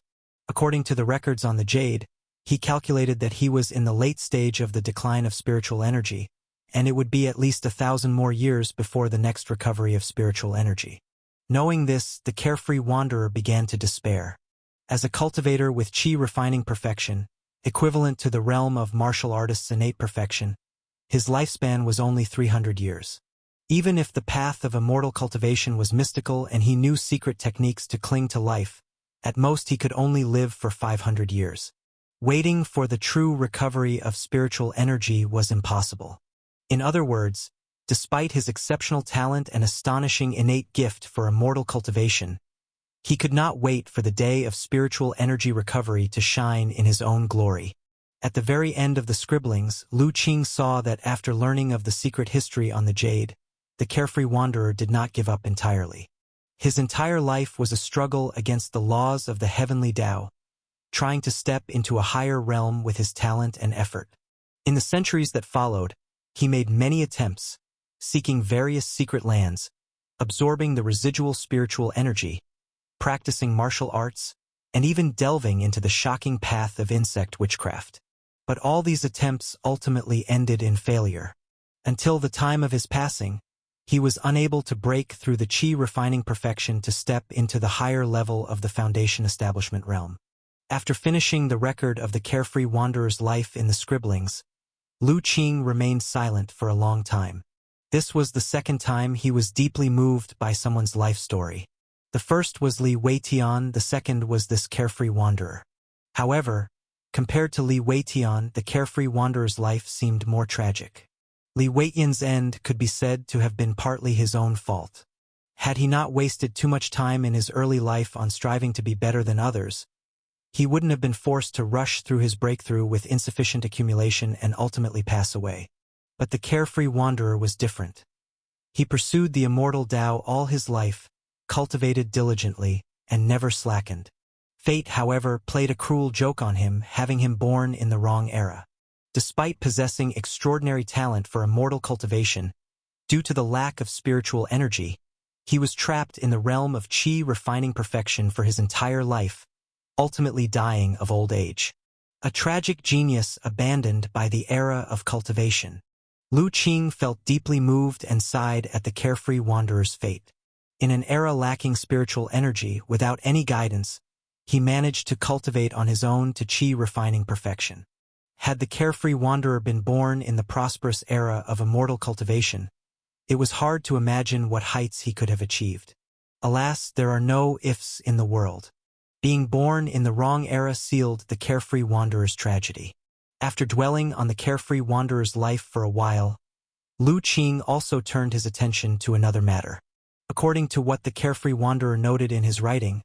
According to the records on the jade, he calculated that he was in the late stage of the decline of spiritual energy, and it would be at least 1,000 more years before the next recovery of spiritual energy. Knowing this, the carefree wanderer began to despair. As a cultivator with chi refining perfection, equivalent to the realm of martial artists' innate perfection, his lifespan was only 300 years. Even if the path of immortal cultivation was mystical and he knew secret techniques to cling to life, at most he could only live for 500 years. Waiting for the true recovery of spiritual energy was impossible. In other words, despite his exceptional talent and astonishing innate gift for immortal cultivation, he could not wait for the day of spiritual energy recovery to shine in his own glory. At the very end of the scribblings, Lu Qing saw that after learning of the secret history on the jade, the carefree wanderer did not give up entirely. His entire life was a struggle against the laws of the Heavenly Tao, trying to step into a higher realm with his talent and effort. In the centuries that followed, he made many attempts, seeking various secret lands, absorbing the residual spiritual energy, practicing martial arts, and even delving into the shocking path of insect witchcraft. But all these attempts ultimately ended in failure. Until the time of his passing, he was unable to break through the chi refining perfection to step into the higher level of the foundation establishment realm. After finishing the record of the carefree wanderer's life in the scribblings, Lu Qing remained silent for a long time. This was the second time he was deeply moved by someone's life story. The first was Li Weitian, the second was this carefree wanderer. However, compared to Li Weitian, the carefree wanderer's life seemed more tragic. Li Weitian's end could be said to have been partly his own fault. Had he not wasted too much time in his early life on striving to be better than others, he wouldn't have been forced to rush through his breakthrough with insufficient accumulation and ultimately pass away. But the carefree wanderer was different. He pursued the immortal Tao all his life, cultivated diligently, and never slackened. Fate, however, played a cruel joke on him, having him born in the wrong era. Despite possessing extraordinary talent for immortal cultivation, due to the lack of spiritual energy, he was trapped in the realm of chi refining perfection for his entire life, ultimately dying of old age. A tragic genius abandoned by the era of cultivation. Lu Qing felt deeply moved and sighed at the carefree wanderer's fate. In an era lacking spiritual energy, without any guidance, he managed to cultivate on his own to chi refining perfection. Had the carefree wanderer been born in the prosperous era of immortal cultivation, it was hard to imagine what heights he could have achieved. Alas, there are no ifs in the world. Being born in the wrong era sealed the carefree wanderer's tragedy. After dwelling on the carefree wanderer's life for a while, Lu Qing also turned his attention to another matter. According to what the carefree wanderer noted in his writing,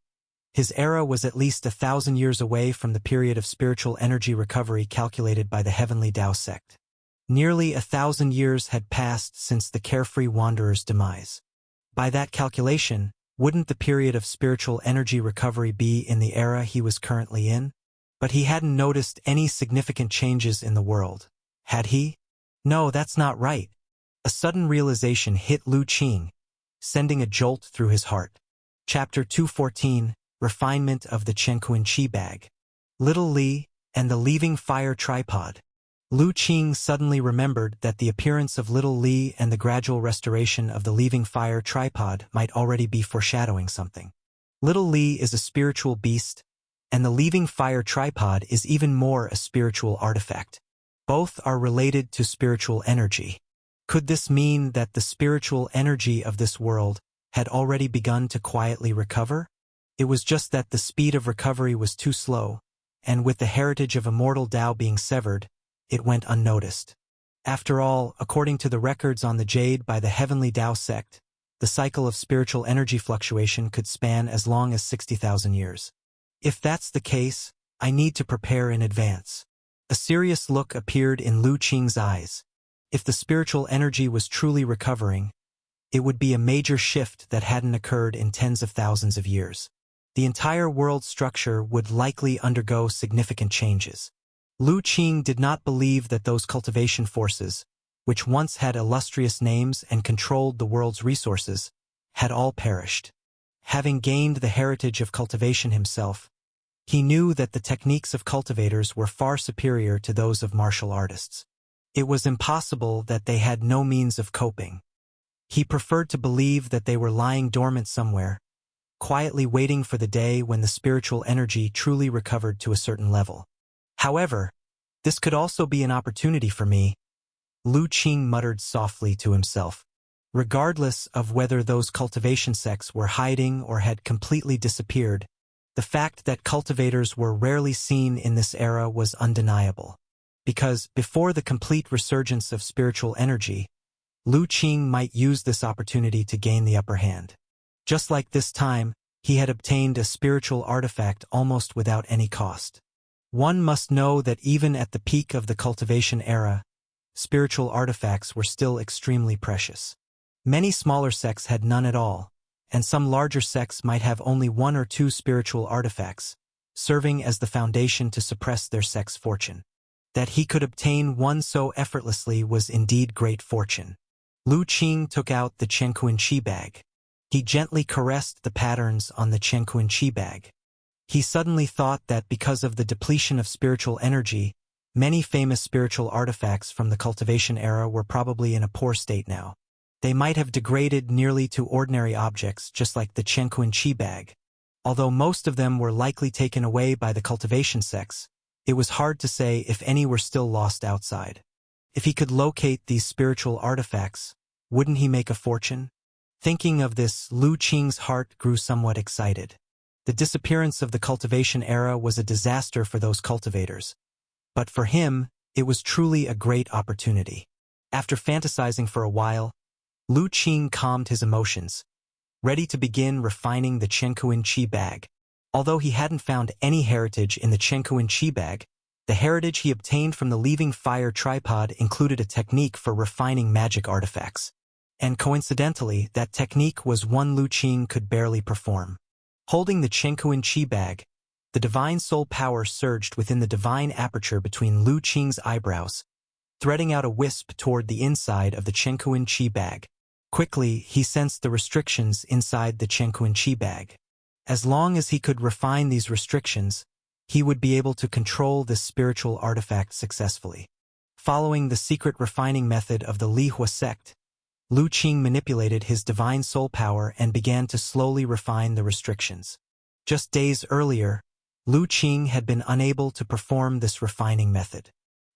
his era was at least 1,000 years away from the period of spiritual energy recovery calculated by the Heavenly Tao sect. Nearly 1,000 years had passed since the carefree wanderer's demise. By that calculation, wouldn't the period of spiritual energy recovery be in the era he was currently in? But he hadn't noticed any significant changes in the world. Had he? No, that's not right. A sudden realization hit Lu Qing, sending a jolt through his heart. Chapter 214, Refinement of the Qianquan Qi Bag. Little Li and the Leaving Fire Tripod. Lu Qing suddenly remembered that the appearance of Little Li and the gradual restoration of the Leaving Fire Tripod might already be foreshadowing something. Little Li is a spiritual beast, and the Leaving Fire Tripod is even more a spiritual artifact. Both are related to spiritual energy. Could this mean that the spiritual energy of this world had already begun to quietly recover? It was just that the speed of recovery was too slow, and with the heritage of immortal Tao being severed, it went unnoticed. After all, according to the records on the Jade by the Heavenly Tao sect, the cycle of spiritual energy fluctuation could span as long as 60,000 years. If that's the case, I need to prepare in advance. A serious look appeared in Lu Qing's eyes. If the spiritual energy was truly recovering, it would be a major shift that hadn't occurred in tens of thousands of years. The entire world structure would likely undergo significant changes. Lu Qing did not believe that those cultivation forces, which once had illustrious names and controlled the world's resources, had all perished. Having gained the heritage of cultivation himself, he knew that the techniques of cultivators were far superior to those of martial artists. It was impossible that they had no means of coping. He preferred to believe that they were lying dormant somewhere, quietly waiting for the day when the spiritual energy truly recovered to a certain level. However, this could also be an opportunity for me, Lu Qing muttered softly to himself. Regardless of whether those cultivation sects were hiding or had completely disappeared, the fact that cultivators were rarely seen in this era was undeniable. Because, before the complete resurgence of spiritual energy, Lu Qing might use this opportunity to gain the upper hand. Just like this time, he had obtained a spiritual artifact almost without any cost. One must know that even at the peak of the cultivation era, spiritual artifacts were still extremely precious. Many smaller sects had none at all, and some larger sects might have only one or two spiritual artifacts, serving as the foundation to suppress their sect's fortune. That he could obtain one so effortlessly was indeed great fortune. Lu Qing took out the Qianquan Qi Bag. He gently caressed the patterns on the Qianquan Qi Bag. He suddenly thought that because of the depletion of spiritual energy, many famous spiritual artifacts from the cultivation era were probably in a poor state now. They might have degraded nearly to ordinary objects, just like the Qianquan Qi Bag. Although most of them were likely taken away by the cultivation sects, it was hard to say if any were still lost outside. If he could locate these spiritual artifacts, wouldn't he make a fortune? Thinking of this, Lu Qing's heart grew somewhat excited. The disappearance of the cultivation era was a disaster for those cultivators. But for him, it was truly a great opportunity. After fantasizing for a while, Lu Qing calmed his emotions, ready to begin refining the Qianquan Qi Bag. Although he hadn't found any heritage in the Qianquan Qi Bag, the heritage he obtained from the Leaving Fire Tripod included a technique for refining magic artifacts. And coincidentally, that technique was one Lu Qing could barely perform. Holding the Qianquan Qi Bag, the divine soul power surged within the divine aperture between Lu Qing's eyebrows, threading out a wisp toward the inside of the Qianquan Qi Bag. Quickly, he sensed the restrictions inside the Qianquan Qi Bag. As long as he could refine these restrictions, he would be able to control this spiritual artifact successfully. Following the secret refining method of the Li Hua sect, Lu Qing manipulated his divine soul power and began to slowly refine the restrictions. Just days earlier, Lu Qing had been unable to perform this refining method.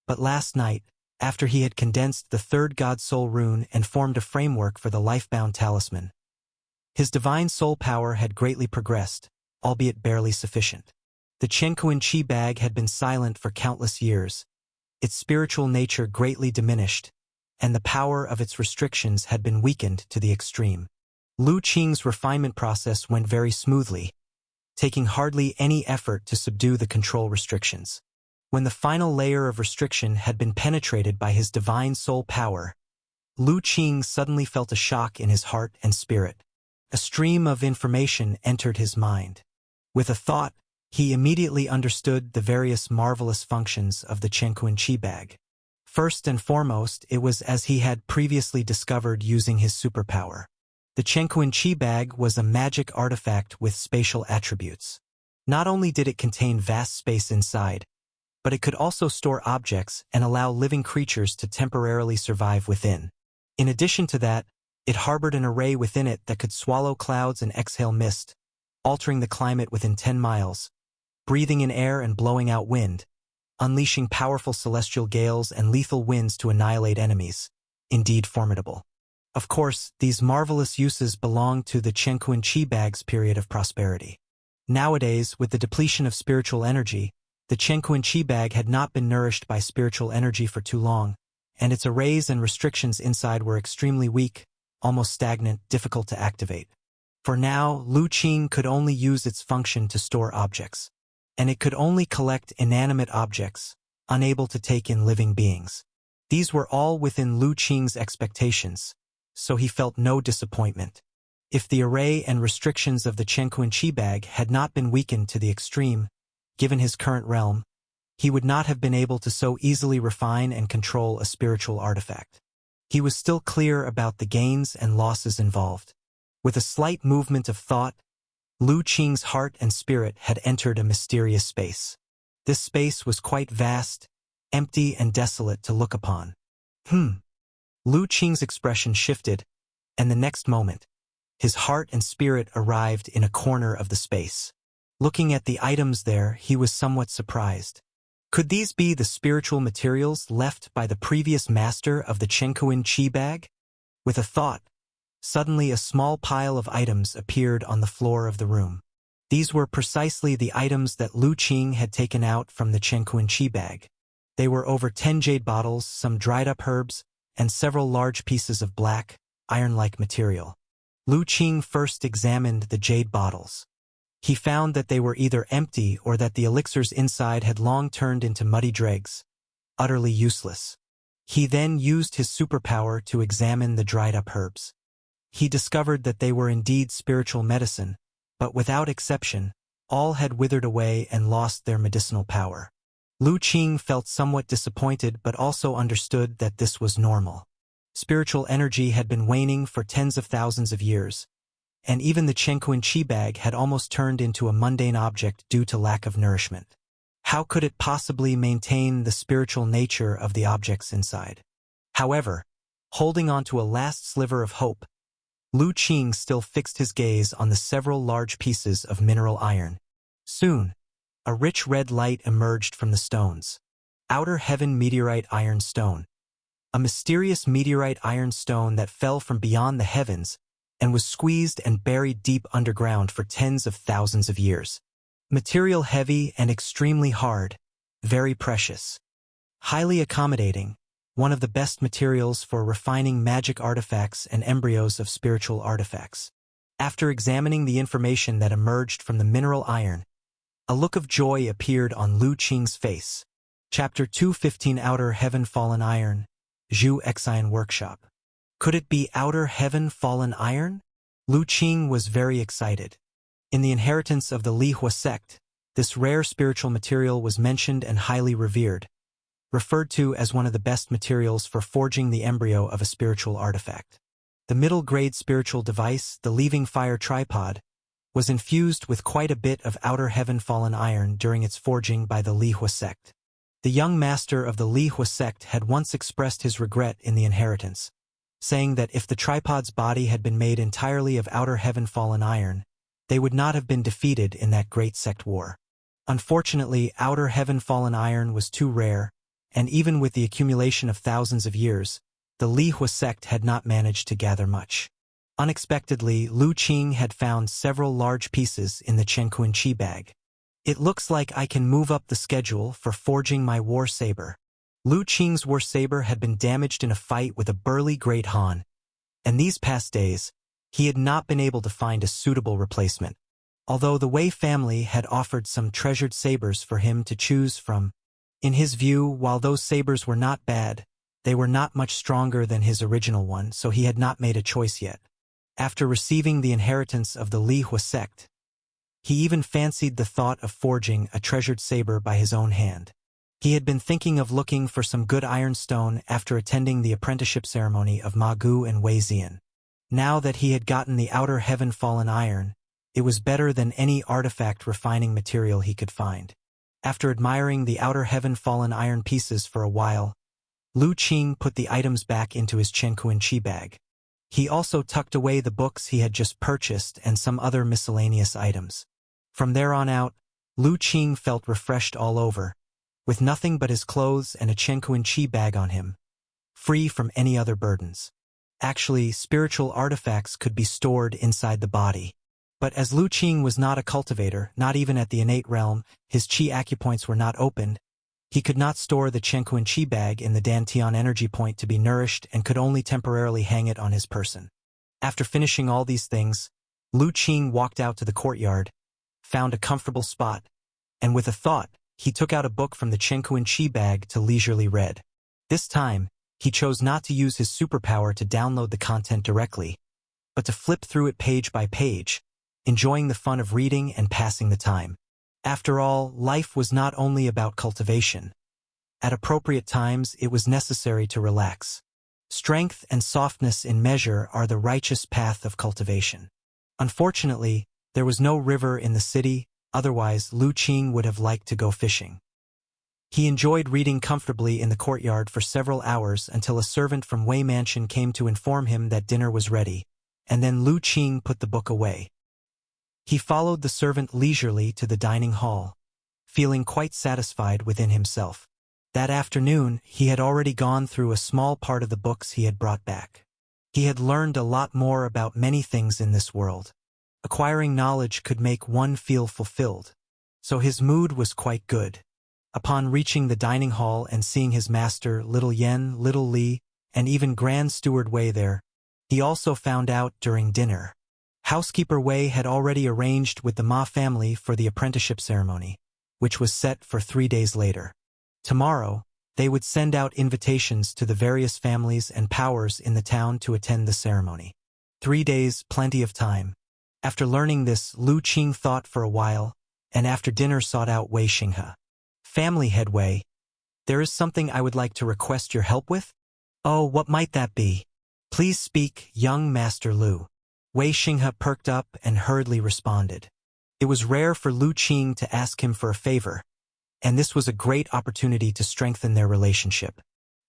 But last night, after he had condensed the third God Soul rune and formed a framework for the Lifebound Talisman, his divine soul power had greatly progressed, albeit barely sufficient. The Qianquan Qi Bag had been silent for countless years. Its spiritual nature greatly diminished, and the power of its restrictions had been weakened to the extreme. Lu Qing's refinement process went very smoothly, taking hardly any effort to subdue the control restrictions. When the final layer of restriction had been penetrated by his divine soul power, Lu Qing suddenly felt a shock in his heart and spirit. A stream of information entered his mind. With a thought, he immediately understood the various marvelous functions of the Chenkuan Qi bag. First and foremost, it was as he had previously discovered using his superpower. The Chenkuan Qi bag was a magic artifact with spatial attributes. Not only did it contain vast space inside, but it could also store objects and allow living creatures to temporarily survive within. In addition to that, it harbored an array within it that could swallow clouds and exhale mist, altering the climate within 10 miles, breathing in air and blowing out wind, unleashing powerful celestial gales and lethal winds to annihilate enemies. Indeed formidable. Of course, these marvelous uses belong to the Chenkuan Qi bag's period of prosperity. Nowadays, with the depletion of spiritual energy, the Chenkuan Qi bag had not been nourished by spiritual energy for too long, and its arrays and restrictions inside were extremely weak, almost stagnant, difficult to activate. For now, Lu Qing could only use its function to store objects, and it could only collect inanimate objects, unable to take in living beings. These were all within Lu Qing's expectations, so he felt no disappointment. If the array and restrictions of the Chenkuan Qi bag had not been weakened to the extreme, given his current realm, he would not have been able to so easily refine and control a spiritual artifact. He was still clear about the gains and losses involved. With a slight movement of thought, Lu Qing's heart and spirit had entered a mysterious space. This space was quite vast, empty and desolate to look upon. Lu Qing's expression shifted, and the next moment, his heart and spirit arrived in a corner of the space. Looking at the items there, he was somewhat surprised. Could these be the spiritual materials left by the previous master of the Chenkuan Qi bag? With a thought, suddenly a small pile of items appeared on the floor of the room. These were precisely the items that Lu Qing had taken out from the Chenkuan Qi bag. They were over 10 jade bottles, some dried-up herbs, and several large pieces of black, iron-like material. Lu Qing first examined the jade bottles. He found that they were either empty or that the elixirs inside had long turned into muddy dregs, utterly useless. He then used his superpower to examine the dried-up herbs. He discovered that they were indeed spiritual medicine, but without exception, all had withered away and lost their medicinal power. Lu Qing felt somewhat disappointed but also understood that this was normal. Spiritual energy had been waning for tens of thousands of years, and even the Chenkuan Qi bag had almost turned into a mundane object due to lack of nourishment. How could it possibly maintain the spiritual nature of the objects inside? However, holding on to a last sliver of hope, Lu Qing still fixed his gaze on the several large pieces of mineral iron. Soon, a rich red light emerged from the stones. Outer Heaven Meteorite Iron Stone. A mysterious meteorite iron stone that fell from beyond the heavens and was squeezed and buried deep underground for tens of thousands of years. Material heavy and extremely hard, very precious. Highly accommodating, one of the best materials for refining magic artifacts and embryos of spiritual artifacts. After examining the information that emerged from the mineral iron, a look of joy appeared on Lu Qing's face. Chapter 215 Outer Heaven Fallen Iron, Zhu Xian Workshop. Could it be Outer Heaven Fallen Iron? Lu Qing was very excited. In the inheritance of the Li Hua sect, this rare spiritual material was mentioned and highly revered, referred to as one of the best materials for forging the embryo of a spiritual artifact. The middle-grade spiritual device, the Leaving Fire Tripod, was infused with quite a bit of Outer Heaven Fallen Iron during its forging by the Li Hua sect. The young master of the Li Hua sect had once expressed his regret in the inheritance, saying that if the tripod's body had been made entirely of Outer Heaven Fallen Iron, they would not have been defeated in that great sect war. Unfortunately, Outer Heaven Fallen Iron was too rare, and even with the accumulation of thousands of years, the Li Hua sect had not managed to gather much. Unexpectedly, Lu Qing had found several large pieces in the Chenkuan Qi bag. It looks like I can move up the schedule for forging my war saber. Lu Qing's war saber had been damaged in a fight with a burly Great Han, and these past days, he had not been able to find a suitable replacement. Although the Wei family had offered some treasured sabers for him to choose from, in his view, while those sabers were not bad, they were not much stronger than his original one, so he had not made a choice yet. After receiving the inheritance of the Li Hua sect, he even fancied the thought of forging a treasured saber by his own hand. He had been thinking of looking for some good ironstone after attending the apprenticeship ceremony of Ma Gu and Wei Zian. Now that he had gotten the outer heaven fallen iron, it was better than any artifact refining material he could find. After admiring the outer heaven fallen iron pieces for a while, Lu Qing put the items back into his Chenkuan Chi bag. He also tucked away the books he had just purchased and some other miscellaneous items. From there on out, Lu Qing felt refreshed all over, with nothing but his clothes and a Chenkuan Chi bag on him, free from any other burdens. Actually, spiritual artifacts could be stored inside the body. But as Lu Qing was not a cultivator, not even at the innate realm, his Qi acupoints were not opened, he could not store the Chenkuan Chi bag in the Dantian energy point to be nourished and could only temporarily hang it on his person. After finishing all these things, Lu Qing walked out to the courtyard, found a comfortable spot, and with a thought, he took out a book from the Chenkuan Chi bag to leisurely read. This time, he chose not to use his superpower to download the content directly, but to flip through it page by page, enjoying the fun of reading and passing the time. After all, life was not only about cultivation. At appropriate times, it was necessary to relax. Strength and softness in measure are the righteous path of cultivation. Unfortunately, there was no river in the city, otherwise Lu Qing would have liked to go fishing. He enjoyed reading comfortably in the courtyard for several hours until a servant from Wei Mansion came to inform him that dinner was ready, and then Lu Qing put the book away. He followed the servant leisurely to the dining hall, feeling quite satisfied within himself. That afternoon, he had already gone through a small part of the books he had brought back. He had learned a lot more about many things in this world. Acquiring knowledge could make one feel fulfilled, so his mood was quite good. Upon reaching the dining hall and seeing his master, Little Yen, Little Li, and even Grand Steward Wei there, he also found out during dinner. Housekeeper Wei had already arranged with the Ma family for the apprenticeship ceremony, which was set for 3 days later. Tomorrow, they would send out invitations to the various families and powers in the town to attend the ceremony. 3 days, plenty of time. After learning this, Lu Qing thought for a while, and after dinner sought out Wei Xinghe. Family head Wei, there is something I would like to request your help with? Oh, what might that be? Please speak, young Master Lu. Wei Xinghe perked up and hurriedly responded. It was rare for Lu Qing to ask him for a favor, and this was a great opportunity to strengthen their relationship.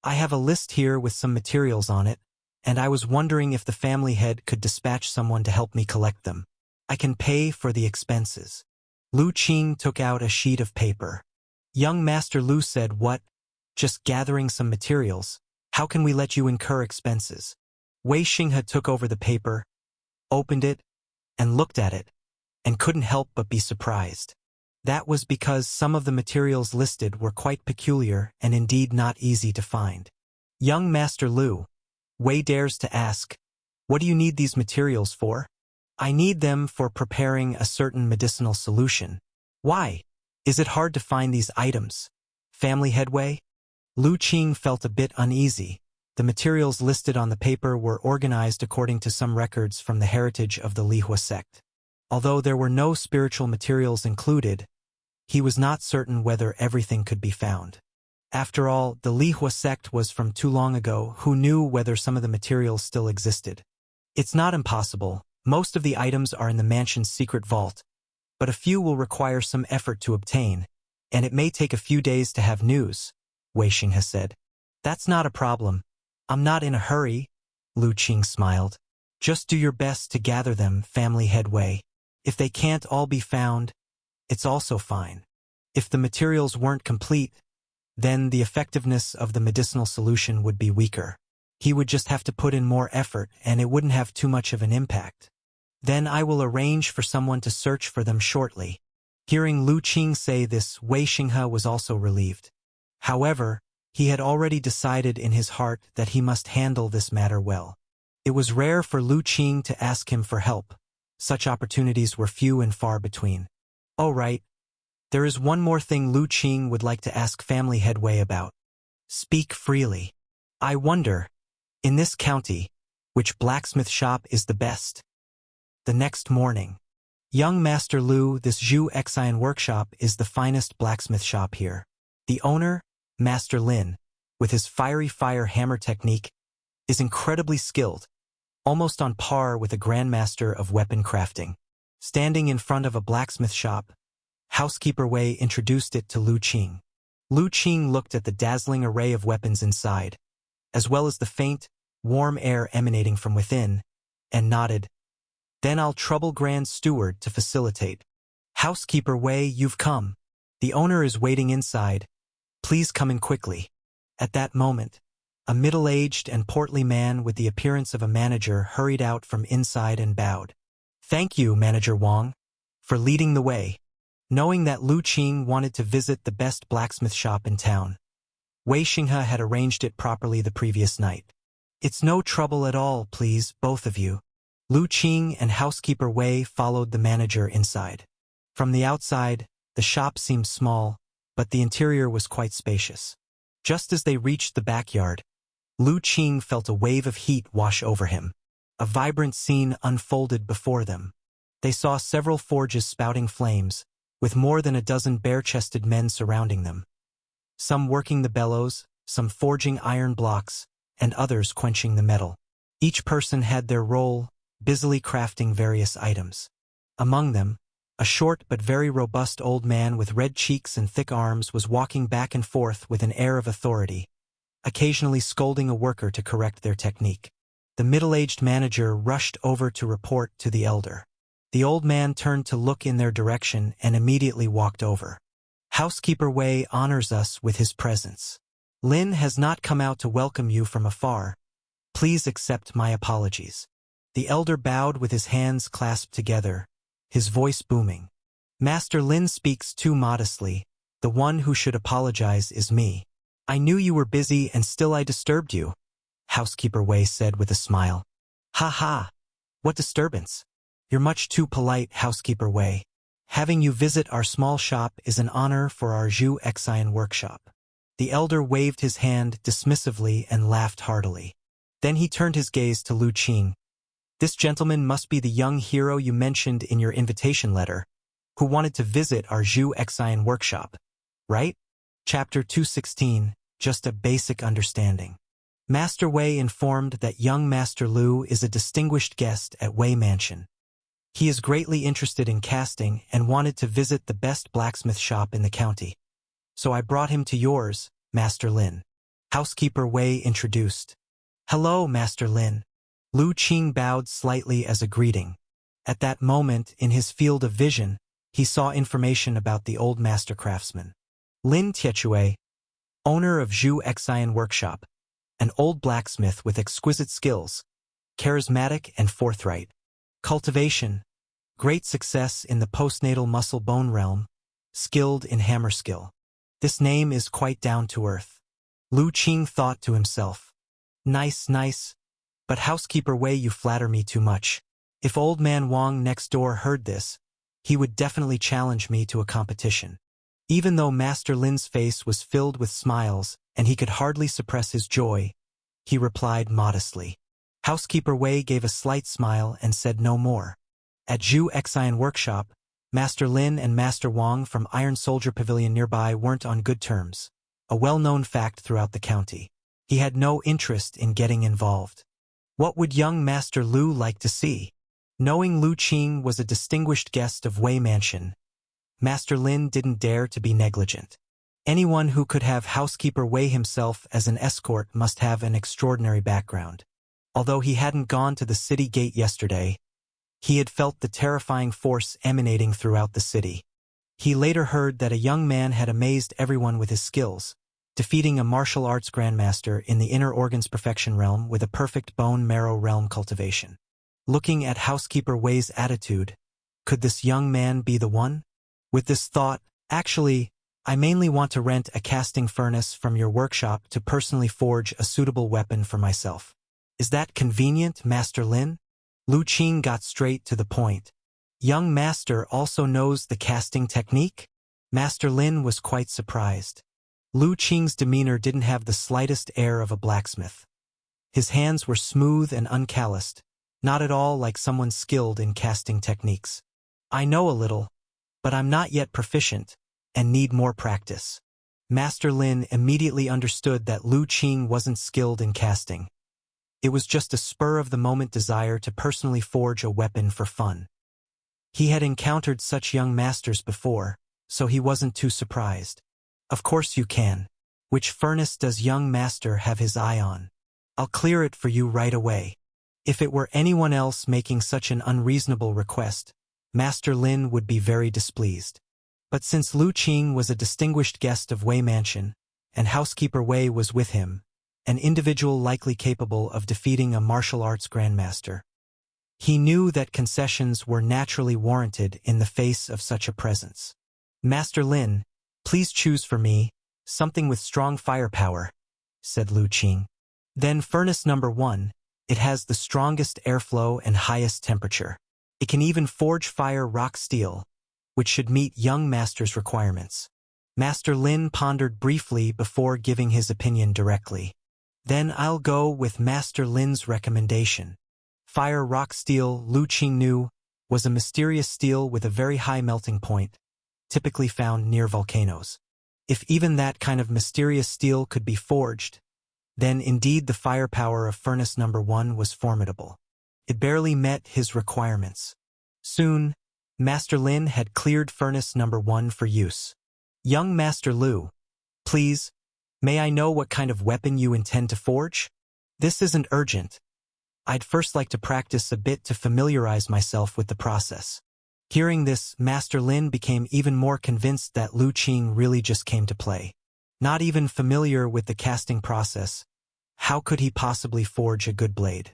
I have a list here with some materials on it, and I was wondering if the family head could dispatch someone to help me collect them. I can pay for the expenses. Lu Qing took out a sheet of paper. Young Master Lu said, what? Just gathering some materials. How can we let you incur expenses? Wei Xinghe took over the paper, opened it, and looked at it, and couldn't help but be surprised. That was because some of the materials listed were quite peculiar and indeed not easy to find. Young Master Lu, Wei dares to ask, what do you need these materials for? I need them for preparing a certain medicinal solution. Why? Is it hard to find these items? Family head Wei? Lu Qing felt a bit uneasy. The materials listed on the paper were organized according to some records from the heritage of the Li Hua sect. Although there were no spiritual materials included, he was not certain whether everything could be found. After all, the Li Hua sect was from too long ago. Who knew whether some of the materials still existed? It's not impossible. Most of the items are in the mansion's secret vault, but a few will require some effort to obtain, and it may take a few days to have news, Wei Xinghe said. That's not a problem. I'm not in a hurry, Lu Qing smiled. Just do your best to gather them, family head Wei. If they can't all be found, it's also fine. If the materials weren't complete, then the effectiveness of the medicinal solution would be weaker. He would just have to put in more effort and it wouldn't have too much of an impact. Then I will arrange for someone to search for them shortly. Hearing Lu Qing say this, Wei Xinghe was also relieved. However, he had already decided in his heart that he must handle this matter well. It was rare for Lu Qing to ask him for help. Such opportunities were few and far between. Oh right. There is one more thing Lu Qing would like to ask family head Wei about. Speak freely. I wonder, in this county, Which blacksmith shop is the best? The next morning. Young Master Lu, this Zhu Xian workshop is the finest blacksmith shop here. The owner, Master Lin, with his fiery fire hammer technique, is incredibly skilled, almost on par with a grandmaster of weapon crafting. Standing in front of a blacksmith shop, housekeeper Wei introduced it to Lu Qing. Lu Qing looked at the dazzling array of weapons inside, as well as the faint, warm air emanating from within, and nodded. Then I'll trouble Grand Steward to facilitate. Housekeeper Wei, you've come. The owner is waiting inside. Please come in quickly. At that moment, a middle-aged and portly man with the appearance of a manager hurried out from inside and bowed. Thank you, Manager Wang, for leading the way. Knowing that Lu Qing wanted to visit the best blacksmith shop in town, Wei Xinghe had arranged it properly the previous night. It's no trouble at all, please, both of you. Lu Qing and housekeeper Wei followed the manager inside. From the outside, the shop seemed small, but the interior was quite spacious. Just as they reached the backyard, Lu Qing felt a wave of heat wash over him. A vibrant scene unfolded before them. They saw several forges spouting flames, with more than a dozen bare-chested men surrounding them. Some working the bellows, some forging iron blocks, and others quenching the metal. Each person had their role, busily crafting various items. Among them, a short but very robust old man with red cheeks and thick arms was walking back and forth with an air of authority, occasionally scolding a worker to correct their technique. The middle-aged manager rushed over to report to the elder. The old man turned to look in their direction and immediately walked over. Housekeeper Wei honors us with his presence. Lin has not come out to welcome you from afar. Please accept my apologies. The elder bowed with his hands clasped together, his voice booming. Master Lin speaks too modestly. The one who should apologize is me. I knew you were busy and still I disturbed you, Housekeeper Wei said with a smile. Ha ha! What disturbance? You're much too polite, Housekeeper Wei. Having you visit our small shop is an honor for our Zhu Xian workshop. The elder waved his hand dismissively and laughed heartily. Then he turned his gaze to Lu Qing. This gentleman must be the young hero you mentioned in your invitation letter, who wanted to visit our Zhu Xian workshop, right? Chapter 216, Just a Basic Understanding. Master Wei informed that young Master Lu is a distinguished guest at Wei Mansion. He is greatly interested in casting and wanted to visit the best blacksmith shop in the county. So I brought him to yours, Master Lin. Housekeeper Wei introduced. Hello, Master Lin. Lu Qing bowed slightly as a greeting. At that moment, in his field of vision, he saw information about the old master craftsman. Lin Tietue, owner of Zhu Xian Workshop, an old blacksmith with exquisite skills, charismatic and forthright. Cultivation, great success in the postnatal muscle-bone realm, skilled in hammer skill. This name is quite down to earth. Lu Qing thought to himself. Nice, nice. But Housekeeper Wei, you flatter me too much. If old man Wang next door heard this, he would definitely challenge me to a competition. Even though Master Lin's face was filled with smiles and he could hardly suppress his joy, he replied modestly. Housekeeper Wei gave a slight smile and said no more. At Zhu Xian Workshop, Master Lin and Master Wang from Iron Soldier Pavilion nearby weren't on good terms, a well-known fact throughout the county. He had no interest in getting involved. What would young Master Lu like to see? Knowing Lu Qing was a distinguished guest of Wei Mansion, Master Lin didn't dare to be negligent. Anyone who could have Housekeeper Wei himself as an escort must have an extraordinary background. Although he hadn't gone to the city gate yesterday, he had felt the terrifying force emanating throughout the city. He later heard that a young man had amazed everyone with his skills, defeating a martial arts grandmaster in the inner organs perfection realm with a perfect bone marrow realm cultivation. Looking at Housekeeper Wei's attitude, could this young man be the one? With this thought, actually, I mainly want to rent a casting furnace from your workshop to personally forge a suitable weapon for myself. Is that convenient, Master Lin? Lu Qing got straight to the point. Young Master also knows the casting technique? Master Lin was quite surprised. Lu Qing's demeanor didn't have the slightest air of a blacksmith. His hands were smooth and uncalloused, not at all like someone skilled in casting techniques. I know a little, but I'm not yet proficient, and need more practice. Master Lin immediately understood that Lu Qing wasn't skilled in casting. It was just a spur-of-the-moment desire to personally forge a weapon for fun. He had encountered such young masters before, so he wasn't too surprised. Of course you can. Which furnace does young master have his eye on? I'll clear it for you right away. If it were anyone else making such an unreasonable request, Master Lin would be very displeased. But since Lu Qing was a distinguished guest of Wei Mansion, and Housekeeper Wei was with him, an individual likely capable of defeating a martial arts grandmaster, he knew that concessions were naturally warranted in the face of such a presence. Master Lin, please choose for me something with strong firepower, said Lu Qing. Then furnace number 1, it has the strongest airflow and highest temperature. It can even forge fire rock steel, which should meet young master's requirements. Master Lin pondered briefly before giving his opinion directly. Then I'll go with Master Lin's recommendation. Fire rock steel, Lu Qing knew, was a mysterious steel with a very high melting point, typically found near volcanoes. If even that kind of mysterious steel could be forged, then indeed the firepower of furnace number 1 was formidable. It barely met his requirements. Soon, Master Lin had cleared furnace number 1 for use. Young Master Lu, please, may I know what kind of weapon you intend to forge? This isn't urgent. I'd first like to practice a bit to familiarize myself with the process. Hearing this, Master Lin became even more convinced that Lu Qing really just came to play. Not even familiar with the casting process, how could he possibly forge a good blade?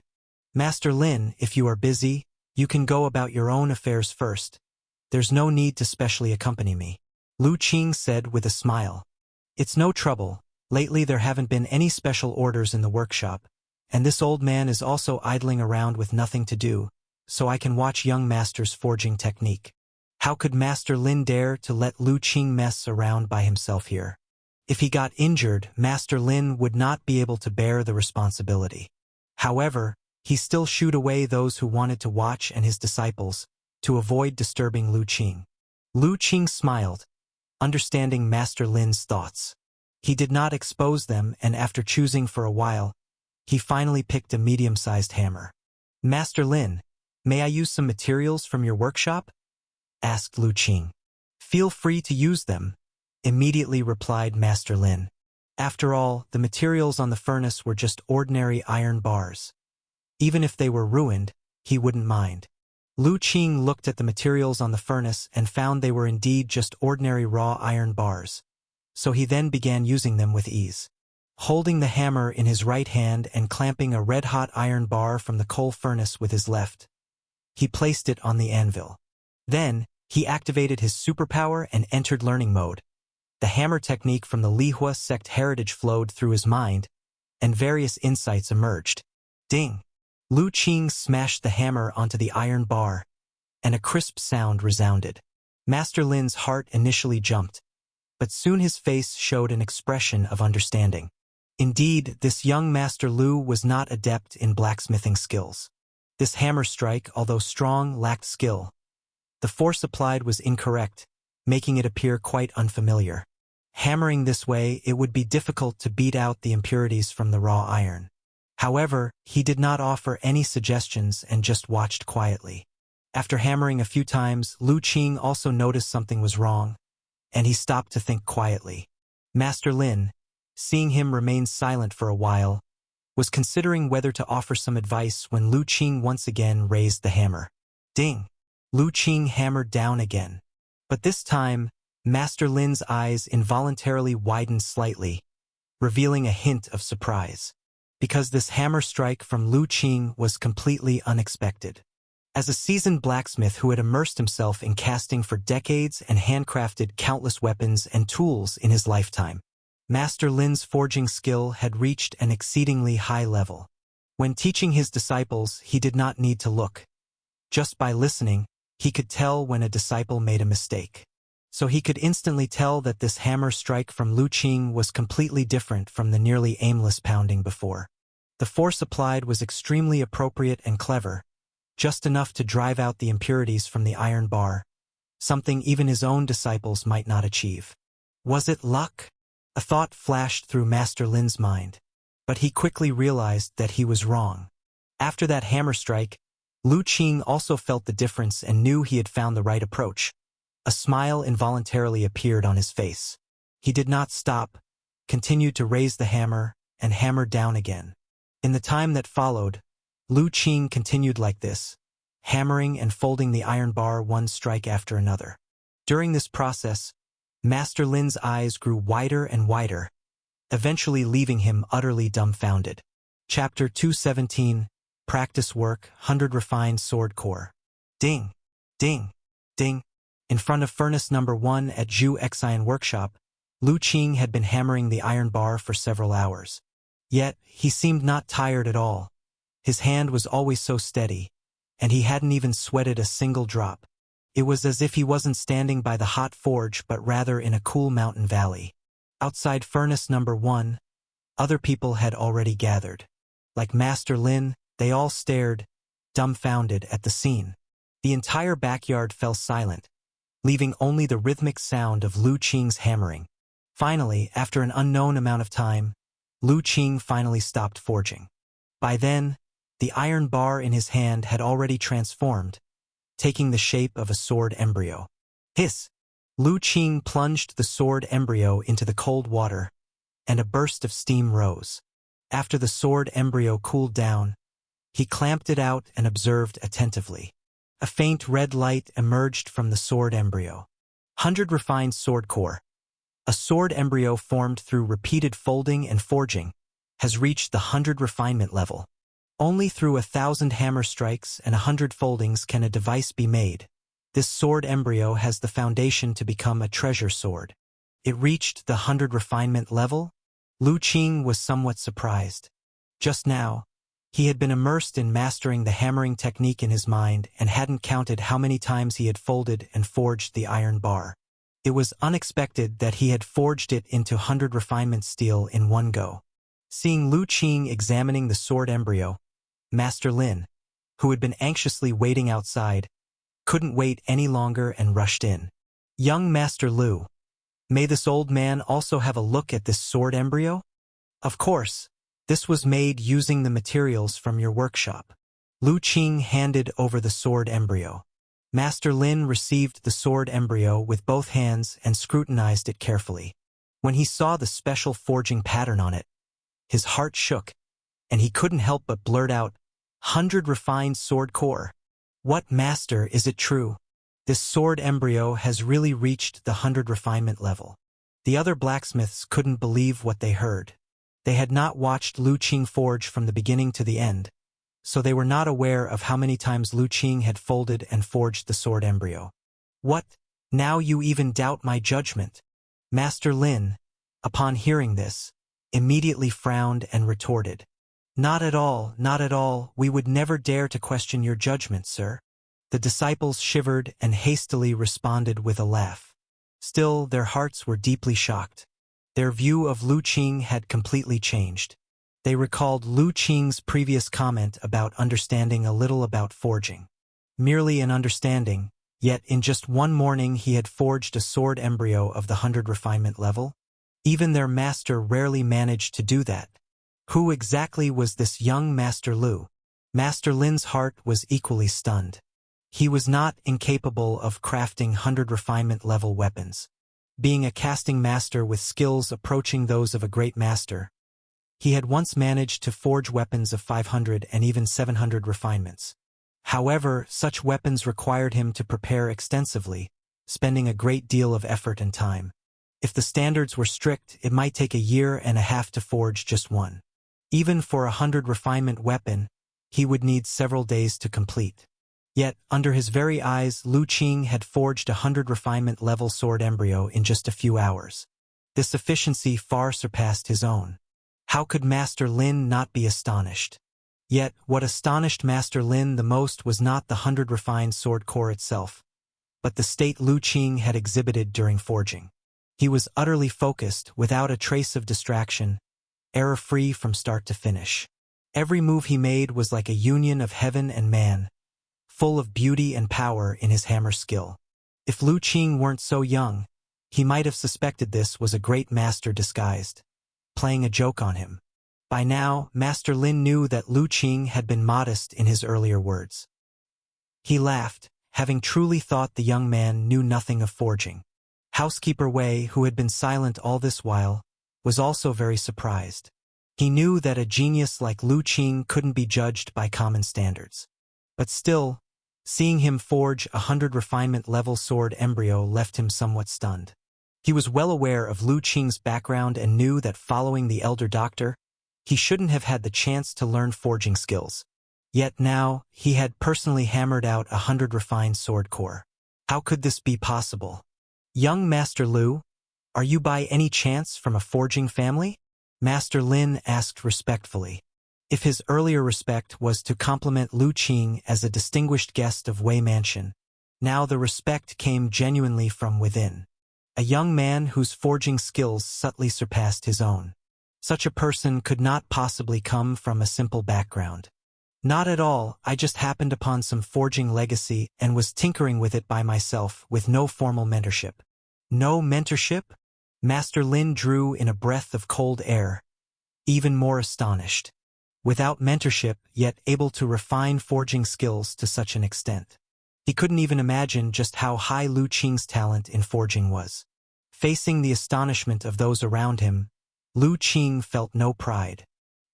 Master Lin, if you are busy, you can go about your own affairs first. There's no need to specially accompany me. Lu Qing said with a smile. It's no trouble. Lately there haven't been any special orders in the workshop, and this old man is also idling around with nothing to do, so I can watch young masters forging technique. How could Master Lin dare to let Lu Qing mess around by himself here? If he got injured, Master Lin would not be able to bear the responsibility. However, he still shooed away those who wanted to watch and his disciples, to avoid disturbing Lu Qing. Lu Qing smiled, understanding Master Lin's thoughts. He did not expose them, and after choosing for a while, he finally picked a medium-sized hammer. Master Lin, may I use some materials from your workshop? Asked Lu Qing. Feel free to use them, immediately replied Master Lin. After all, the materials on the furnace were just ordinary iron bars. Even if they were ruined, he wouldn't mind. Lu Qing looked at the materials on the furnace and found they were indeed just ordinary raw iron bars, so he then began using them with ease. Holding the hammer in his right hand and clamping a red-hot iron bar from the coal furnace with his left, he placed it on the anvil. Then, he activated his superpower and entered learning mode. The hammer technique from the Lihua sect heritage flowed through his mind, and various insights emerged. Ding! Lu Qing smashed the hammer onto the iron bar, and a crisp sound resounded. Master Lin's heart initially jumped, but soon his face showed an expression of understanding. Indeed, this young Master Lu was not adept in blacksmithing skills. This hammer strike, although strong, lacked skill. The force applied was incorrect, making it appear quite unfamiliar. Hammering this way, it would be difficult to beat out the impurities from the raw iron. However, he did not offer any suggestions and just watched quietly. After hammering a few times, Lu Qing also noticed something was wrong, and he stopped to think quietly. Master Lin, seeing him remain silent for a while, was considering whether to offer some advice when Lu Qing once again raised the hammer. Ding! Lu Qing hammered down again. But this time, Master Lin's eyes involuntarily widened slightly, revealing a hint of surprise, because this hammer strike from Lu Qing was completely unexpected. As a seasoned blacksmith who had immersed himself in casting for decades and handcrafted countless weapons and tools in his lifetime, Master Lin's forging skill had reached an exceedingly high level. When teaching his disciples, he did not need to look. Just by listening, he could tell when a disciple made a mistake. So he could instantly tell that this hammer strike from Lu Qing was completely different from the nearly aimless pounding before. The force applied was extremely appropriate and clever, just enough to drive out the impurities from the iron bar, something even his own disciples might not achieve. Was it luck? A thought flashed through Master Lin's mind, but he quickly realized that he was wrong. After that hammer strike, Lu Qing also felt the difference and knew he had found the right approach. A smile involuntarily appeared on his face. He did not stop, continued to raise the hammer, and hammered down again. In the time that followed, Lu Qing continued like this, hammering and folding the iron bar one strike after another. During this process, Master Lin's eyes grew wider and wider, eventually leaving him utterly dumbfounded. Chapter 217, Practice Work, 100 Refined Sword Core. Ding! Ding! Ding! In front of furnace number 1 at Zhu Xian Workshop, Lu Qing had been hammering the iron bar for several hours. Yet, he seemed not tired at all. His hand was always so steady, and he hadn't even sweated a single drop. It was as if he wasn't standing by the hot forge but rather in a cool mountain valley. Outside furnace number 1, other people had already gathered. Like Master Lin, they all stared, dumbfounded at the scene. The entire backyard fell silent, leaving only the rhythmic sound of Lu Qing's hammering. Finally, after an unknown amount of time, Lu Qing finally stopped forging. By then, the iron bar in his hand had already transformed, taking the shape of a sword embryo. Hiss! Lu Qing plunged the sword embryo into the cold water, and a burst of steam rose. After the sword embryo cooled down, he clamped it out and observed attentively. A faint red light emerged from the sword embryo. 100 Refined Sword Core. A sword embryo formed through repeated folding and forging has reached the 100 refinement level. Only through 1,000 hammer strikes and 100 foldings can a device be made. This sword embryo has the foundation to become a treasure sword. It reached the 100 refinement level? Lu Qing was somewhat surprised. Just now, he had been immersed in mastering the hammering technique in his mind and hadn't counted how many times he had folded and forged the iron bar. It was unexpected that he had forged it into 100 refinement steel in one go. Seeing Lu Qing examining the sword embryo, Master Lin, who had been anxiously waiting outside, couldn't wait any longer and rushed in. Young Master Lu, may this old man also have a look at this sword embryo? Of course, this was made using the materials from your workshop. Lu Qing handed over the sword embryo. Master Lin received the sword embryo with both hands and scrutinized it carefully. When he saw the special forging pattern on it, his heart shook, and he couldn't help but blurt out, 100 Refined Sword Core. What, Master, is it true? This sword embryo has really reached the 100 refinement level. The other blacksmiths couldn't believe what they heard. They had not watched Lu Qing forge from the beginning to the end, so they were not aware of how many times Lu Qing had folded and forged the sword embryo. What? Now you even doubt my judgment? Master Lin, upon hearing this, immediately frowned and retorted. Not at all, not at all, we would never dare to question your judgment, sir. The disciples shivered and hastily responded with a laugh. Still, their hearts were deeply shocked. Their view of Lu Qing had completely changed. They recalled Lu Qing's previous comment about understanding a little about forging. Merely an understanding, yet in just one morning he had forged a sword embryo of the 100 refinement level. Even their master rarely managed to do that. Who exactly was this young Master Lu? Master Lin's heart was equally stunned. He was not incapable of crafting 100 refinement level weapons. Being a casting master with skills approaching those of a great master, he had once managed to forge weapons of 500 and even 700 refinements. However, such weapons required him to prepare extensively, spending a great deal of effort and time. If the standards were strict, it might take a year and a half to forge just one. Even for a 100 refinement weapon, he would need several days to complete. Yet, under his very eyes, Lu Qing had forged a 100 refinement level sword embryo in just a few hours. This efficiency far surpassed his own. How could Master Lin not be astonished? Yet, what astonished Master Lin the most was not the 100 refined sword core itself, but the state Lu Qing had exhibited during forging. He was utterly focused, without a trace of distraction, error-free from start to finish. Every move he made was like a union of heaven and man, full of beauty and power in his hammer skill. If Lu Qing weren't so young, he might have suspected this was a great master disguised, playing a joke on him. By now, Master Lin knew that Lu Qing had been modest in his earlier words. He laughed, having truly thought the young man knew nothing of forging. Housekeeper Wei, who had been silent all this while, was also very surprised. He knew that a genius like Lu Qing couldn't be judged by common standards. But still, seeing him forge a 100 refinement level sword embryo left him somewhat stunned. He was well aware of Lu Qing's background and knew that following the elder doctor, he shouldn't have had the chance to learn forging skills. Yet now, he had personally hammered out a 100 refined sword core. How could this be possible? Young Master Lu, are you by any chance from a forging family? Master Lin asked respectfully. If his earlier respect was to compliment Lu Qing as a distinguished guest of Wei Mansion, now the respect came genuinely from within. A young man whose forging skills subtly surpassed his own. Such a person could not possibly come from a simple background. Not at all, I just happened upon some forging legacy and was tinkering with it by myself with no formal mentorship. No mentorship? Master Lin drew in a breath of cold air, even more astonished. Without mentorship, yet able to refine forging skills to such an extent. He couldn't even imagine just how high Lu Qing's talent in forging was. Facing the astonishment of those around him, Lu Qing felt no pride.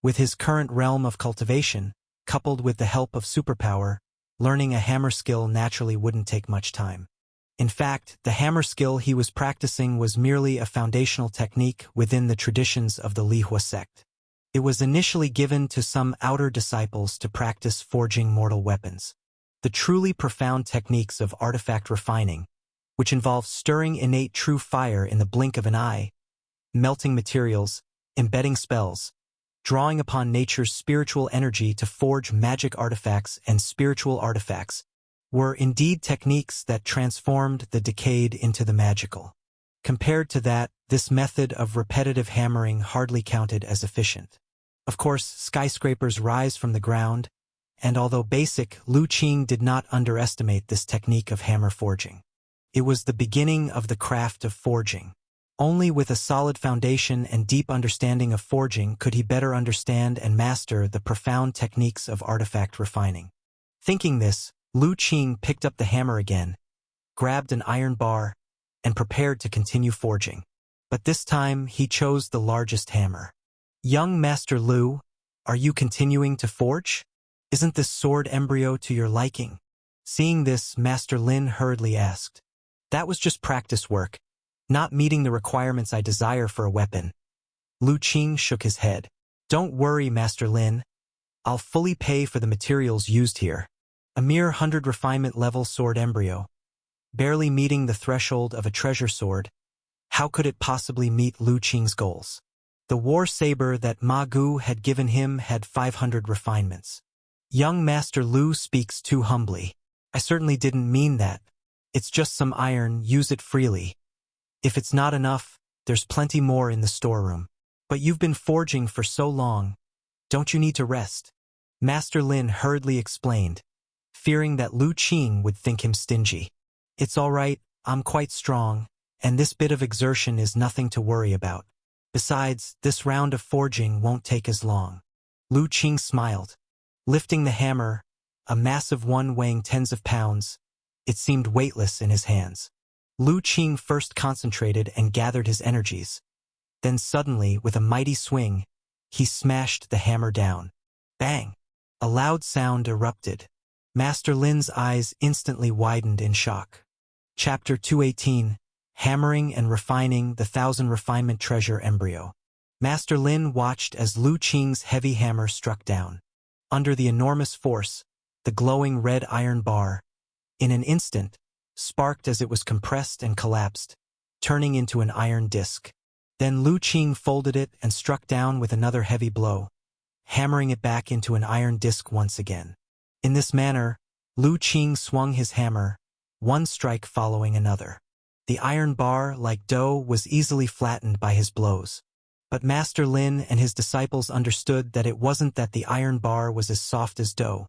With his current realm of cultivation, coupled with the help of superpower, learning a hammer skill naturally wouldn't take much time. In fact, the hammer skill he was practicing was merely a foundational technique within the traditions of the Lihua sect. It was initially given to some outer disciples to practice forging mortal weapons. The truly profound techniques of artifact refining, which involve stirring innate true fire in the blink of an eye, melting materials, embedding spells, drawing upon nature's spiritual energy to forge magic artifacts and spiritual artifacts, were indeed techniques that transformed the decayed into the magical. Compared to that, this method of repetitive hammering hardly counted as efficient. Of course, skyscrapers rise from the ground, and although basic, Lu Qing did not underestimate this technique of hammer forging. It was the beginning of the craft of forging. Only with a solid foundation and deep understanding of forging could he better understand and master the profound techniques of artifact refining. Thinking this, Lu Qing picked up the hammer again, grabbed an iron bar, and prepared to continue forging. But this time, he chose the largest hammer. Young Master Lu, are you continuing to forge? Isn't this sword embryo to your liking? Seeing this, Master Lin hurriedly asked. That was just practice work, not meeting the requirements I desire for a weapon. Lu Qing shook his head. Don't worry, Master Lin. I'll fully pay for the materials used here. A mere 100 refinement level sword embryo, barely meeting the threshold of a treasure sword. How could it possibly meet Lu Qing's goals? The war saber that Ma Gu had given him had 500 refinements. Young Master Lu speaks too humbly. I certainly didn't mean that. It's just some iron, use it freely. If it's not enough, there's plenty more in the storeroom. But you've been forging for so long. Don't you need to rest? Master Lin hurriedly explained, fearing that Lu Qing would think him stingy. It's all right, I'm quite strong, and this bit of exertion is nothing to worry about. Besides, this round of forging won't take as long. Lu Qing smiled. Lifting the hammer, a massive one weighing tens of pounds, it seemed weightless in his hands. Lu Qing first concentrated and gathered his energies. Then suddenly, with a mighty swing, he smashed the hammer down. Bang! A loud sound erupted. Master Lin's eyes instantly widened in shock. Chapter 218, Hammering and Refining the 1000 Refinement Treasure Embryo. Master Lin watched as Lu Qing's heavy hammer struck down. Under the enormous force, the glowing red iron bar, in an instant, sparked as it was compressed and collapsed, turning into an iron disc. Then Lu Qing folded it and struck down with another heavy blow, hammering it back into an iron disc once again. In this manner, Lu Qing swung his hammer, one strike following another. The iron bar, like dough, was easily flattened by his blows. But Master Lin and his disciples understood that it wasn't that the iron bar was as soft as dough,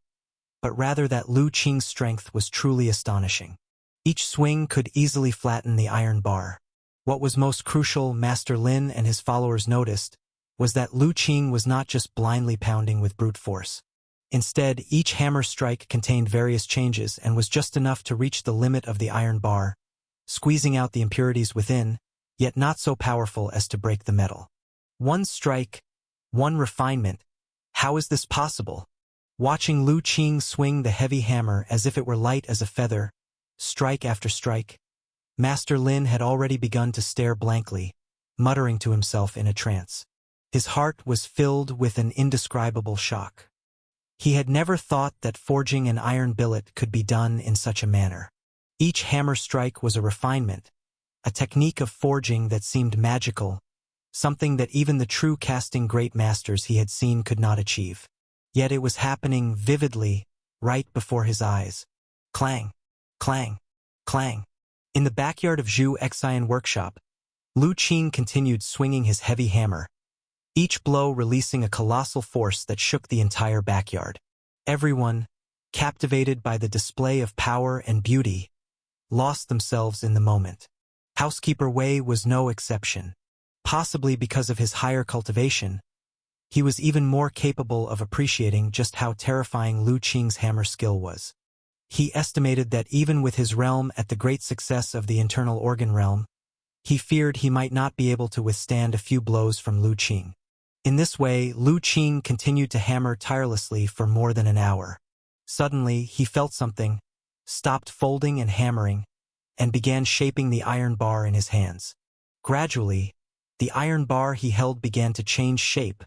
but rather that Lu Qing's strength was truly astonishing. Each swing could easily flatten the iron bar. What was most crucial, Master Lin and his followers noticed, was that Lu Qing was not just blindly pounding with brute force. Instead, each hammer strike contained various changes and was just enough to reach the limit of the iron bar, squeezing out the impurities within, yet not so powerful as to break the metal. One strike, one refinement. How is this possible? Watching Lu Qing swing the heavy hammer as if it were light as a feather, strike after strike, Master Lin had already begun to stare blankly, muttering to himself in a trance. His heart was filled with an indescribable shock. He had never thought that forging an iron billet could be done in such a manner. Each hammer strike was a refinement, a technique of forging that seemed magical, something that even the true casting great masters he had seen could not achieve. Yet it was happening vividly, right before his eyes. Clang, clang, clang. In the backyard of Zhu Xian workshop, Lu Qing continued swinging his heavy hammer, each blow releasing a colossal force that shook the entire backyard. Everyone, captivated by the display of power and beauty, lost themselves in the moment. Housekeeper Wei was no exception. Possibly because of his higher cultivation, he was even more capable of appreciating just how terrifying Lu Qing's hammer skill was. He estimated that even with his realm at the great success of the internal organ realm, he feared he might not be able to withstand a few blows from Lu Qing. In this way, Lu Qing continued to hammer tirelessly for more than an hour. Suddenly, he felt something, stopped folding and hammering, and began shaping the iron bar in his hands. Gradually, the iron bar he held began to change shape,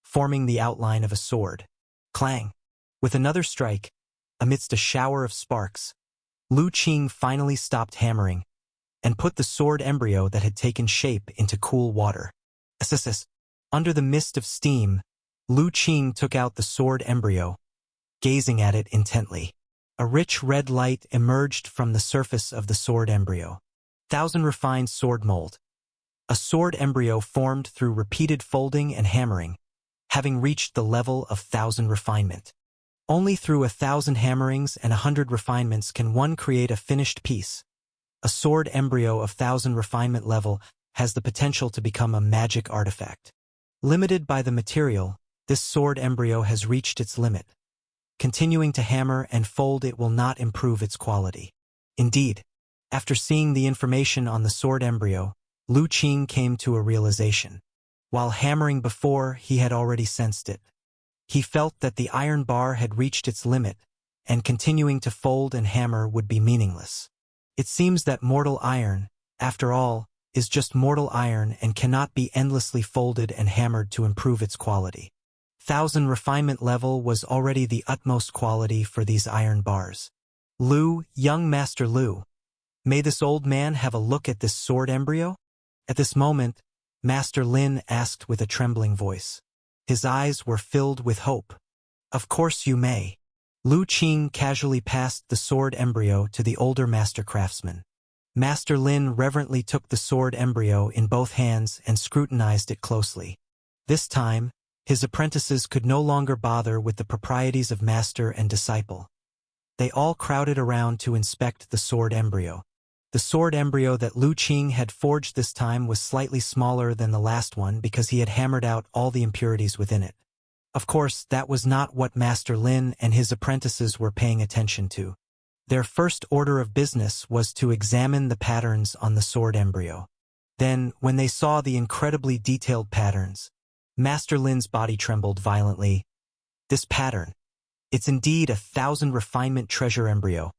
forming the outline of a sword. Clang! With another strike, amidst a shower of sparks, Lu Qing finally stopped hammering and put the sword embryo that had taken shape into cool water. Assissus. Under the mist of steam, Lu Qing took out the sword embryo, gazing at it intently. A rich red light emerged from the surface of the sword embryo. 1,000 refined sword mold. A sword embryo formed through repeated folding and hammering, having reached the level of 1,000 refinement. Only through 1,000 hammerings and 100 refinements can one create a finished piece. A sword embryo of 1,000 refinement level has the potential to become a magic artifact. Limited by the material, this sword embryo has reached its limit. Continuing to hammer and fold it will not improve its quality. Indeed, after seeing the information on the sword embryo, Lu Qing came to a realization. While hammering before, he had already sensed it. He felt that the iron bar had reached its limit, and continuing to fold and hammer would be meaningless. It seems that mortal iron, after all, is just mortal iron and cannot be endlessly folded and hammered to improve its quality. 1,000 refinement level was already the utmost quality for these iron bars. Lu, young Master Lu, may this old man have a look at this sword embryo? At this moment, Master Lin asked with a trembling voice. His eyes were filled with hope. Of course you may. Lu Qing casually passed the sword embryo to the older master craftsman. Master Lin reverently took the sword embryo in both hands and scrutinized it closely. This time, his apprentices could no longer bother with the proprieties of master and disciple. They all crowded around to inspect the sword embryo. The sword embryo that Lu Qing had forged this time was slightly smaller than the last one because he had hammered out all the impurities within it. Of course, that was not what Master Lin and his apprentices were paying attention to. Their first order of business was to examine the patterns on the sword embryo. Then, when they saw the incredibly detailed patterns, Master Lin's body trembled violently. This pattern. It's indeed a 1,000 refinement treasure embryo.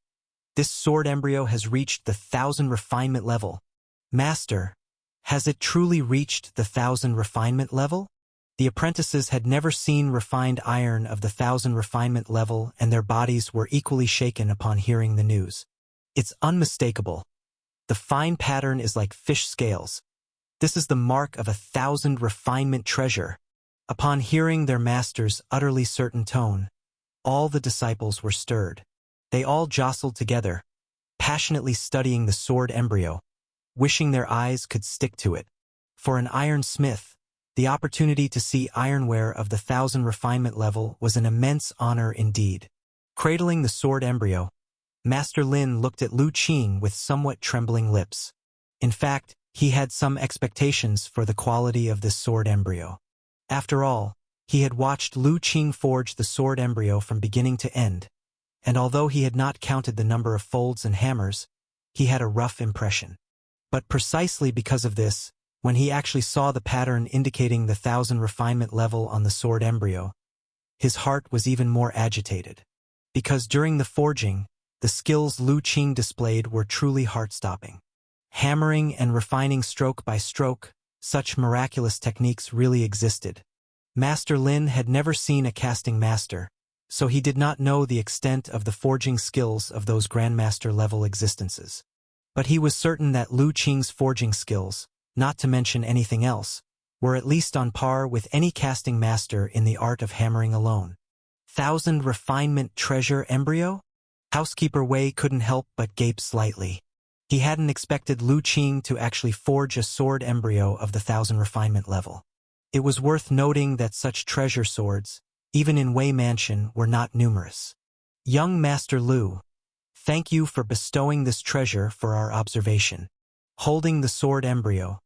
This sword embryo has reached the 1,000 refinement level. Master, has it truly reached the 1,000 refinement level? The apprentices had never seen refined iron of the 1,000 refinement level, and their bodies were equally shaken upon hearing the news. It's unmistakable. The fine pattern is like fish scales. This is the mark of 1,000 refinement treasure. Upon hearing their master's utterly certain tone, all the disciples were stirred. They all jostled together, passionately studying the sword embryo, wishing their eyes could stick to it. For an iron smith, The opportunity to see ironware of the 1000 refinement level was an immense honor indeed. Cradling the sword embryo, Master Lin looked at Lu Qing with somewhat trembling lips. In fact, he had some expectations for the quality of this sword embryo. After all, he had watched Lu Qing forge the sword embryo from beginning to end, and although he had not counted the number of folds and hammers, he had a rough impression. But precisely because of this, when he actually saw the pattern indicating the 1000 refinement level on the sword embryo, his heart was even more agitated. Because during the forging, the skills Lu Qing displayed were truly heart-stopping. Hammering and refining stroke by stroke, such miraculous techniques really existed. Master Lin had never seen a casting master, so he did not know the extent of the forging skills of those grandmaster-level existences. But he was certain that Lu Qing's forging skills, not to mention anything else, were at least on par with any casting master in the art of hammering alone. 1000 refinement treasure embryo? Housekeeper Wei couldn't help but gape slightly. He hadn't expected Lu Qing to actually forge a sword embryo of the 1000 refinement level. It was worth noting that such treasure swords, even in Wei Mansion, were not numerous. Young Master Lu, thank you for bestowing this treasure for our observation. Holding the sword embryo,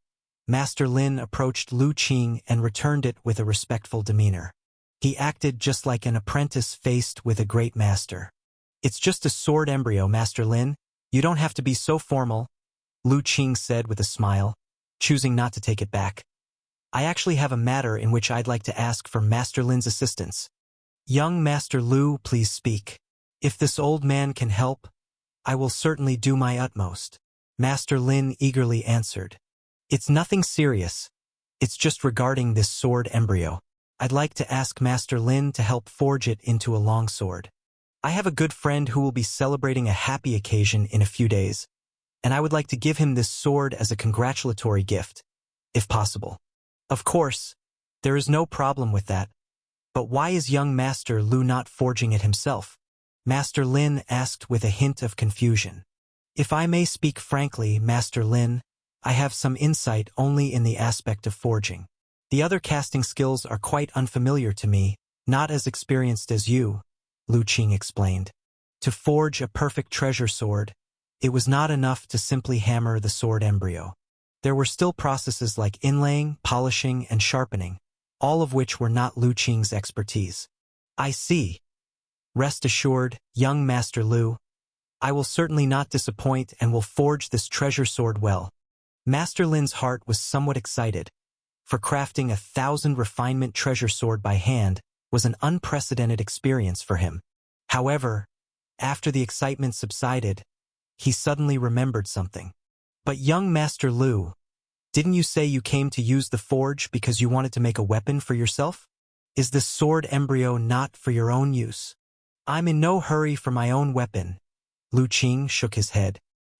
Master Lin approached Lu Qing and returned it with a respectful demeanor. He acted just like an apprentice faced with a great master. It's just a sword embryo, Master Lin. You don't have to be so formal, Lu Qing said with a smile, choosing not to take it back. I actually have a matter in which I'd like to ask for Master Lin's assistance. Young Master Lu, please speak. If this old man can help, I will certainly do my utmost. Master Lin eagerly answered. It's nothing serious. It's just regarding this sword embryo. I'd like to ask Master Lin to help forge it into a longsword. I have a good friend who will be celebrating a happy occasion in a few days, and I would like to give him this sword as a congratulatory gift, if possible. Of course, there is no problem with that. But why is young Master Lu not forging it himself? Master Lin asked with a hint of confusion. If I may speak frankly, Master Lin, I have some insight only in the aspect of forging. The other casting skills are quite unfamiliar to me, not as experienced as you, Lu Qing explained. To forge a perfect treasure sword, it was not enough to simply hammer the sword embryo. There were still processes like inlaying, polishing, and sharpening, all of which were not Lu Qing's expertise. I see. Rest assured, young Master Lu, I will certainly not disappoint and will forge this treasure sword well. Master Lin's heart was somewhat excited, for crafting 1000 refinement treasure sword by hand was an unprecedented experience for him. However, after the excitement subsided, he suddenly remembered something. But young Master Lu, didn't you say you came to use the forge because you wanted to make a weapon for yourself? Is this sword embryo not for your own use? I'm in no hurry for my own weapon. Lu Qing shook his head.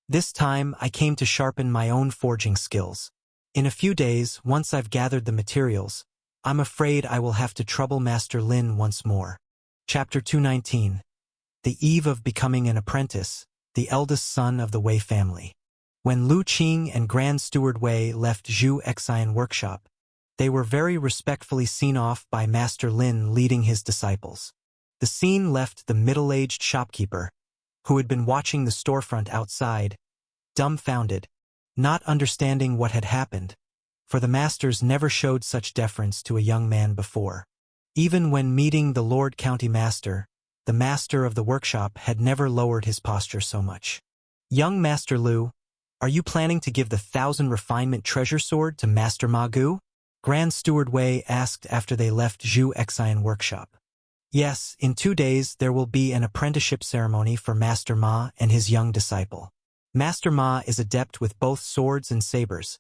This time I came to sharpen my own forging skills. In a few days, once I've gathered the materials, I'm afraid I will have to trouble Master Lin once more. Chapter 219. The eve of becoming an apprentice, the eldest son of the Wei family. When Lu Qing and Grand Steward Wei left Zhu Exian workshop, they were very respectfully seen off by Master Lin leading his disciples. The scene left the middle-aged shopkeeper, who had been watching the storefront outside, dumbfounded, not understanding what had happened, for the masters never showed such deference to a young man before. Even when meeting the Lord County Master, the master of the workshop had never lowered his posture so much. Young Master Lu, are you planning to give the 1000 refinement treasure sword to Master Ma Gu? Grand Steward Wei asked after they left Zhu Exian workshop. Yes, in 2 days there will be an apprenticeship ceremony for Master Ma and his young disciple. Master Ma is adept with both swords and sabers,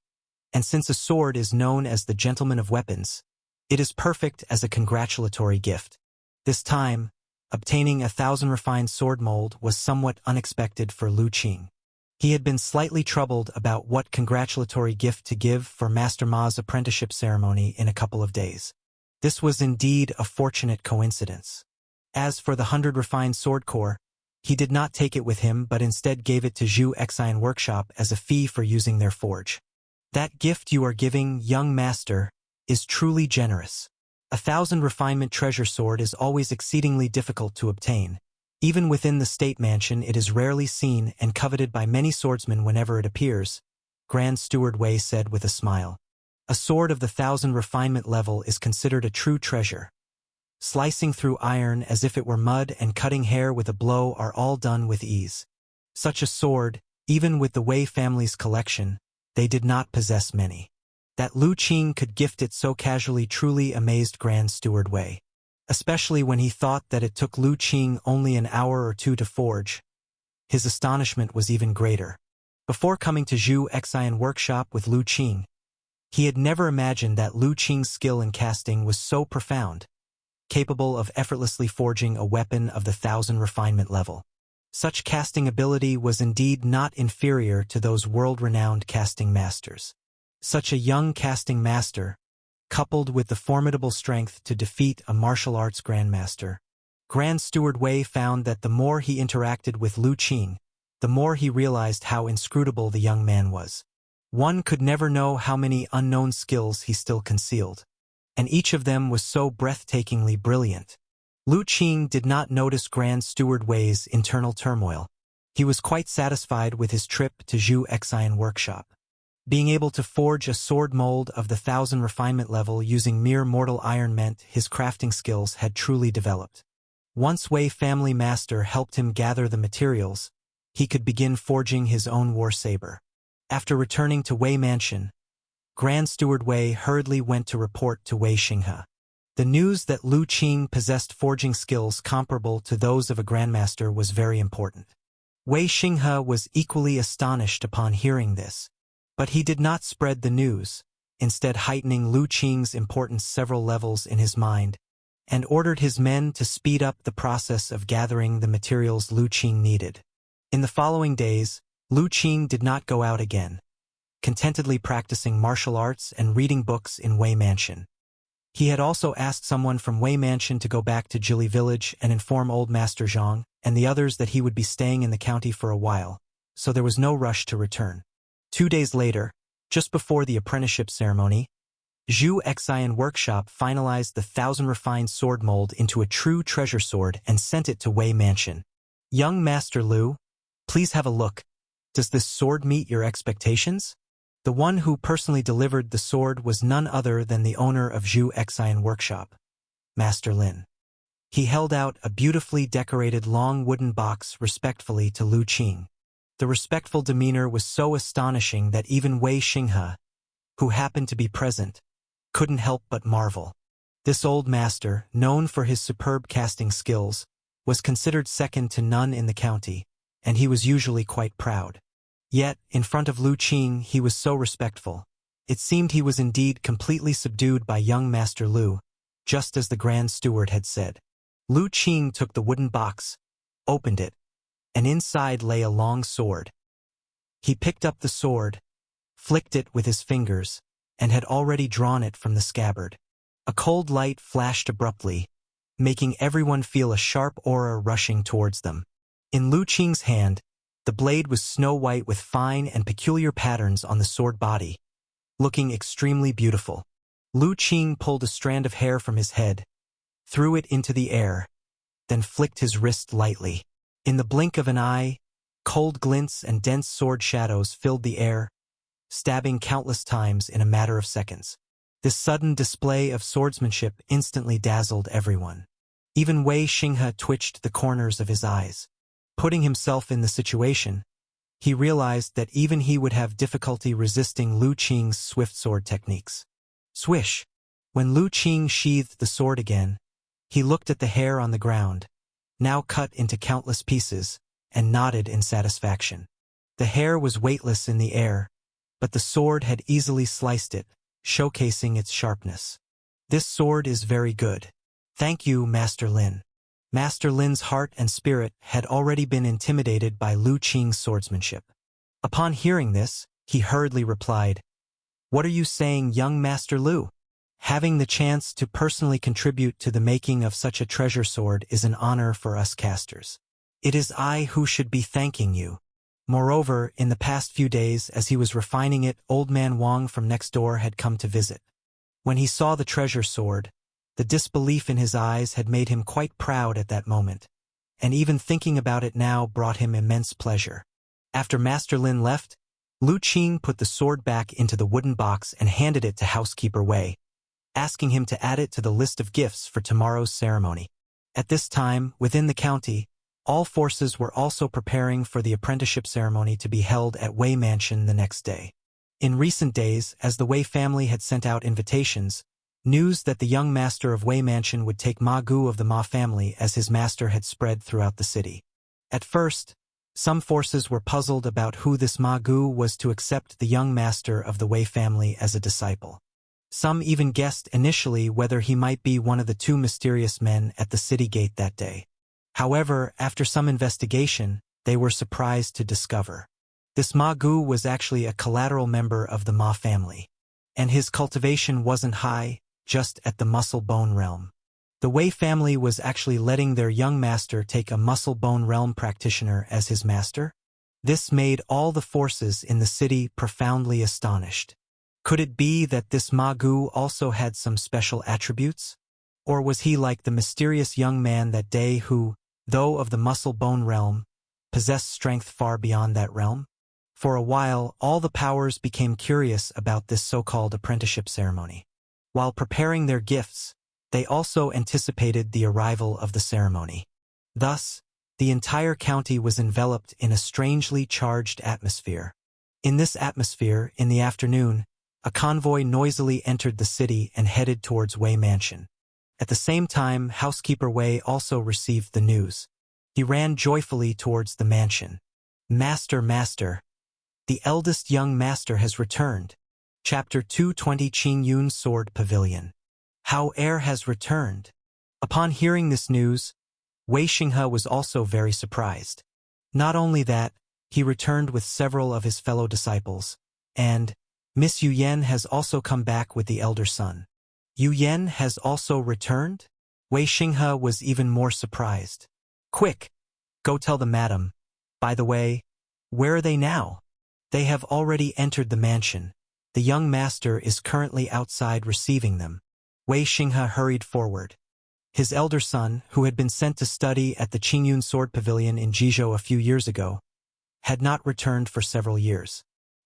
and since a sword is known as the gentleman of weapons, it is perfect as a congratulatory gift. This time, obtaining 1000 refined sword mold was somewhat unexpected for Lu Qing. He had been slightly troubled about what congratulatory gift to give for Master Ma's apprenticeship ceremony in a couple of days. This was indeed a fortunate coincidence. As for the 100 refined sword core, he did not take it with him but instead gave it to Zhu Exian workshop as a fee for using their forge. That gift you are giving, young master, is truly generous. 1,000 refinement treasure sword is always exceedingly difficult to obtain. Even within the state mansion it is rarely seen and coveted by many swordsmen whenever it appears, Grand Steward Wei said with a smile. A sword of the 1,000 refinement level is considered a true treasure. Slicing through iron as if it were mud and cutting hair with a blow are all done with ease. Such a sword, even with the Wei family's collection, they did not possess many. That Lu Qing could gift it so casually truly amazed Grand Steward Wei. Especially when he thought that it took Lu Qing only an hour or two to forge. His astonishment was even greater. Before coming to Zhu Xian workshop with Lu Qing, he had never imagined that Lu Qing's skill in casting was so profound, capable of effortlessly forging a weapon of the 1,000 refinement level. Such casting ability was indeed not inferior to those world-renowned casting masters. Such a young casting master, coupled with the formidable strength to defeat a martial arts grandmaster. Grand Steward Wei found that the more he interacted with Lu Qing, the more he realized how inscrutable the young man was. One could never know how many unknown skills he still concealed, and each of them was so breathtakingly brilliant. Lu Qing did not notice Grand Steward Wei's internal turmoil. He was quite satisfied with his trip to Zhu Xian workshop. Being able to forge a sword mold of the 1,000 refinement level using mere mortal iron meant his crafting skills had truly developed. Once Wei family master helped him gather the materials, he could begin forging his own war saber. After returning to Wei Mansion, Grand Steward Wei hurriedly went to report to Wei Xinghe. The news that Lu Qing possessed forging skills comparable to those of a grandmaster was very important. Wei Xinghe was equally astonished upon hearing this. But he did not spread the news, instead heightening Lu Qing's importance several levels in his mind, and ordered his men to speed up the process of gathering the materials Lu Qing needed. In the following days, Lu Qing did not go out again, contentedly practicing martial arts and reading books in Wei Mansion. He had also asked someone from Wei Mansion to go back to Jili Village and inform Old Master Zhang and the others that he would be staying in the county for a while, so there was no rush to return. 2 days later, just before the apprenticeship ceremony, Zhu Xian workshop finalized the 1,000 refined sword mold into a true treasure sword and sent it to Wei Mansion. Young Master Lu, please have a look. Does this sword meet your expectations? The one who personally delivered the sword was none other than the owner of Zhu Xian workshop, Master Lin. He held out a beautifully decorated long wooden box respectfully to Lu Qing. The respectful demeanor was so astonishing that even Wei Xinghe, who happened to be present, couldn't help but marvel. This old master, known for his superb casting skills, was considered second to none in the county, and he was usually quite proud. Yet, in front of Lu Qing he was so respectful. It seemed he was indeed completely subdued by young Master Lu, just as the Grand Steward had said. Lu Qing took the wooden box, opened it, and inside lay a long sword. He picked up the sword, flicked it with his fingers, and had already drawn it from the scabbard. A cold light flashed abruptly, making everyone feel a sharp aura rushing towards them. In Lu Qing's hand, the blade was snow-white with fine and peculiar patterns on the sword body, looking extremely beautiful. Lu Qing pulled a strand of hair from his head, threw it into the air, then flicked his wrist lightly. In the blink of an eye, cold glints and dense sword shadows filled the air, stabbing countless times in a matter of seconds. This sudden display of swordsmanship instantly dazzled everyone. Even Wei Xinghe twitched the corners of his eyes. Putting himself in the situation, he realized that even he would have difficulty resisting Lu Qing's swift sword techniques. Swish! When Lu Qing sheathed the sword again, he looked at the hair on the ground, now cut into countless pieces, and nodded in satisfaction. The hair was weightless in the air, but the sword had easily sliced it, showcasing its sharpness. This sword is very good. Thank you, Master Lin. Master Lin's heart and spirit had already been intimidated by Lu Qing's swordsmanship. Upon hearing this, he hurriedly replied, "What are you saying, young Master Lu? Having the chance to personally contribute to the making of such a treasure sword is an honor for us casters. It is I who should be thanking you." Moreover, in the past few days, as he was refining it, old man Wang from next door had come to visit. When he saw the treasure sword, the disbelief in his eyes had made him quite proud at that moment, and even thinking about it now brought him immense pleasure. After Master Lin left, Lu Qing put the sword back into the wooden box and handed it to housekeeper Wei, asking him to add it to the list of gifts for tomorrow's ceremony. At this time, within the county, all forces were also preparing for the apprenticeship ceremony to be held at Wei Mansion the next day. In recent days, as the Wei family had sent out invitations, news that the young master of Wei Mansion would take Ma Gu of the Ma family as his master had spread throughout the city. At first, some forces were puzzled about who this Ma Gu was to accept the young master of the Wei family as a disciple. Some even guessed initially whether he might be one of the two mysterious men at the city gate that day. However, after some investigation, they were surprised to discover this Ma Gu was actually a collateral member of the Ma family, and his cultivation wasn't high, just at the muscle-bone realm. The Wei family was actually letting their young master take a muscle-bone realm practitioner as his master. This made all the forces in the city profoundly astonished. Could it be that this Ma Gu also had some special attributes? Or was he like the mysterious young man that day who, though of the muscle-bone realm, possessed strength far beyond that realm? For a while, all the powers became curious about this so-called apprenticeship ceremony. While preparing their gifts, they also anticipated the arrival of the ceremony. Thus, the entire county was enveloped in a strangely charged atmosphere. In this atmosphere, in the afternoon, a convoy noisily entered the city and headed towards Wei Mansion. At the same time, housekeeper Wei also received the news. He ran joyfully towards the mansion. Master, master! The eldest young master has returned. Chapter 220 Qing Yun's Sword Pavilion. How heir has returned. Upon hearing this news, Wei Xinghe was also very surprised. Not only that, he returned with several of his fellow disciples, and Miss Yu Yan has also come back with the elder son. Yu Yan has also returned? Wei Xinghe was even more surprised. Quick! Go tell the madam. By the way, where are they now? They have already entered the mansion. The young master is currently outside receiving them. Wei Xinghe hurried forward. His elder son, who had been sent to study at the Qingyun Sword Pavilion in Jizhou a few years ago, had not returned for several years.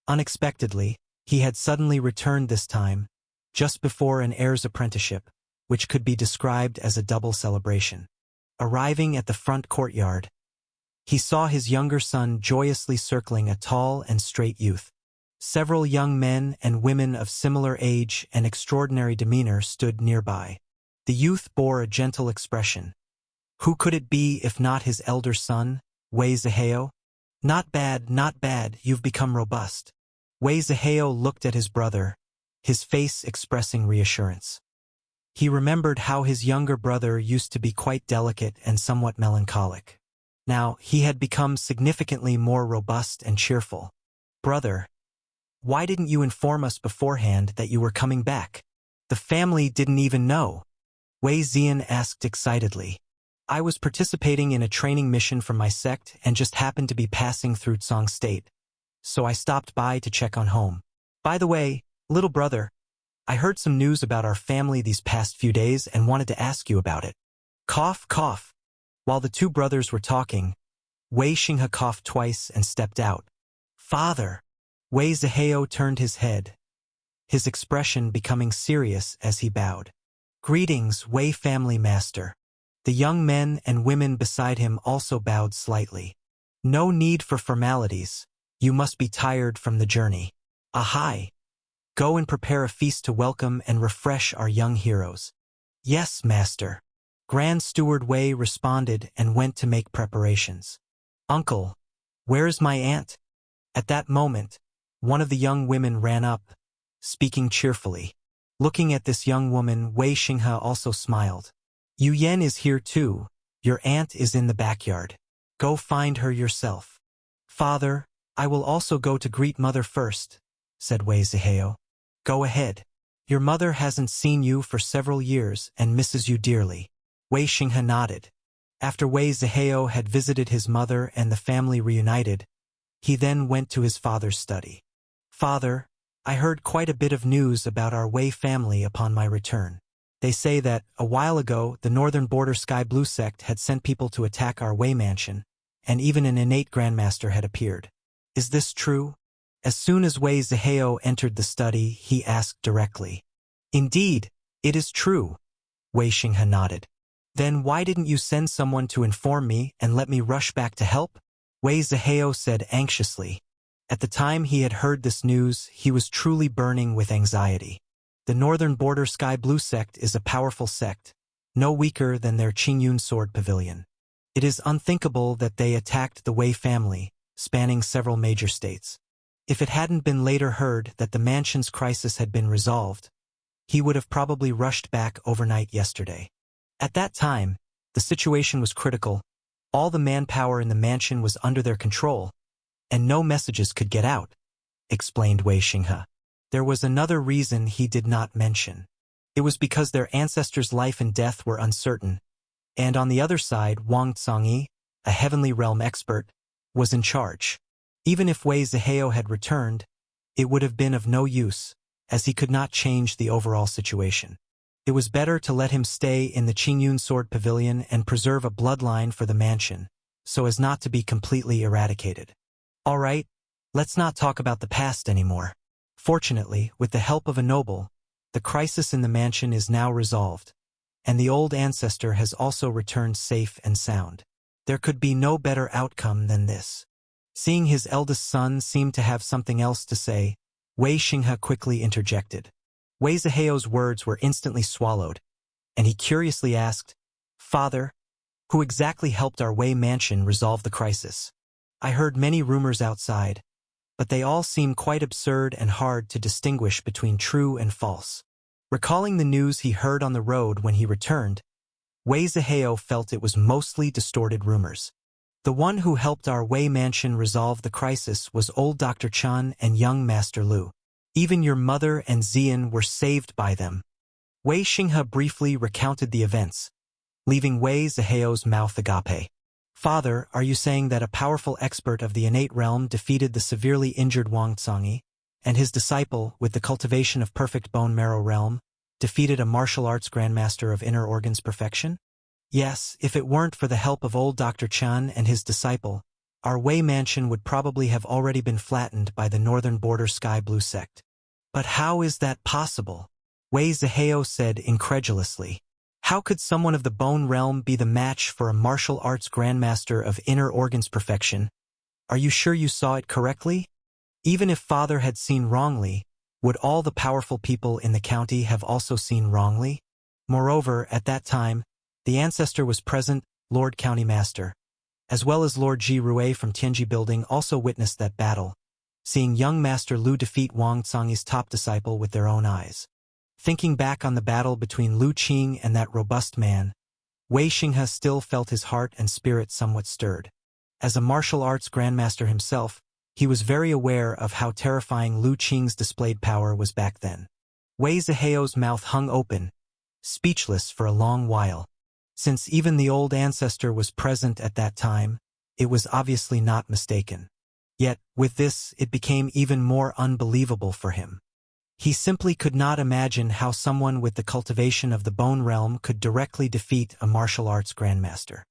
Unexpectedly, he had suddenly returned this time, just before an heir's apprenticeship, which could be described as a double celebration. Arriving at the front courtyard, he saw his younger son joyously circling a tall and straight youth. Several young men and women of similar age and extraordinary demeanor stood nearby. The youth bore a gentle expression. Who could it be if not his elder son, Wei Zihao? Not bad, you've become robust. Wei Zihao looked at his brother, his face expressing reassurance. He remembered how his younger brother used to be quite delicate and somewhat melancholic. Now, he had become significantly more robust and cheerful. Brother, why didn't you inform us beforehand that you were coming back? The family didn't even know. Wei Zian asked excitedly. I was participating in a training mission from my sect and just happened to be passing through Tsang State, so I stopped by to check on home. By the way, little brother, I heard some news about our family these past few days and wanted to ask you about it. Cough, cough. While the two brothers were talking, Wei Xinghe coughed twice and stepped out. Father! Wei Zihao turned his head, his expression becoming serious as he bowed. Greetings, Wei family master. The young men and women beside him also bowed slightly. No need for formalities. You must be tired from the journey. Ahai! Go and prepare a feast to welcome and refresh our young heroes. Yes, master. Grand Steward Wei responded and went to make preparations. Uncle, where is my aunt? At that moment, one of the young women ran up, speaking cheerfully. Looking at this young woman, Wei Xinghe also smiled. Yu Yan is here too. Your aunt is in the backyard. Go find her yourself. Father, I will also go to greet mother first, said Wei Zihao. Go ahead. Your mother hasn't seen you for several years and misses you dearly. Wei Xinghe nodded. After Wei Zihao had visited his mother and the family reunited, he then went to his father's study. Father, I heard quite a bit of news about our Wei family upon my return. They say that, a while ago, the Northern Border Sky Blue sect had sent people to attack our Wei mansion, and even an innate grandmaster had appeared. Is this true? As soon as Wei Zihao entered the study, he asked directly. Indeed, it is true. Wei Xinghe nodded. Then why didn't you send someone to inform me and let me rush back to help? Wei Zihao said anxiously. At the time he had heard this news, he was truly burning with anxiety. The Northern Border Sky Blue sect is a powerful sect, no weaker than their Qingyun Sword Pavilion. It is unthinkable that they attacked the Wei family, spanning several major states. If it hadn't been later heard that the mansion's crisis had been resolved, he would have probably rushed back overnight yesterday. At that time, the situation was critical. All the manpower in the mansion was under their control, and no messages could get out, explained Wei Xinghe. There was another reason he did not mention. It was because their ancestors' life and death were uncertain, and on the other side, Wang Zongyi, a heavenly realm expert, was in charge. Even if Wei Zihao had returned, it would have been of no use, as he could not change the overall situation. It was better to let him stay in the Qingyun Sword Pavilion and preserve a bloodline for the mansion, so as not to be completely eradicated. All right, let's not talk about the past anymore. Fortunately, with the help of a noble, the crisis in the mansion is now resolved, and the old ancestor has also returned safe and sound. There could be no better outcome than this. Seeing his eldest son seem to have something else to say, Wei Xinghe quickly interjected. Wei Zihao's words were instantly swallowed, and he curiously asked, Father, who exactly helped our Wei mansion resolve the crisis? I heard many rumors outside, but they all seem quite absurd and hard to distinguish between true and false. Recalling the news he heard on the road when he returned, Wei Zihao felt it was mostly distorted rumors. The one who helped our Wei mansion resolve the crisis was old Dr. Chen and young Master Lu. Even your mother and Xian were saved by them. Wei Xinghe briefly recounted the events, leaving Wei Zihao's mouth agape. Father, are you saying that a powerful expert of the innate realm defeated the severely injured Wang Zongyi, and his disciple, with the cultivation of perfect bone marrow realm, defeated a martial arts grandmaster of inner organs perfection? Yes, if it weren't for the help of old Dr. Chen and his disciple, our Wei mansion would probably have already been flattened by the Northern Border Sky Blue sect. But how is that possible? Wei Zihao said incredulously. How could someone of the bone realm be the match for a martial arts grandmaster of inner organs perfection? Are you sure you saw it correctly? Even if Father had seen wrongly, would all the powerful people in the county have also seen wrongly? Moreover, at that time, the ancestor was present, Lord County Master, as well as Lord Ji Rui from Tianji Building also witnessed that battle, seeing young Master Lu defeat Wang Zongyi's top disciple with their own eyes. Thinking back on the battle between Lu Qing and that robust man, Wei Xinghe still felt his heart and spirit somewhat stirred. As a martial arts grandmaster himself, he was very aware of how terrifying Lu Qing's displayed power was back then. Wei Zihao's mouth hung open, speechless for a long while. Since even the old ancestor was present at that time, it was obviously not mistaken. Yet, with this, it became even more unbelievable for him. He simply could not imagine how someone with the cultivation of the bone realm could directly defeat a martial arts grandmaster.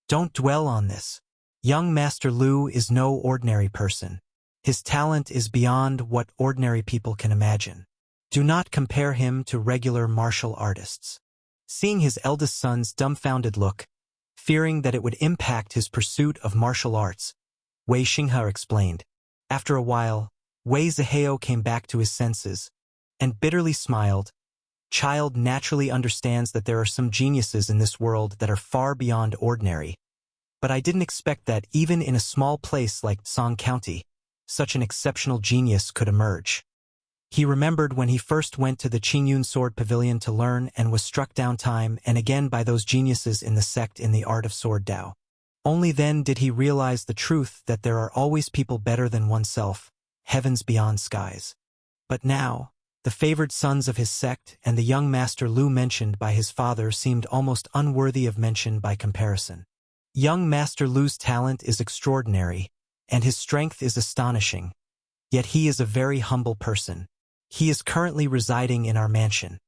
Don't dwell on this. Young Master Lu is no ordinary person. His talent is beyond what ordinary people can imagine. Do not compare him to regular martial artists. Seeing his eldest son's dumbfounded look, fearing that it would impact his pursuit of martial arts, Wei Xinghe explained. After a while, Wei Zihao came back to his senses, and bitterly smiled. Child naturally understands that there are some geniuses in this world that are far beyond ordinary. But I didn't expect that even in a small place like Song County, such an exceptional genius could emerge. He remembered when he first went to the Qingyun Sword Pavilion to learn and was struck down time and again by those geniuses in the sect in the art of Sword Dao. Only then did he realize the truth that there are always people better than oneself, heavens beyond skies. But now, the favored sons of his sect and the young Master Lu mentioned by his father seemed almost unworthy of mention by comparison. Young Master Lu's talent is extraordinary, and his strength is astonishing. Yet he is a very humble person. He is currently residing in our mansion.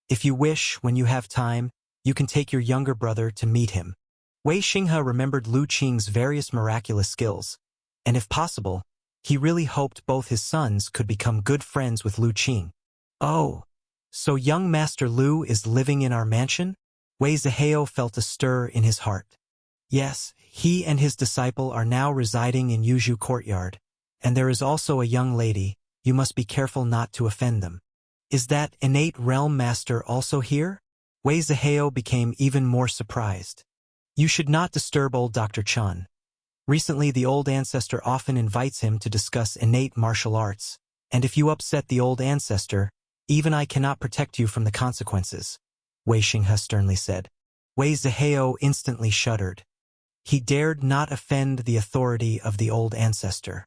If you wish, when you have time, you can take your younger brother to meet him. Wei Xinghe remembered Lu Qing's various miraculous skills, and if possible, he really hoped both his sons could become good friends with Lu Qing. Oh, so young Master Lu is living in our mansion? Wei Zihao felt a stir in his heart. Yes, he and his disciple are now residing in Yuzhu Courtyard, and there is also a young lady. You must be careful not to offend them. Is that innate realm master also here? Wei Zihao became even more surprised. You should not disturb old Dr. Chen. Recently, the old ancestor often invites him to discuss innate martial arts, and if you upset the old ancestor, even I cannot protect you from the consequences, Wei Xinghe sternly said. Wei Zihao instantly shuddered. He dared not offend the authority of the old ancestor.